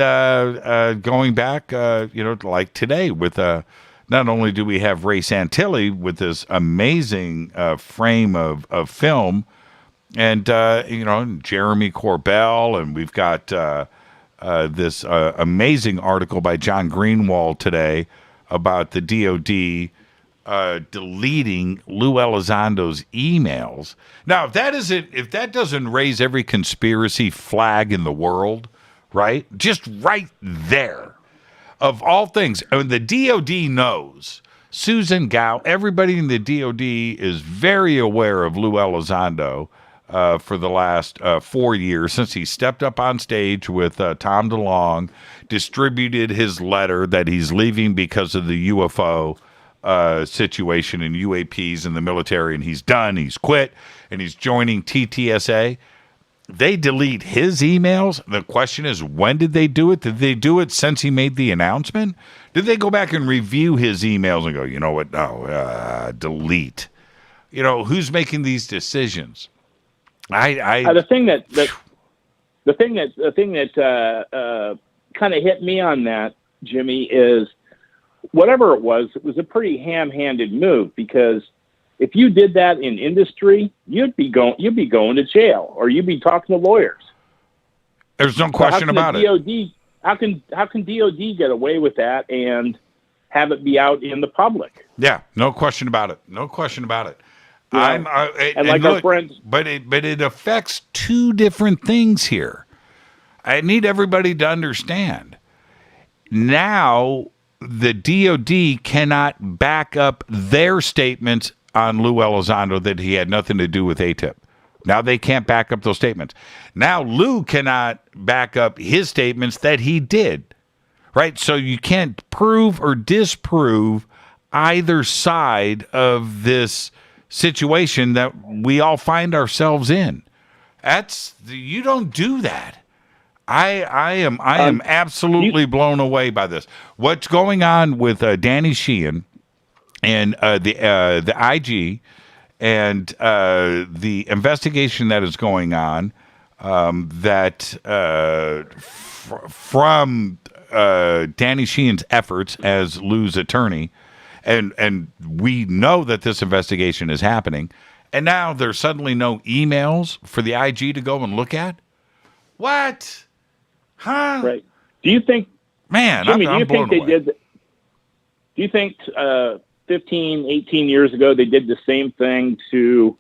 going back, like today with not only do we have Ray Santilli with this amazing frame of film. And, Jeremy Corbell, and we've got this amazing article by John Greenwald today about the DOD deleting Lou Elizondo's emails. Now, if that doesn't raise every conspiracy flag in the world, right? Just right there. Of all things, I mean, the DOD knows. Susan Gao, everybody in the DOD is very aware of Lou Elizondo. For the last 4 years, since he stepped up on stage with Tom DeLonge, distributed his letter that he's leaving because of the UFO situation and UAPs in the military, and he's done, he's quit, and he's joining TTSA. They delete his emails. The question is, when did they do it? Did they do it since he made the announcement? Did they go back and review his emails and go, you know what, no, delete? Who's making these decisions? The thing that kind of hit me on that, Jimmy, is whatever it was a pretty ham-handed move, because if you did that in industry, you'd be going to jail, or you'd be talking to lawyers. There's no question about it. How can DOD get away with that and have it be out in the public? Yeah, no question about it. No question about it. Yeah. Our friends, but it affects two different things here. I need everybody to understand. Now, the DOD cannot back up their statements on Lou Elizondo that he had nothing to do with ATIP. Now they can't back up those statements. Now Lou cannot back up his statements that he did. Right? So you can't prove or disprove either side of this situation that we all find ourselves in. You don't do that. I am absolutely blown away by this. What's going on with Danny Sheehan and the IG and the investigation that is going on from Danny Sheehan's efforts as Lou's attorney, and we know that this investigation is happening, and now there's suddenly no emails for the IG to go and look at? What? Huh? Right. Do you think, man, Jimmy, I'm blown away. Do you think 15, 18 years ago they did the same thing to,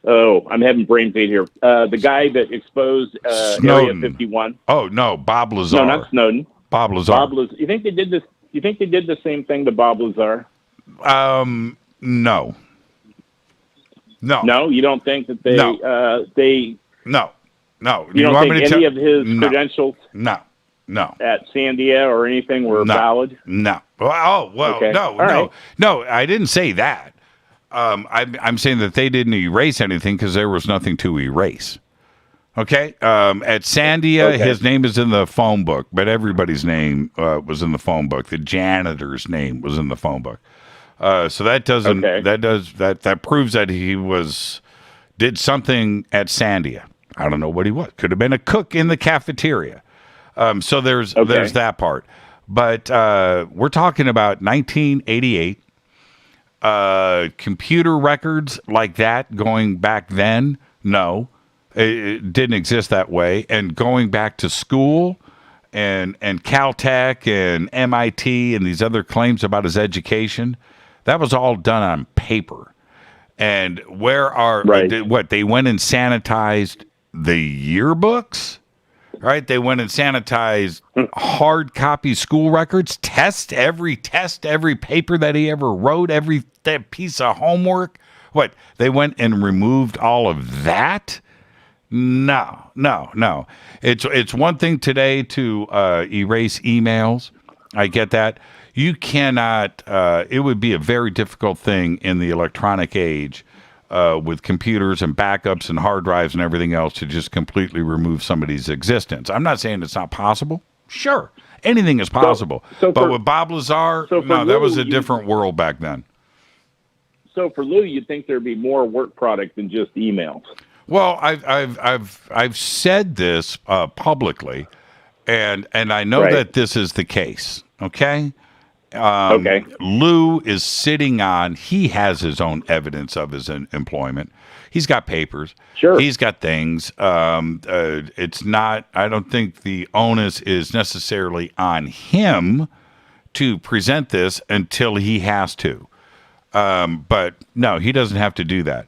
I'm having brain fade here, the guy that exposed Area 51? Oh, no, Bob Lazar. No, not Snowden. Bob Lazar. You think they did this? You think they did the same thing to Bob Lazar? No. No. No, you don't think that they? No. You don't think any of his credentials? No. At Sandia or anything were valid? No. Okay. No. I didn't say that. I'm saying that they didn't erase anything because there was nothing to erase. Okay. At Sandia, his name is in the phone book, but everybody's name was in the phone book. The janitor's name was in the phone book. So that doesn't. That proves that he did something at Sandia. I don't know what he was. Could have been a cook in the cafeteria. So there's that part. But we're talking about 1988. Computer records like that going back then, no. It didn't exist that way. And going back to school and Caltech and MIT and these other claims about his education, that was all done on paper. And they went and sanitized the yearbooks, right? They went and sanitized hard copy school records, test every paper that he ever wrote, every piece of homework. What? They went and removed all of that? No. It's one thing today to erase emails. I get that. You cannot, it would be a very difficult thing in the electronic age with computers and backups and hard drives and everything else to just completely remove somebody's existence. I'm not saying it's not possible. Sure, anything is possible. But with Bob Lazar, that was a different world back then. So for Lou, you'd think there'd be more work product than just emails. Well, I've said this publicly, and I know that this is the case. Okay. Lou is sitting on. He has his own evidence of his employment. He's got papers. Sure. He's got things. It's not. I don't think the onus is necessarily on him to present this until he has to. But no, he doesn't have to do that.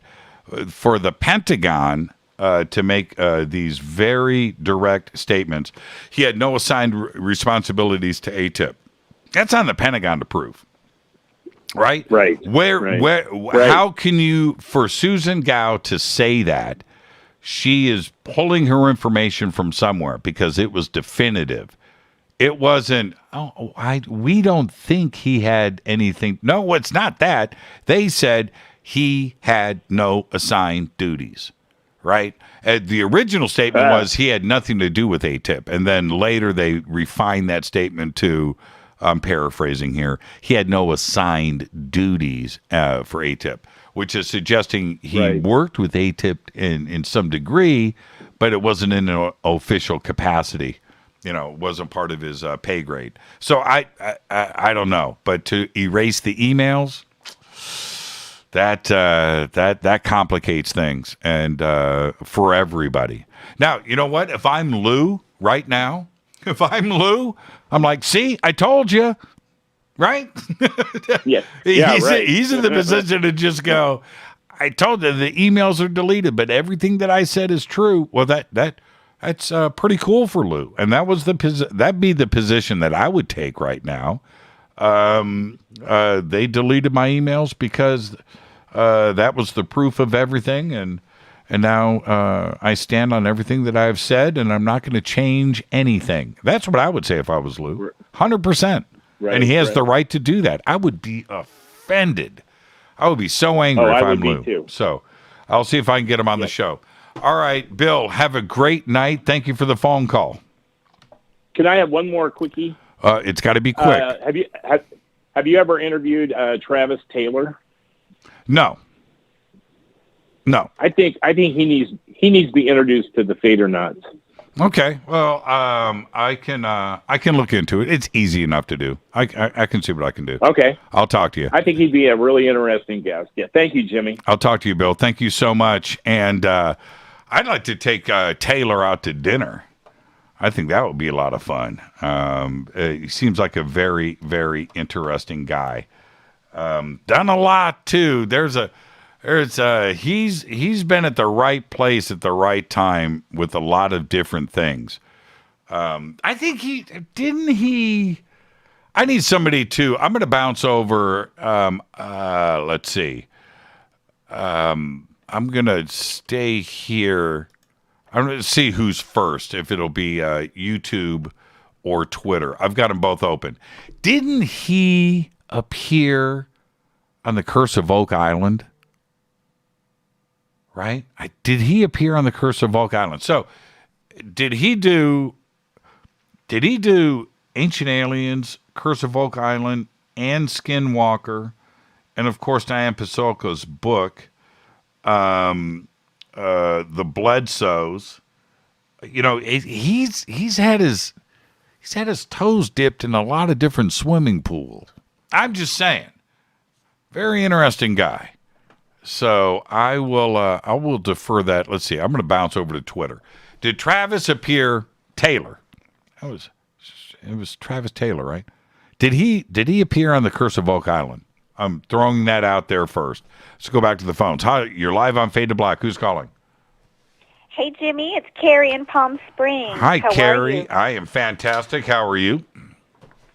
For the Pentagon to make these very direct statements, he had no assigned responsibilities to ATIP. That's on the Pentagon to prove, right? Right. How can you, for Susan Gao to say that she is pulling her information from somewhere because it was definitive? It wasn't, we don't think he had anything. No, it's not that. They said he had no assigned duties, right? The original statement was he had nothing to do with ATIP. And then later they refined that statement to, I'm paraphrasing here, he had no assigned duties for ATIP, which is suggesting he worked with ATIP in some degree, but it wasn't in an official capacity. It wasn't part of his pay grade. So I don't know. But to erase the emails, that complicates things, and for everybody. Now, you know what? If I'm Lou right now, I'm like, see, I told you, right? Yeah. He's in the position to just go, I told you the emails are deleted, but everything that I said is true. Well, that's pretty cool for Lou, and that'd be the position that I would take right now. They deleted my emails because that was the proof of everything, and now I stand on everything that I've said, and I'm not going to change anything. That's what I would say if I was Lou, 100%. Right, and he has the right to do that. I would be offended. I would be so angry if I'm Lou. Too. So I'll see if I can get him on the show. All right, Bill, have a great night. Thank you for the phone call. Can I have one more quickie? It's got to be quick. Have you ever interviewed Travis Taylor? No. I think he needs to be introduced to the Fadernauts. Okay. Well, I can look into it. It's easy enough to do. I can see what I can do. Okay. I'll talk to you. I think he'd be a really interesting guest. Yeah. Thank you, Jimmy. I'll talk to you, Bill. Thank you so much. And I'd like to take Taylor out to dinner. I think that would be a lot of fun. He seems like a very, very interesting guy. Done a lot too. He's been at the right place at the right time with a lot of different things. I think I need somebody to, I'm going to bounce over. Let's see. I'm going to stay here. I'm going to see who's first, if it'll be YouTube or Twitter. I've got them both open. Didn't he appear on The Curse of Oak Island? Right? Did he appear on The Curse of Oak Island? So, did he do Ancient Aliens, Curse of Oak Island, and Skinwalker, and of course Diane Pasulka's book, The Bledsoes? You know, he's had his toes dipped in a lot of different swimming pools. I'm just saying, very interesting guy. So I will defer that. Let's see. I'm going to bounce over to Twitter. Did Travis appear? Taylor. It was Travis Taylor, right? Did he appear on The Curse of Oak Island? I'm throwing that out there first. Let's go back to the phones. Hi, you're live on Fade to Black. Who's calling? Hey, Jimmy. It's Carrie in Palm Springs. Hi, How Carrie. Are you? I am fantastic. How are you?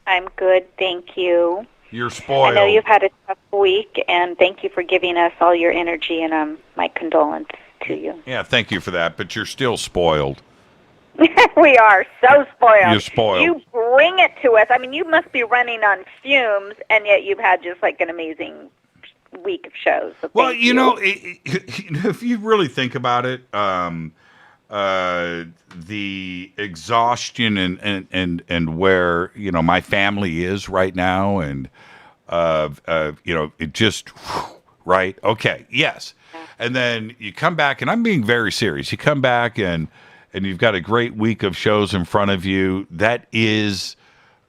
I'm good, thank you. You're spoiled. I know you've had a tough week, and thank you for giving us all your energy, and my condolence to you. Yeah, thank you for that, but you're still spoiled. We are so spoiled. You're spoiled. You bring it to us. I mean, you must be running on fumes, and yet you've had just like an amazing week of shows. So well, you know, if you really think about it, the exhaustion and where, you know, my family is right now, and you know, it just right. Okay, yes, and then you come back, and I'm being very serious. You come back and you've got a great week of shows in front of you. That is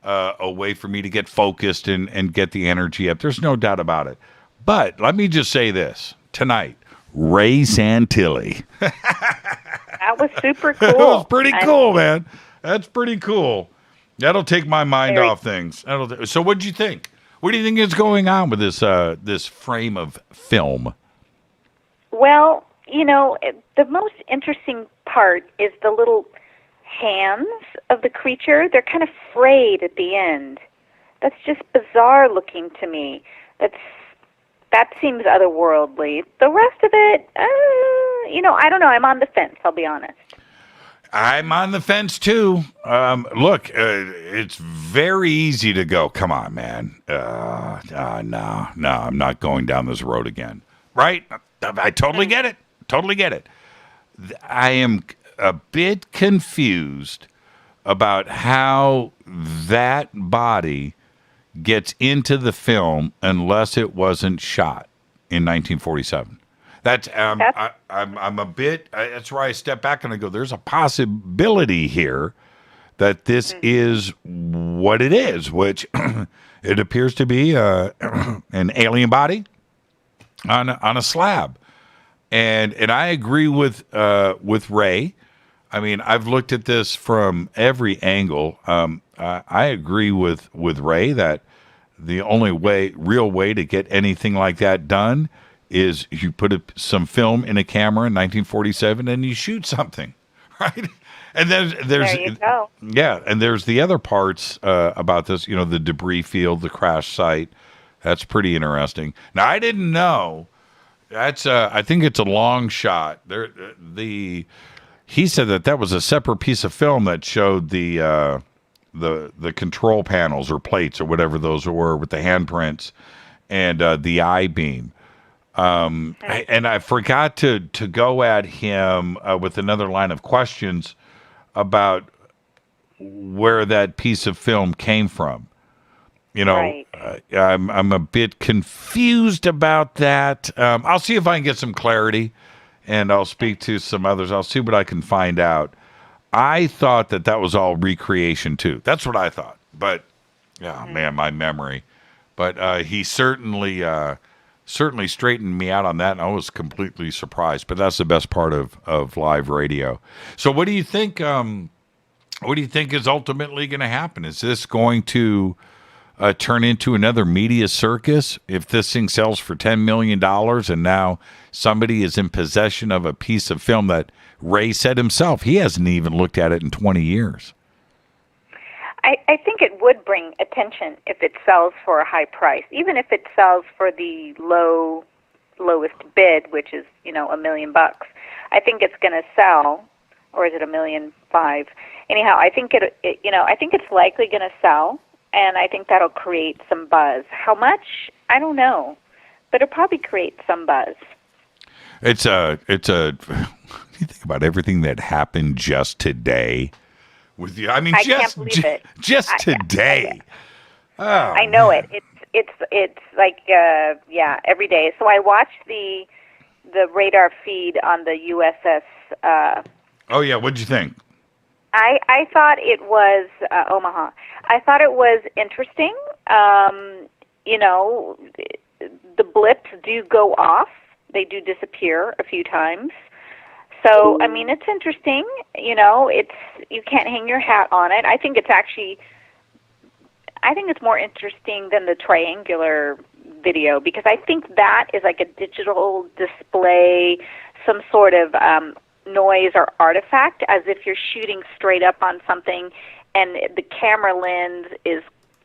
a way for me to get focused and get the energy up. There's no doubt about it. But let me just say this tonight. Ray Santilli. That was super cool. That was pretty cool, man. That's pretty cool. That'll take my mind off things. So what'd you think? What do you think is going on with this frame of film? Well, you know, the most interesting part is the little hands of the creature. They're kind of frayed at the end. That's just bizarre looking to me. That seems otherworldly. The rest of it, you know, I don't know. I'm on the fence, I'll be honest. I'm on the fence, too. Look, it's very easy to go, come on, man. No, I'm not going down this road again. Right? I totally get it. Totally get it. I am a bit confused about how that body gets into the film unless it wasn't shot in 1947. That's I'm a bit. That's where I step back and I go, there's a possibility here that this is what it is, which it appears to be an alien body. on a slab. And I agree with Ray. I mean, I've looked at this from every angle. I agree with Ray that the only real way to get anything like that done is you put some film in a camera in 1947 and you shoot something, right? And then there's there you go. Yeah, and there's the other parts about this. The debris field, the crash site. That's pretty interesting. Now, I didn't know. That's I think it's a long shot. He said that was a separate piece of film that showed the control panels or plates or whatever those were with the handprints and the I-beam. And I forgot to go at him with another line of questions about where that piece of film came from. Right. I'm a bit confused about that. I'll see if I can get some clarity, and I'll speak to some others. I'll see what I can find out. I thought that was all recreation too. That's what I thought. But, man, my memory. But he certainly straightened me out on that, and I was completely surprised. But that's the best part of live radio. So what do you think? What do you think is ultimately going to happen? Is this going to turn into another media circus if this thing sells for $10 million and now somebody is in possession of a piece of film that Ray said himself he hasn't even looked at it in 20 years? I think it would bring attention if it sells for a high price, even if it sells for the lowest bid, which is $1 million. I think it's going to sell, or is it $1.5 million? Anyhow, I think I think it's likely going to sell, and I think that'll create some buzz. How much? I don't know, but it'll probably create some buzz. It's a. You think about everything that happened just today. With you, I mean, I can't believe it. Just today. I know it. It's like every day. So I watched the radar feed on the USS. Oh yeah, what'd you think? I thought it was Omaha. I thought it was interesting. The blips do go off. They do disappear a few times. So, I mean, it's interesting. You can't hang your hat on it. I think it's more interesting than the triangular video, because I think that is like a digital display, some sort of noise or artifact, as if you're shooting straight up on something and the camera lens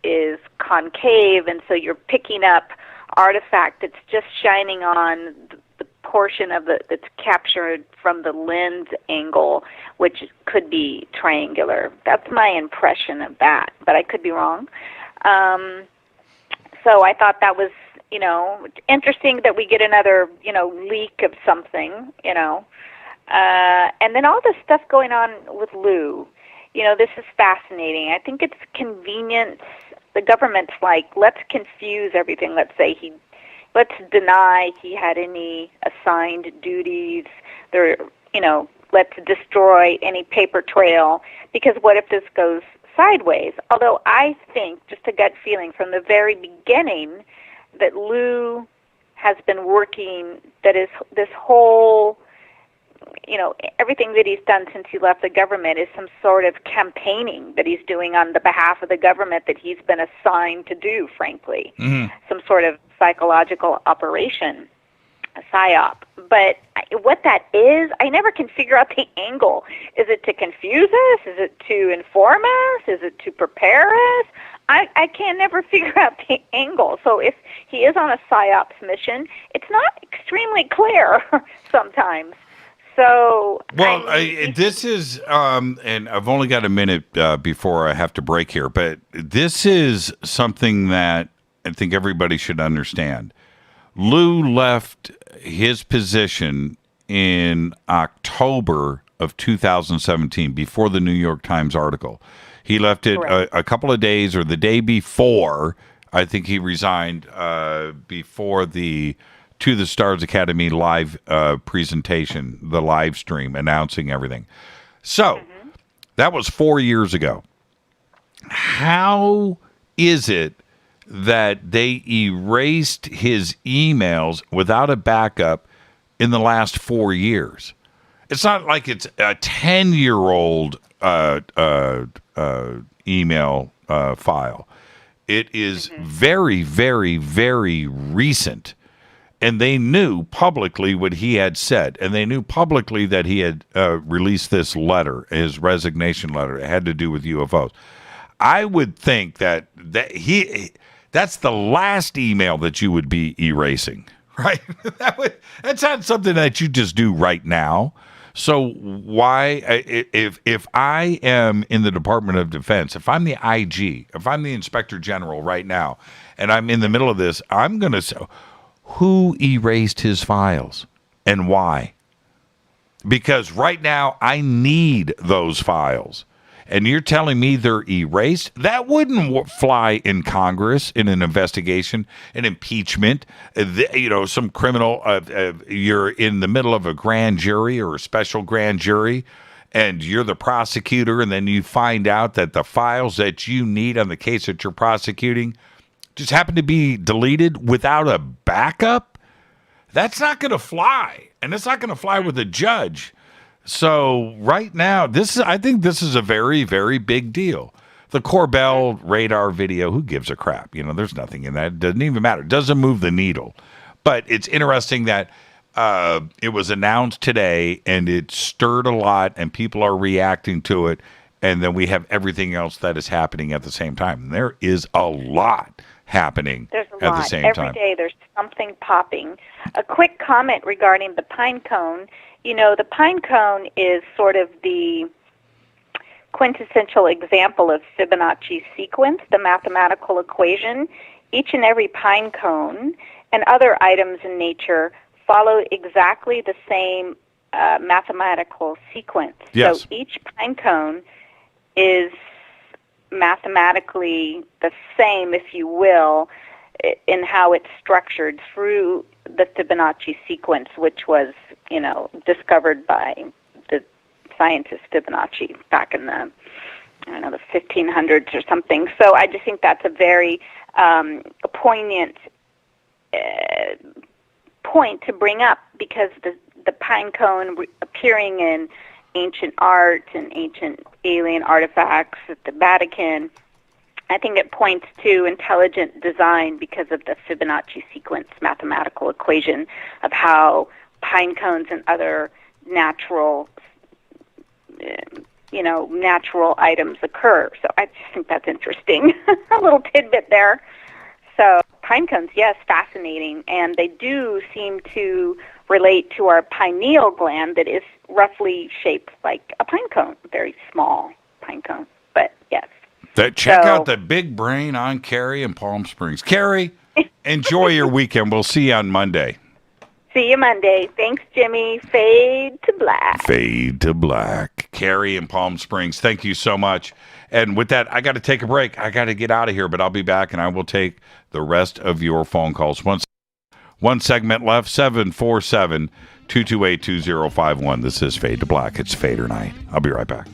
is concave, and so you're picking up artifact that's just shining on the portion of that's captured from the lens angle, which could be triangular. That's my impression of that, but I could be wrong. So I thought that was, interesting that we get another, leak of something, and then all this stuff going on with Lou. This is fascinating. I think it's convenience. The government's like, let's confuse everything. Let's deny he had any assigned duties. Let's destroy any paper trail, because what if this goes sideways? Although I think, just a gut feeling from the very beginning, that Lou has been working, that is this whole, everything that he's done since he left the government is some sort of campaigning that he's doing on the behalf of the government that he's been assigned to do, frankly. Mm-hmm. Some sort of psychological operation, a psyop. But what that is, I never can figure out the angle. Is it to confuse us? Is it to inform us? Is it to prepare us? I can never figure out the angle. So if he is on a psyops mission, it's not extremely clear sometimes. So, well, this is, and I've only got a minute before I have to break here, but this is something that I think everybody should understand. Lou left his position in October of 2017, before the New York Times article. He left it a couple of days, or the day before. I think he resigned before the To the Stars Academy live presentation, the live stream announcing everything. So that was 4 years ago. How is it that they erased his emails without a backup in the last 4 years. It's not like it's a 10-year-old email file. It is very, very, very recent. And they knew publicly what he had said. And they knew publicly that he had released this letter, his resignation letter. It had to do with UFOs. I would think that's the last email that you would be erasing, right? That's not something that you just do right now. So why, if I am in the Department of Defense, if I'm the IG, if I'm the Inspector General right now, and I'm in the middle of this, I'm going to say, who erased his files and why? Because right now I need those files. And you're telling me they're erased? That wouldn't fly in Congress in an investigation, an impeachment, some criminal. You're in the middle of a grand jury or a special grand jury, and you're the prosecutor, and then you find out that the files that you need on the case that you're prosecuting just happen to be deleted without a backup. That's not going to fly, and it's not going to fly with a judge. So right now, I think this is a very, very big deal. The Corbell radar video, who gives a crap? There's nothing in that. It doesn't even matter. It doesn't move the needle. But it's interesting that it was announced today, and it stirred a lot, and people are reacting to it. And then we have everything else that is happening at the same time. There is a lot happening at the same time. Every day there's something popping. A quick comment regarding the pine cone. The pine cone is sort of the quintessential example of Fibonacci sequence, the mathematical equation. Each and every pine cone and other items in nature follow exactly the same mathematical sequence. Yes. So each pine cone is mathematically the same, if you will, in how it's structured through the Fibonacci sequence, which was, discovered by the scientist Fibonacci back in the 1500s or something. So I just think that's a very poignant point to bring up, because the pine cone appearing in ancient art and ancient alien artifacts at the Vatican, I think it points to intelligent design because of the Fibonacci sequence mathematical equation of how pine cones and other natural items occur. So I just think that's interesting. A little tidbit there. So pine cones, yes, fascinating. And they do seem to relate to our pineal gland that is roughly shaped like a pine cone, very small pine cone. But yes. Check out the big brain on Carrie in Palm Springs. Carrie, enjoy your weekend. We'll see you on Monday. See you Monday. Thanks, Jimmy. Fade to black. Fade to black. Carrie in Palm Springs, thank you so much. And with that, I got to take a break. I got to get out of here, but I'll be back, and I will take the rest of your phone calls. One segment left, 747-228-2051. This is Fade to Black. It's Fadernight. I'll be right back.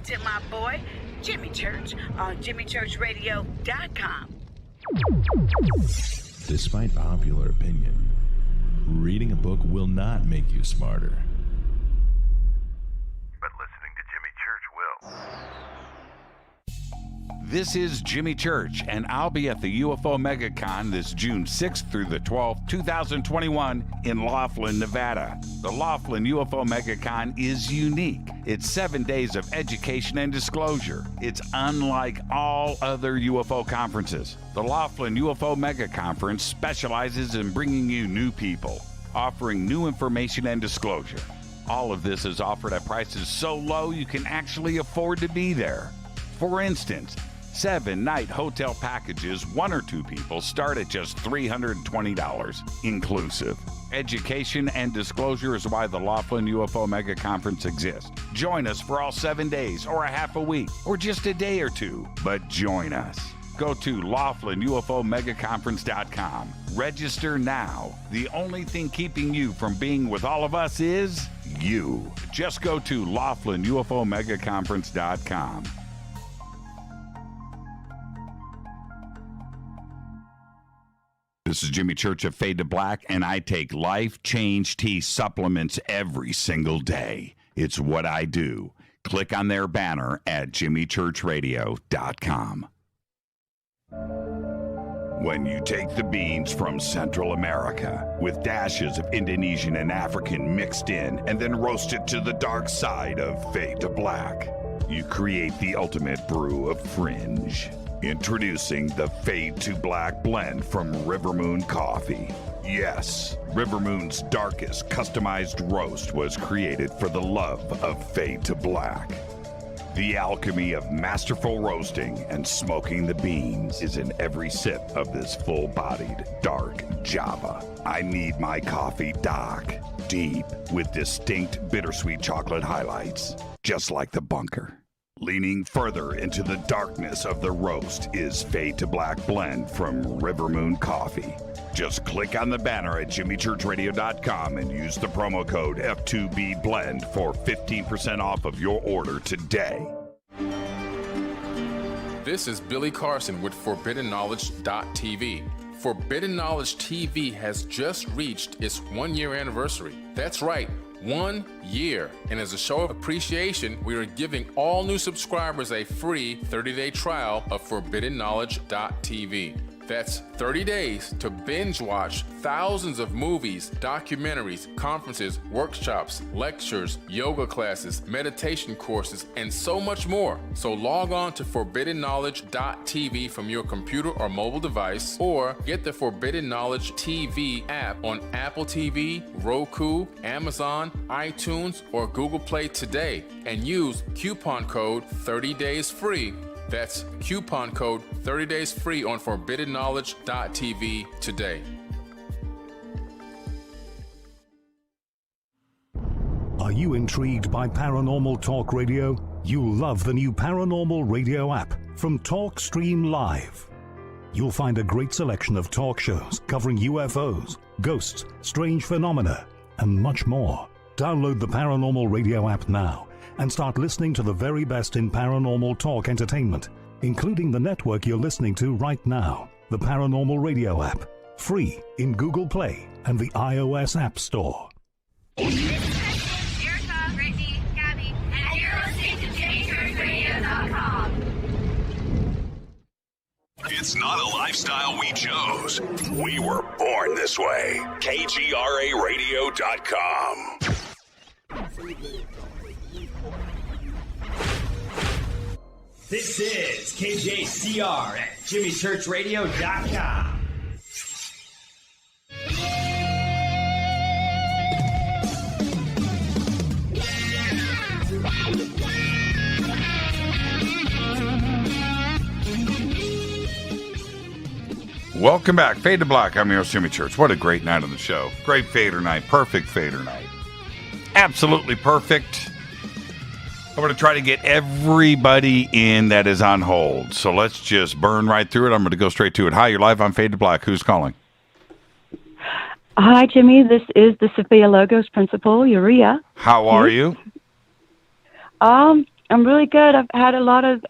To my boy, Jimmy Church, on jimmychurchradio.com. Despite popular opinion, reading a book will not make you smarter. But listening to Jimmy Church will. This is Jimmy Church, and I'll be at the UFO MegaCon this June 6th through the 12th, 2021 in Laughlin, Nevada. The Laughlin UFO MegaCon is unique. It's 7 days of education and disclosure. It's unlike all other UFO conferences. The Laughlin UFO Mega Conference specializes in bringing you new people, offering new information and disclosure. All of this is offered at prices so low you can actually afford to be there. For instance, 7-night hotel packages, 1 or 2 people, start at just $320 inclusive. Education and disclosure is why the Laughlin UFO Mega Conference exists. Join us for all 7 days, or a half a week, or just a day or 2. But join us. Go to LaughlinUFOMegaConference.com. Register now. The only thing keeping you from being with all of us is you. Just go to LaughlinUFOMegaConference.com. This is Jimmy Church of Fade to Black, and I take Life Change Tea supplements every single day. It's what I do. Click on their banner at jimmychurchradio.com. When you take the beans from Central America with dashes of Indonesian and African mixed in and then roast it to the dark side of Fade to Black, you create the ultimate brew of fringe. Introducing the Fade to Black blend from River Moon Coffee. Yes, River Moon's darkest customized roast was created for the love of Fade to Black. The alchemy of masterful roasting and smoking the beans is in every sip of this full-bodied, dark Java. I need my coffee dark, deep, with distinct bittersweet chocolate highlights, just like the bunker. Leaning further into the darkness of the roast is Fade to Black blend from River Moon Coffee. Just click on the banner at jimmychurchradio.com and use the promo code F2BBLEND for 15% off of your order today. This is Billy Carson with ForbiddenKnowledge.tv. Forbidden Knowledge TV has just reached its 1-year anniversary. That's right, 1 year. And as a show of appreciation, we are giving all new subscribers a free 30-day trial of ForbiddenKnowledge.tv. That's 30 days to binge watch thousands of movies, documentaries, conferences, workshops, lectures, yoga classes, meditation courses, and so much more. So log on to ForbiddenKnowledge.tv from your computer or mobile device, or get the Forbidden Knowledge TV app on Apple TV, Roku, Amazon, iTunes, or Google Play today, and use coupon code 30 days free. That's coupon code 30 days free on ForbiddenKnowledge.tv today. Are you intrigued by Paranormal Talk Radio? You'll love the new Paranormal Radio app from TalkStream Live. You'll find a great selection of talk shows covering UFOs, ghosts, strange phenomena, and much more. Download the Paranormal Radio app now and start listening to the very best in paranormal talk entertainment, including the network you're listening to right now, the Paranormal Radio app, free in Google Play and the iOS App Store. Erica, Brittany, Gabby, and you're listening to JimmyChurchRadio.com. It's not a lifestyle we chose. We were born this way. KGRARadio.com. This is KJCR at JimmyChurchRadio.com. Welcome back. Fade to Black. I'm your host, Jimmy Church. What a great night on the show. Great Fader night. Perfect Fader night. Absolutely perfect. I'm going to try to get everybody in that is on hold. So let's just burn right through it. I'm going to go straight to it. Hi, you're live on Fade to Black. Who's calling? Hi, Jimmy. This is the Sophia Logos principal, Uria. How are you? I'm really good. I've had a lot of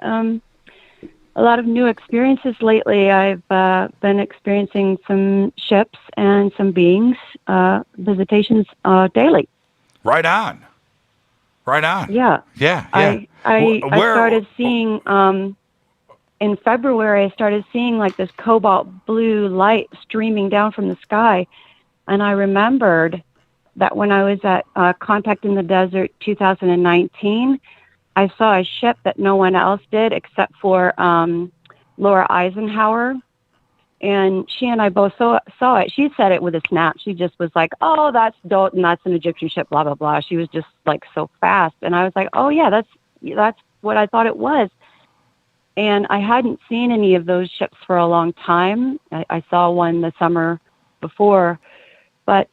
new experiences lately. I've been experiencing some ships and some beings, visitations daily. Right on. Right on. Yeah. Yeah. I started seeing, in February, I started seeing like this cobalt blue light streaming down from the sky. And I remembered that when I was at Contact in the Desert 2019, I saw a ship that no one else did except for Laura Eisenhower. And she and I both saw it. She said it with a snap. She just was like, "Oh, that's dope, and that's an Egyptian ship." Blah blah blah. She was just like so fast, and I was like, "Oh yeah, that's what I thought it was." And I hadn't seen any of those ships for a long time. I saw one the summer before, but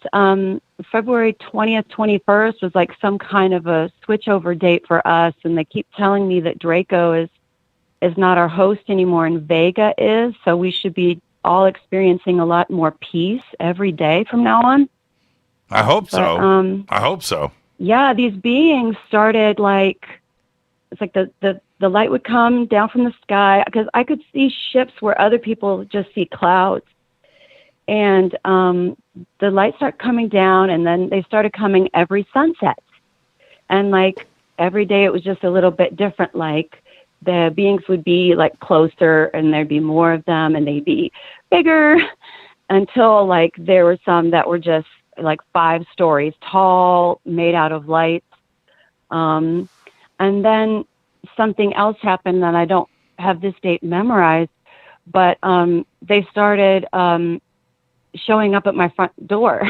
February 20th, 21st was like some kind of a switchover date for us, and they keep telling me that Draco is not our host anymore, and Vega is. So we should be all experiencing a lot more peace every day from now on. I hope so. I hope so. Yeah, these beings started like, it's like the light would come down from the sky, because I could see ships where other people just see clouds. And the lights start coming down, and then they started coming every sunset. And like every day it was just a little bit different. Like the beings would be like closer, and there'd be more of them, and they'd be bigger, until like there were some that were just like 5 stories tall, made out of lights. And then something else happened that I don't have this date memorized, but they started showing up at my front door.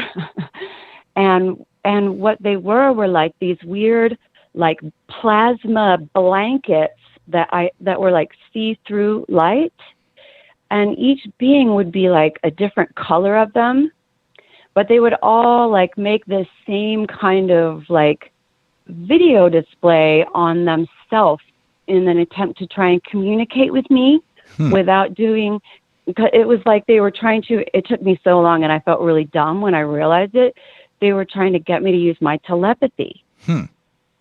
and what they were like these weird like plasma blankets that were like see-through light, and each being would be like a different color of them, but they would all like make this same kind of like video display on themselves in an attempt to try and communicate with me without doing, because it was like they were trying to, it took me so long, and I felt really dumb when I realized it. They were trying to get me to use my telepathy,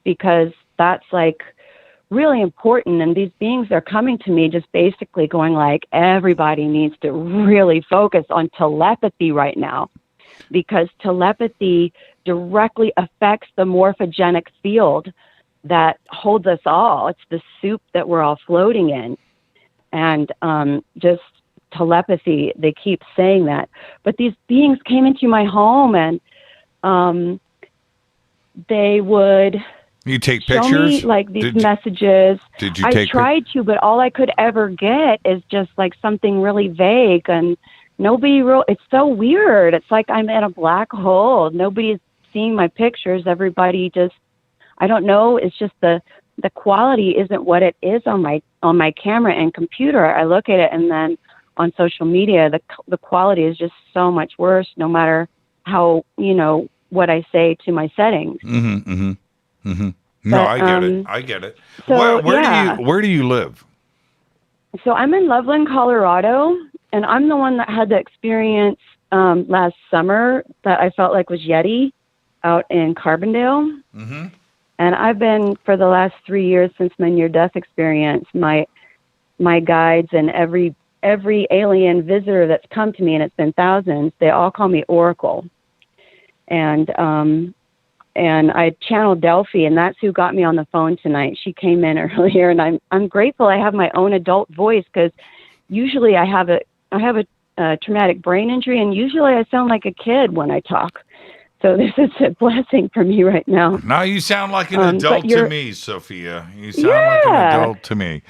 because that's like really important. And these beings are coming to me just basically going like, everybody needs to really focus on telepathy right now, because telepathy directly affects the morphogenic field that holds us all. It's the soup that we're all floating in. And just telepathy, they keep saying that. But these beings came into my home, and they would you take show pictures? me like these messages. Did you I take tried to, but all I could ever get is just like something really vague, and nobody it's so weird. It's like I'm in a black hole. Nobody's seeing my pictures. Everybody just, I don't know. It's just the quality isn't what it is on my camera and computer. I look at it, and then on social media, the quality is just so much worse, no matter how, what I say to my settings. No, I get it. I get it. So, Where do you live? So I'm in Loveland, Colorado, and I'm the one that had the experience last summer that I felt like was Yeti out in Carbondale. And I've been, for the last 3 years since my near-death experience, my guides and every alien visitor that's come to me, and it's been thousands, they all call me Oracle. And I channeled Delphi, and that's who got me on the phone tonight. She came in earlier, and I'm grateful I have my own adult voice, because usually I have a traumatic brain injury, and usually I sound like a kid when I talk. So this is a blessing for me right now. Now you sound like an adult to me, Sophia. You sound like an adult to me.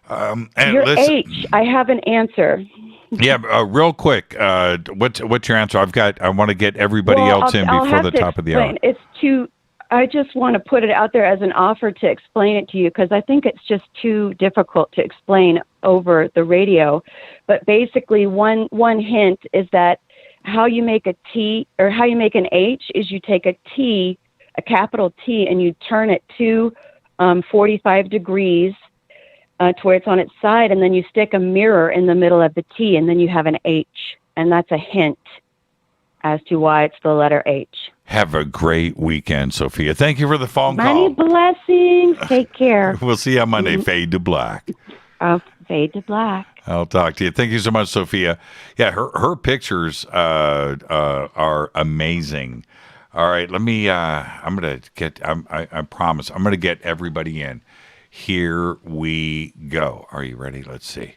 And you're listen, H. I have an answer. Yeah, real quick. What's your answer? I want to get everybody else in before the top of the hour. I just want to put it out there as an offer to explain it to you, because I think it's just too difficult to explain over the radio. But basically, one hint is that how you make a T, or how you make an H, is you take a T, a capital T, and you turn it to 45 degrees to where it's on its side, and then you stick a mirror in the middle of the T, and then you have an H. And that's a hint as to why it's the letter H. Have a great weekend, Sophia. Thank you for the phone Many call. blessings. Take care. We'll see you on Monday. Fade to black. Fade to black. I'll talk to you. Thank you so much, Sophia. Yeah, her pictures are amazing. All right, let me. I'm gonna get. I promise. I'm gonna get everybody in. Here we go. Are you ready? Let's see.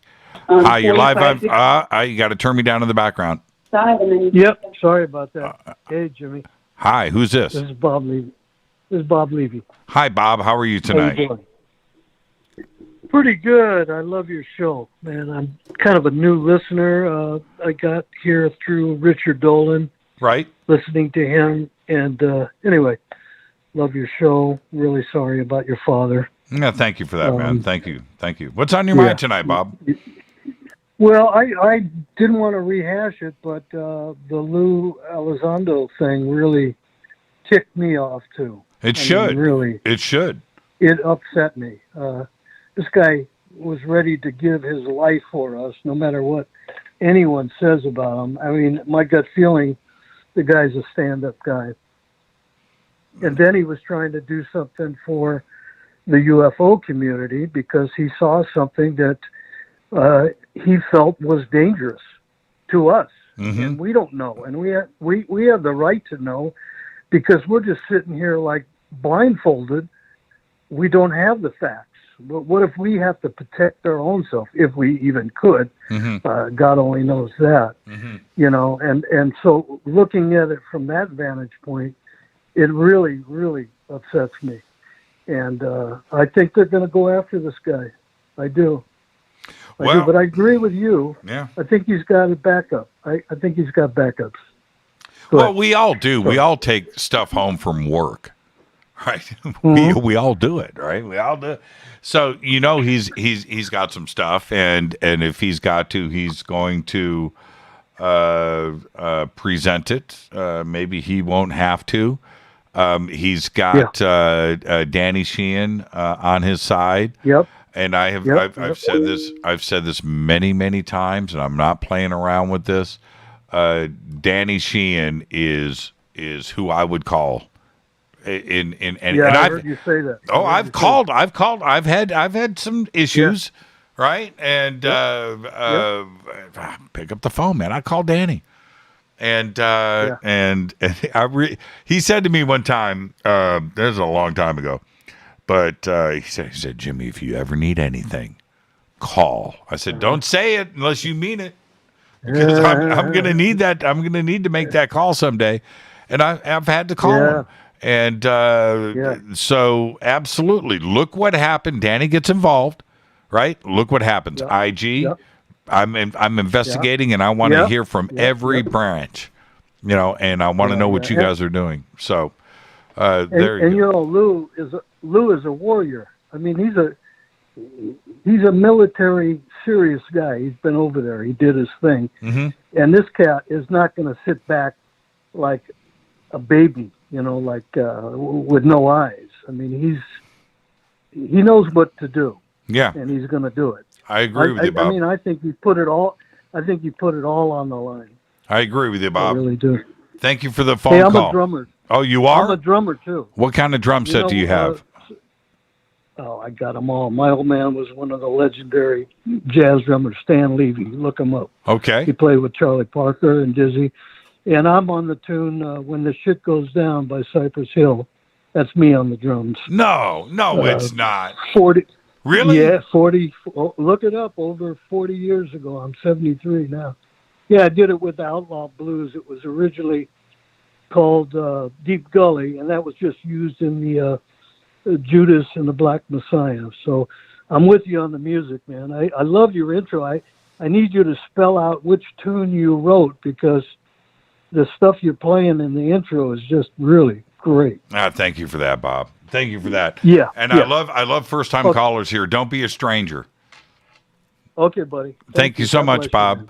Hi, you're live. You got to turn me down in the background. Yep. Sorry about that. Hey, Jimmy. Hi. Who's this? This is Bob Levy. Hi, Bob. How are you tonight? How you doing? Pretty good. I love your show, man. I'm kind of a new listener. I got here through Richard Dolan. Right. Listening to him. And anyway, love your show. Really sorry about your father. Yeah, thank you for that, man. Thank you. What's on your mind tonight, Bob? Well, I didn't want to rehash it, but the Lou Elizondo thing really ticked me off, too. It should. Really. It should. It upset me. This guy was ready to give his life for us, no matter what anyone says about him. I mean, my gut feeling, the guy's a stand-up guy. And then he was trying to do something for the UFO community because he saw something that he felt was dangerous to us. Mm-hmm. And we don't know. And we have the right to know because we're just sitting here like blindfolded. We don't have the facts. But what if we have to protect our own self, if we even could? Mm-hmm. God only knows that. Mm-hmm. You know, and so looking at it from that vantage point, it really, really upsets me. And I think they're going to go after this guy. I do. But I agree with you. Yeah. I think he's got a backup. I think he's got backups. Well, we all do. We all take stuff home from work, right? We all do it, right? We all do. So he's got some stuff, and if he's got to, he's going to present it. Maybe he won't have to. He's got Danny Sheehan on his side. Yep. And I've said this. I've said this many times, and I'm not playing around with this. Danny Sheehan is who I would call and I heard you say that. Oh, I've called. I've had some issues, right? And pick up the phone, man. I called Danny, and he said to me one time. This is a long time ago. But he said, Jimmy, if you ever need anything, call. I said, don't say it unless you mean it, because I'm going to need that. I'm going to need to make that call someday, and I've had to call him. And so, absolutely, look what happened. Danny gets involved, right? Look what happens. IG, I'm investigating, and I want to hear from every branch, and I want to know what you guys are doing. So. Lou is a warrior. I mean, he's a military serious guy. He's been over there. He did his thing. Mm-hmm. And this cat is not going to sit back like a baby, with no eyes. I mean, he knows what to do. Yeah. And he's going to do it. I agree with you, Bob. I mean, I think he put it all on the line. I agree with you, Bob. I really do. Thank you for the phone call. I'm a drummer. Oh, you are? I'm a drummer, too. What kind of drum set do you have? I got them all. My old man was one of the legendary jazz drummers, Stan Levy. Look him up. Okay. He played with Charlie Parker and Dizzy. And I'm on the tune When the Shit Goes Down by Cypress Hill. That's me on the drums. No, it's not. 40. Really? Yeah, 40. Look it up. Over 40 years ago. I'm 73 now. Yeah, I did it with the Outlaw Blues. It was originally called Deep Gully, and that was just used in the Judas and the Black Messiah. So I'm with you on the music, man. I love your intro. I need you to spell out which tune you wrote, because the stuff you're playing in the intro is just really great. Thank you for that, Bob. Thank you for that. Yeah. And I love first-time callers here. Don't be a stranger. Okay, buddy. Thank you so much, Bob.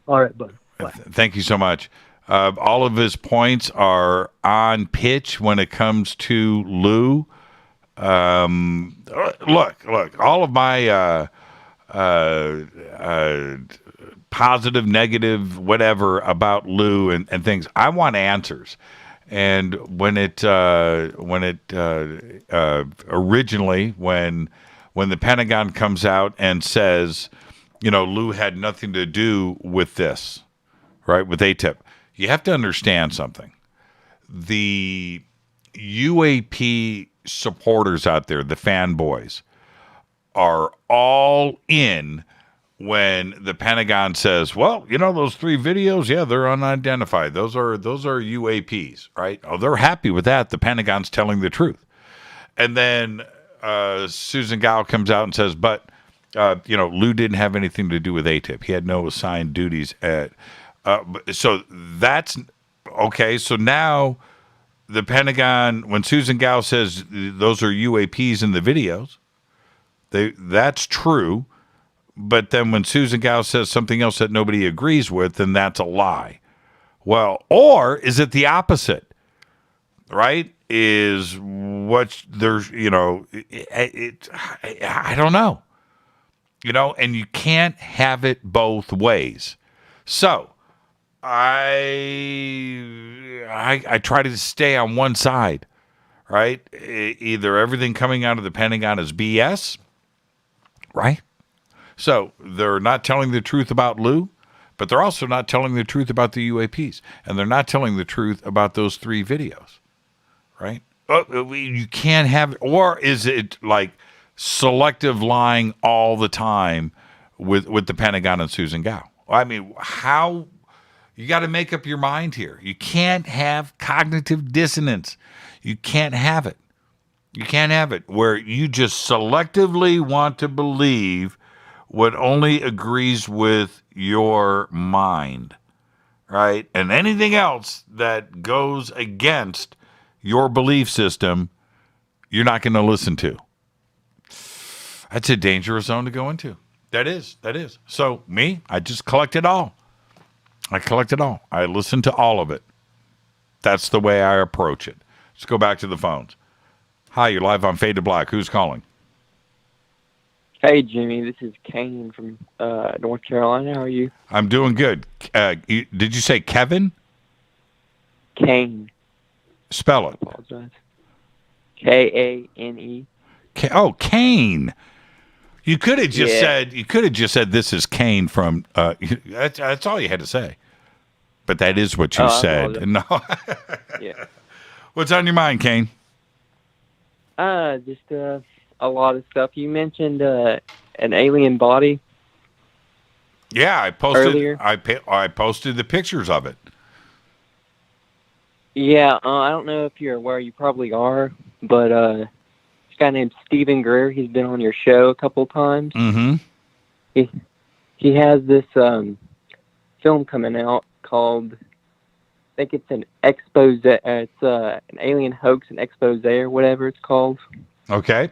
All right, buddy. Bye. Thank you so much. All of his points are on pitch when it comes to Lou. Look, all of my positive, negative, whatever about Lou and things, I want answers. And when it originally, when the Pentagon comes out and says, Lou had nothing to do with this, right, with ATIP, you have to understand something. The UAP supporters out there, the fanboys, are all in when the Pentagon says, well, those 3 videos, they're unidentified. Those are UAPs, right? Oh, they're happy with that. The Pentagon's telling the truth. And then Susan Gao comes out and says, but, Lou didn't have anything to do with ATIP. He had no assigned duties at, so that's, okay, so now the Pentagon, when Susan Gao says those are UAPs in the videos, that's true. But then when Susan Gao says something else that nobody agrees with, then that's a lie. Well, or is it the opposite? Right? Is what there's, I don't know. And you can't have it both ways. So I try to stay on one side, right? Either everything coming out of the Pentagon is BS, right? So they're not telling the truth about Lou, but they're also not telling the truth about the UAPs. And they're not telling the truth about those 3 videos, right? You can't have, or is it like selective lying all the time with the Pentagon and Susan Gao? I mean, how, you got to make up your mind here. You can't have cognitive dissonance. You can't have it. You can't have it where you just selectively want to believe what only agrees with your mind, right? And anything else that goes against your belief system, you're not going to listen to. That's a dangerous zone to go into. That is. So me, I just collect it all. I listen to all of it. That's the way I approach it. Let's go back to the phones. Hi, you're live on Fade to Black. Who's calling? Hey, Jimmy, this is Kane from North Carolina. How are you? I'm doing good. Did you say Kevin? Kane. Spell it. I apologize. Kane. Kane. You could have just said. You could have just said this is Kane from. That's all you had to say. But that is what you said. No. Yeah. What's on your mind, Kane? Just a lot of stuff. You mentioned an alien body. Yeah, I posted earlier. I posted the pictures of it. Yeah, I don't know if you're aware. You probably are, but this guy named Stephen Greer. He's been on your show a couple times. Mm-hmm. He has this film coming out called, I think it's an expose. It's an alien hoax, an expose, or whatever it's called. Okay.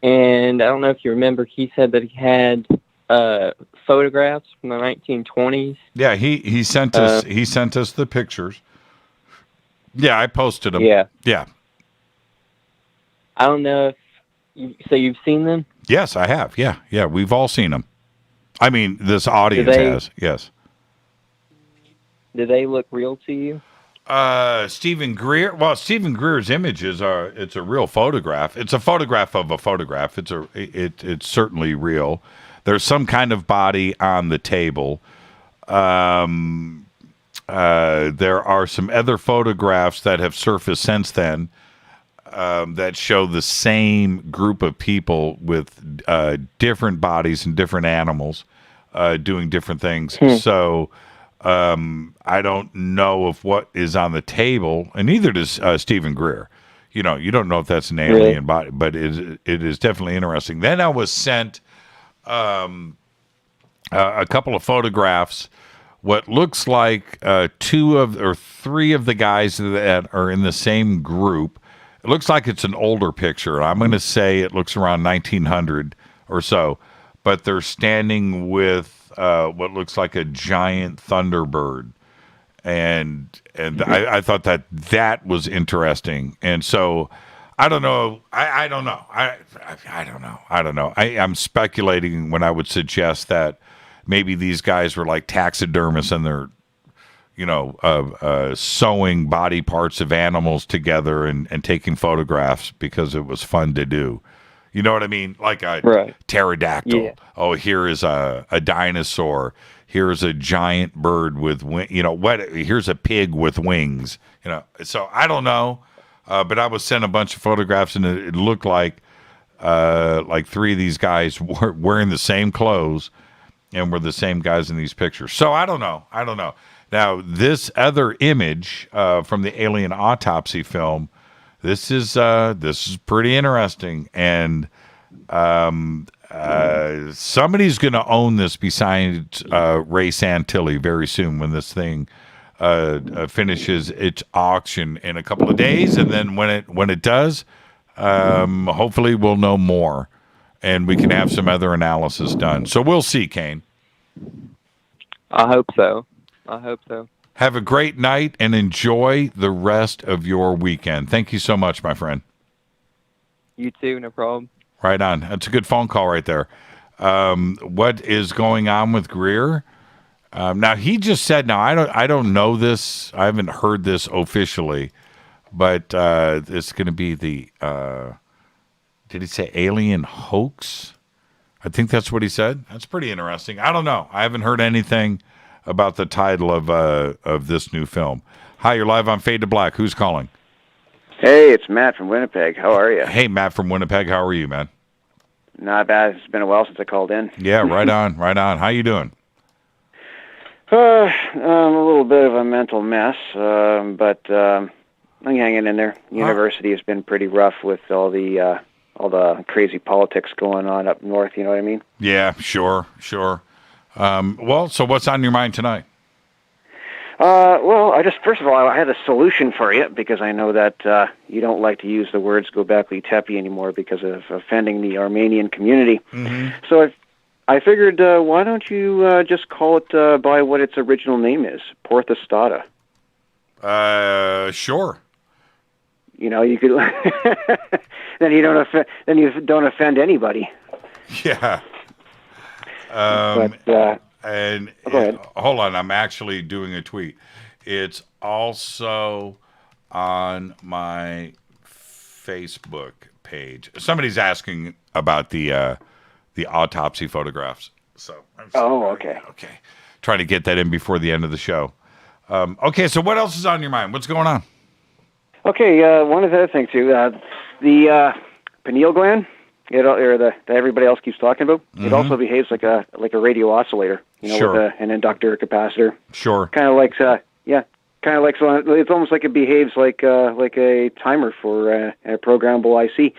And I don't know if you remember, he said that he had photographs from the 1920s. Yeah, he sent us the pictures. Yeah, I posted them. Yeah. I don't know if you've seen them? Yes, I have. Yeah, we've all seen them. I mean, this audience has. Yes. Do they look real to you? Stephen Greer. Well, Stephen Greer's images are. It's a real photograph. It's a photograph of a photograph. It's certainly real. There's some kind of body on the table. There are some other photographs that have surfaced since then that show the same group of people with different bodies and different animals doing different things. So. I don't know if what is on the table, and neither does Stephen Greer. You don't know if that's an alien body, but it is definitely interesting. Then I was sent a couple of photographs, what looks like 2 or 3 of the guys that are in the same group. It looks like it's an older picture. I'm going to say it looks around 1900 or so, but they're standing with what looks like a giant thunderbird, and I thought that was interesting. And so I don't know. I don't know. I don't know. I'm speculating when I would suggest that maybe these guys were like taxidermists and they're sewing body parts of animals together and taking photographs because it was fun to do. You know what I mean? Like a pterodactyl. Yeah. Oh, here is a dinosaur. Here's a giant bird with here's a pig with wings. So I don't know. But I was sent a bunch of photographs, and it looked like 3 of these guys were wearing the same clothes and were the same guys in these pictures. So I don't know. Now, this other image from the Alien Autopsy film This is pretty interesting, and somebody's going to own this besides Ray Santilli very soon when this thing finishes its auction in a couple of days, and then when it does, hopefully we'll know more, and we can have some other analysis done. So we'll see, Kane. I hope so. Have a great night and enjoy the rest of your weekend. Thank you so much, my friend. You too, no problem. Right on. That's a good phone call right there. What is going on with Greer? Now he just said. Now I don't know this. I haven't heard this officially, but it's going to be the. Did he say alien hoax? I think that's what he said. That's pretty interesting. I don't know. I haven't heard anything about the title of this new film. Hi, you're live on Fade to Black. Who's calling? Hey, it's Matt from Winnipeg. How are you? Hey, Matt from Winnipeg. How are you, man? Not bad. It's been a while since I called in. Yeah, right on, right on. How you doing? I'm a little bit of a mental mess, but I'm hanging in there. University has been pretty rough with all the crazy politics going on up north. You know what I mean? Yeah, sure. Well, so what's on your mind tonight? Well, first of all, I had a solution for you because I know that you don't like to use the words Göbekli Tepe anymore because of offending the Armenian community. Mm-hmm. So I figured, why don't you just call it by what its original name is, Porta Stata? Sure. You know, you could. Then you don't offend anybody. Yeah. And hold on, I'm actually doing a tweet. It's also on my Facebook page. Somebody's asking about the autopsy photographs. So okay. Trying to get that in before the end of the show. Okay, so what else is on your mind? What's going on? Okay, one of the other things too, the pineal gland. That everybody else keeps talking about. Mm-hmm. It also behaves like a radio oscillator, Sure. with an inductor capacitor. Sure. Kind of like so. It's almost like it behaves like a timer for a programmable IC.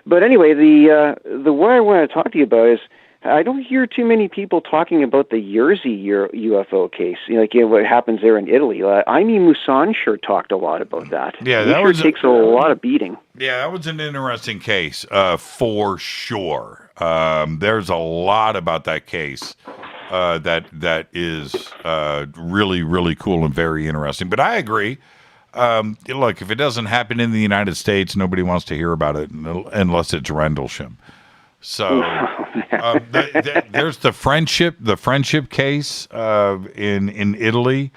But anyway, the what I want to talk to you about is I don't hear too many people talking about the Jersey UFO case, what happens there in Italy. Aimee Musan sure talked a lot about that. Yeah, that takes a lot of beating. Yeah, that was an interesting case, for sure. There's a lot about that case that is really, really cool and very interesting. But I agree. Look, if it doesn't happen in the United States, nobody wants to hear about it unless it's Rendlesham. So there's the friendship case in Italy,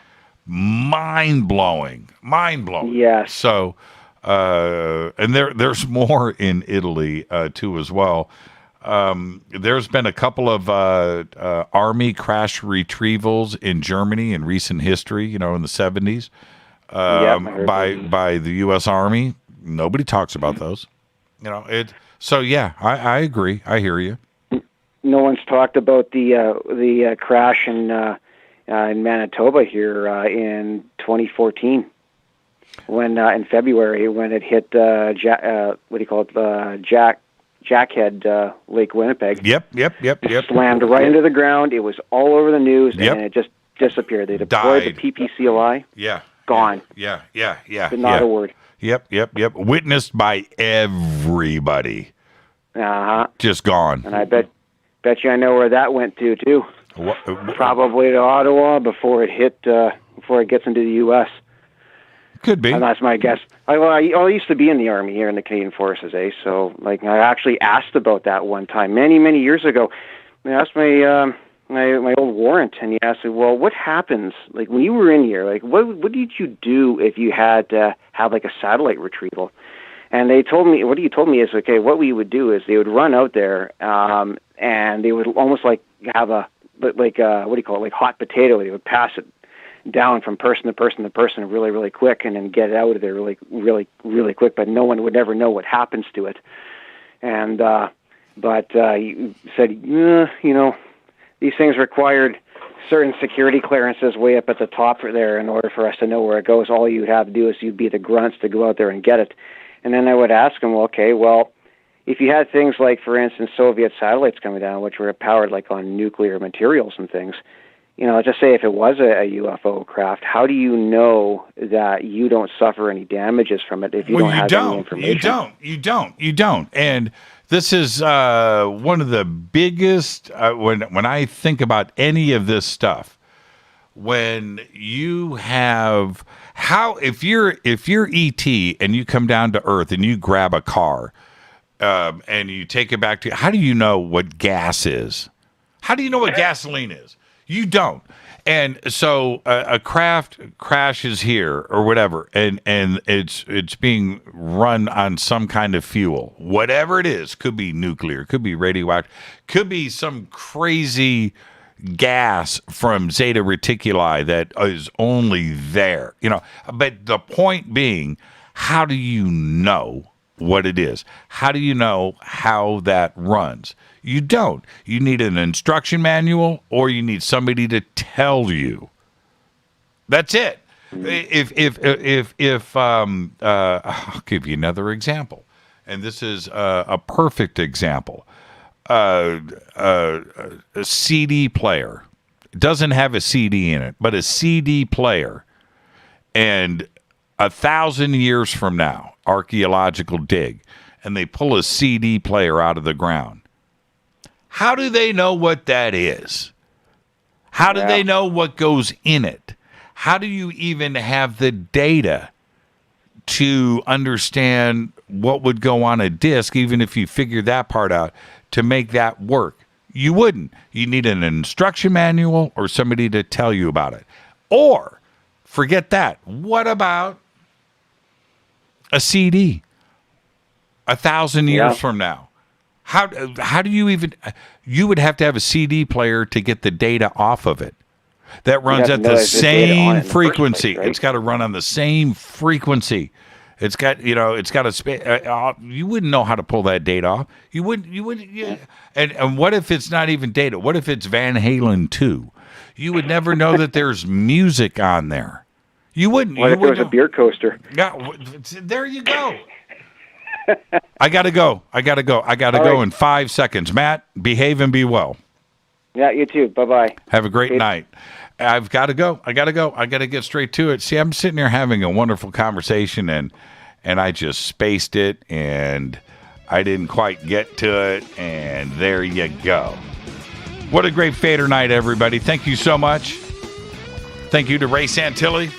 mind blowing. Yes. So and there's more in Italy too as well. There's been a couple of Army crash retrievals in Germany in recent history. In the 70s by the U.S. Army. Nobody talks about those. So yeah, I agree. I hear you. No one's talked about the crash in Manitoba here in 2014, when in February when it hit Jackhead Lake Winnipeg. Yep. Slammed right into the ground. It was all over the news, and it just disappeared. They deployed the PPCLI. Yeah. Gone. Yeah. Not a word. Yep. Witnessed by everybody. Just gone. And I bet you I know where that went to too. Probably to Ottawa before it gets into the U.S. Could be. And that's my guess. I used to be in the Army here in the Canadian Forces, So I actually asked about that one time many, many years ago. I asked my old warrant, and he asked me, well, what happens, when you were in here, what did you do if you had to have, a satellite retrieval? And they told me, what he told me is, okay, what we would do is they would run out there, and they would almost have hot potato. They would pass it down from person to person to person really, really quick, and then get it out of there really, really, really quick. But no one would ever know what happens to it. And he said, these things required certain security clearances way up at the top there in order for us to know where it goes. All you'd have to do is you'd be the grunts to go out there and get it. And then I would ask them, well, okay, well, if you had things like, for instance, Soviet satellites coming down, which were powered like on nuclear materials and things, you know, just say if it was a UFO craft, how do you know that you don't suffer any damages from it if you don't have any information? You don't. And this is one of the biggest, when I think about any of this stuff, when you have, if you're ET and you come down to Earth and you grab a car and you take it back to, how do you know what gas is? How do you know what gasoline is? You don't. And so a craft crashes here or whatever, and it's being run on some kind of fuel, whatever it is. Could be nuclear, could be radioactive, could be some crazy gas from Zeta Reticuli that is only there, you know. But the point being, how do you know what it is? How do you know how that runs? You don't. You need an instruction manual, or you need somebody to tell you. That's it. I'll give you another example, and this is a perfect example. A CD player doesn't have a CD in it, but a CD player, and 1,000 years from now, archaeological dig, and they pull a CD player out of the ground. How do they know what that is? How do they know what goes in it? How do you even have the data to understand what would go on a disc, even if you figure that part out, to make that work? You wouldn't. You need an instruction manual or somebody to tell you about it. Or, forget that. What about a CD 1,000 years from now? How do you even... You would have to have a CD player to get the data off of it. That runs at the same frequency. Right? It's got to run on the same frequency. It's got, it's got a... you wouldn't know how to pull that data off. You wouldn't. Yeah. And what if it's not even data? What if it's Van Halen 2? You would never know that there's music on there. You wouldn't. What if there was a beer coaster? Yeah, there you go. I got to go. I got to go in 5 seconds. Matt, behave and be well. Yeah, you too. Bye-bye. Have a great night. I've got to go. I got to get straight to it. See, I'm sitting here having a wonderful conversation, and I just spaced it, and I didn't quite get to it, and there you go. What a great Fader night, everybody. Thank you so much. Thank you to Ray Santilli.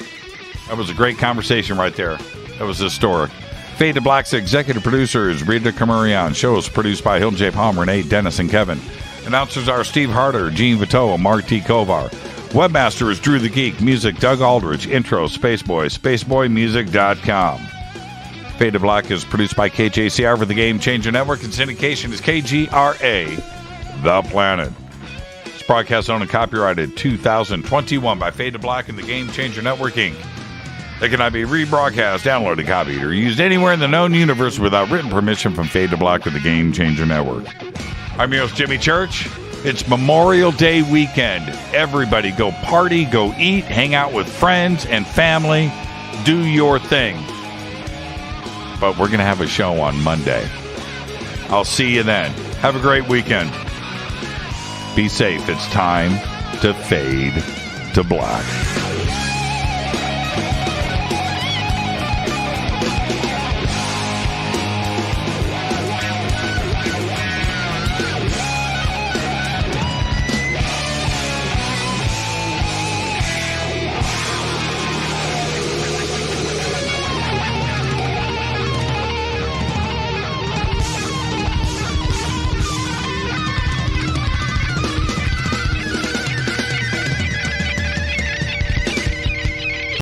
That was a great conversation right there. That was historic. Fade to Black's executive producer is Rita Camurian. Show is produced by Hilton J. Palmer, Renee, Dennis, and Kevin. Announcers are Steve Harder, Gene Vito, and Mark T. Kovar. Webmaster is Drew the Geek. Music, Doug Aldrich. Intro, Spaceboy, spaceboymusic.com. Fade to Black is produced by KJCR for the Game Changer Network, and syndication is KGRA, The Planet. This broadcast owned and copyrighted 2021 by Fade to Black and the Game Changer Network, Inc. They cannot be rebroadcast, downloaded, copied, or used anywhere in the known universe without written permission from Fade to Black or the Game Changer Network. I'm your host, Jimmy Church. It's Memorial Day weekend. Everybody go party, go eat, hang out with friends and family. Do your thing. But we're going to have a show on Monday. I'll see you then. Have a great weekend. Be safe. It's time to fade to black.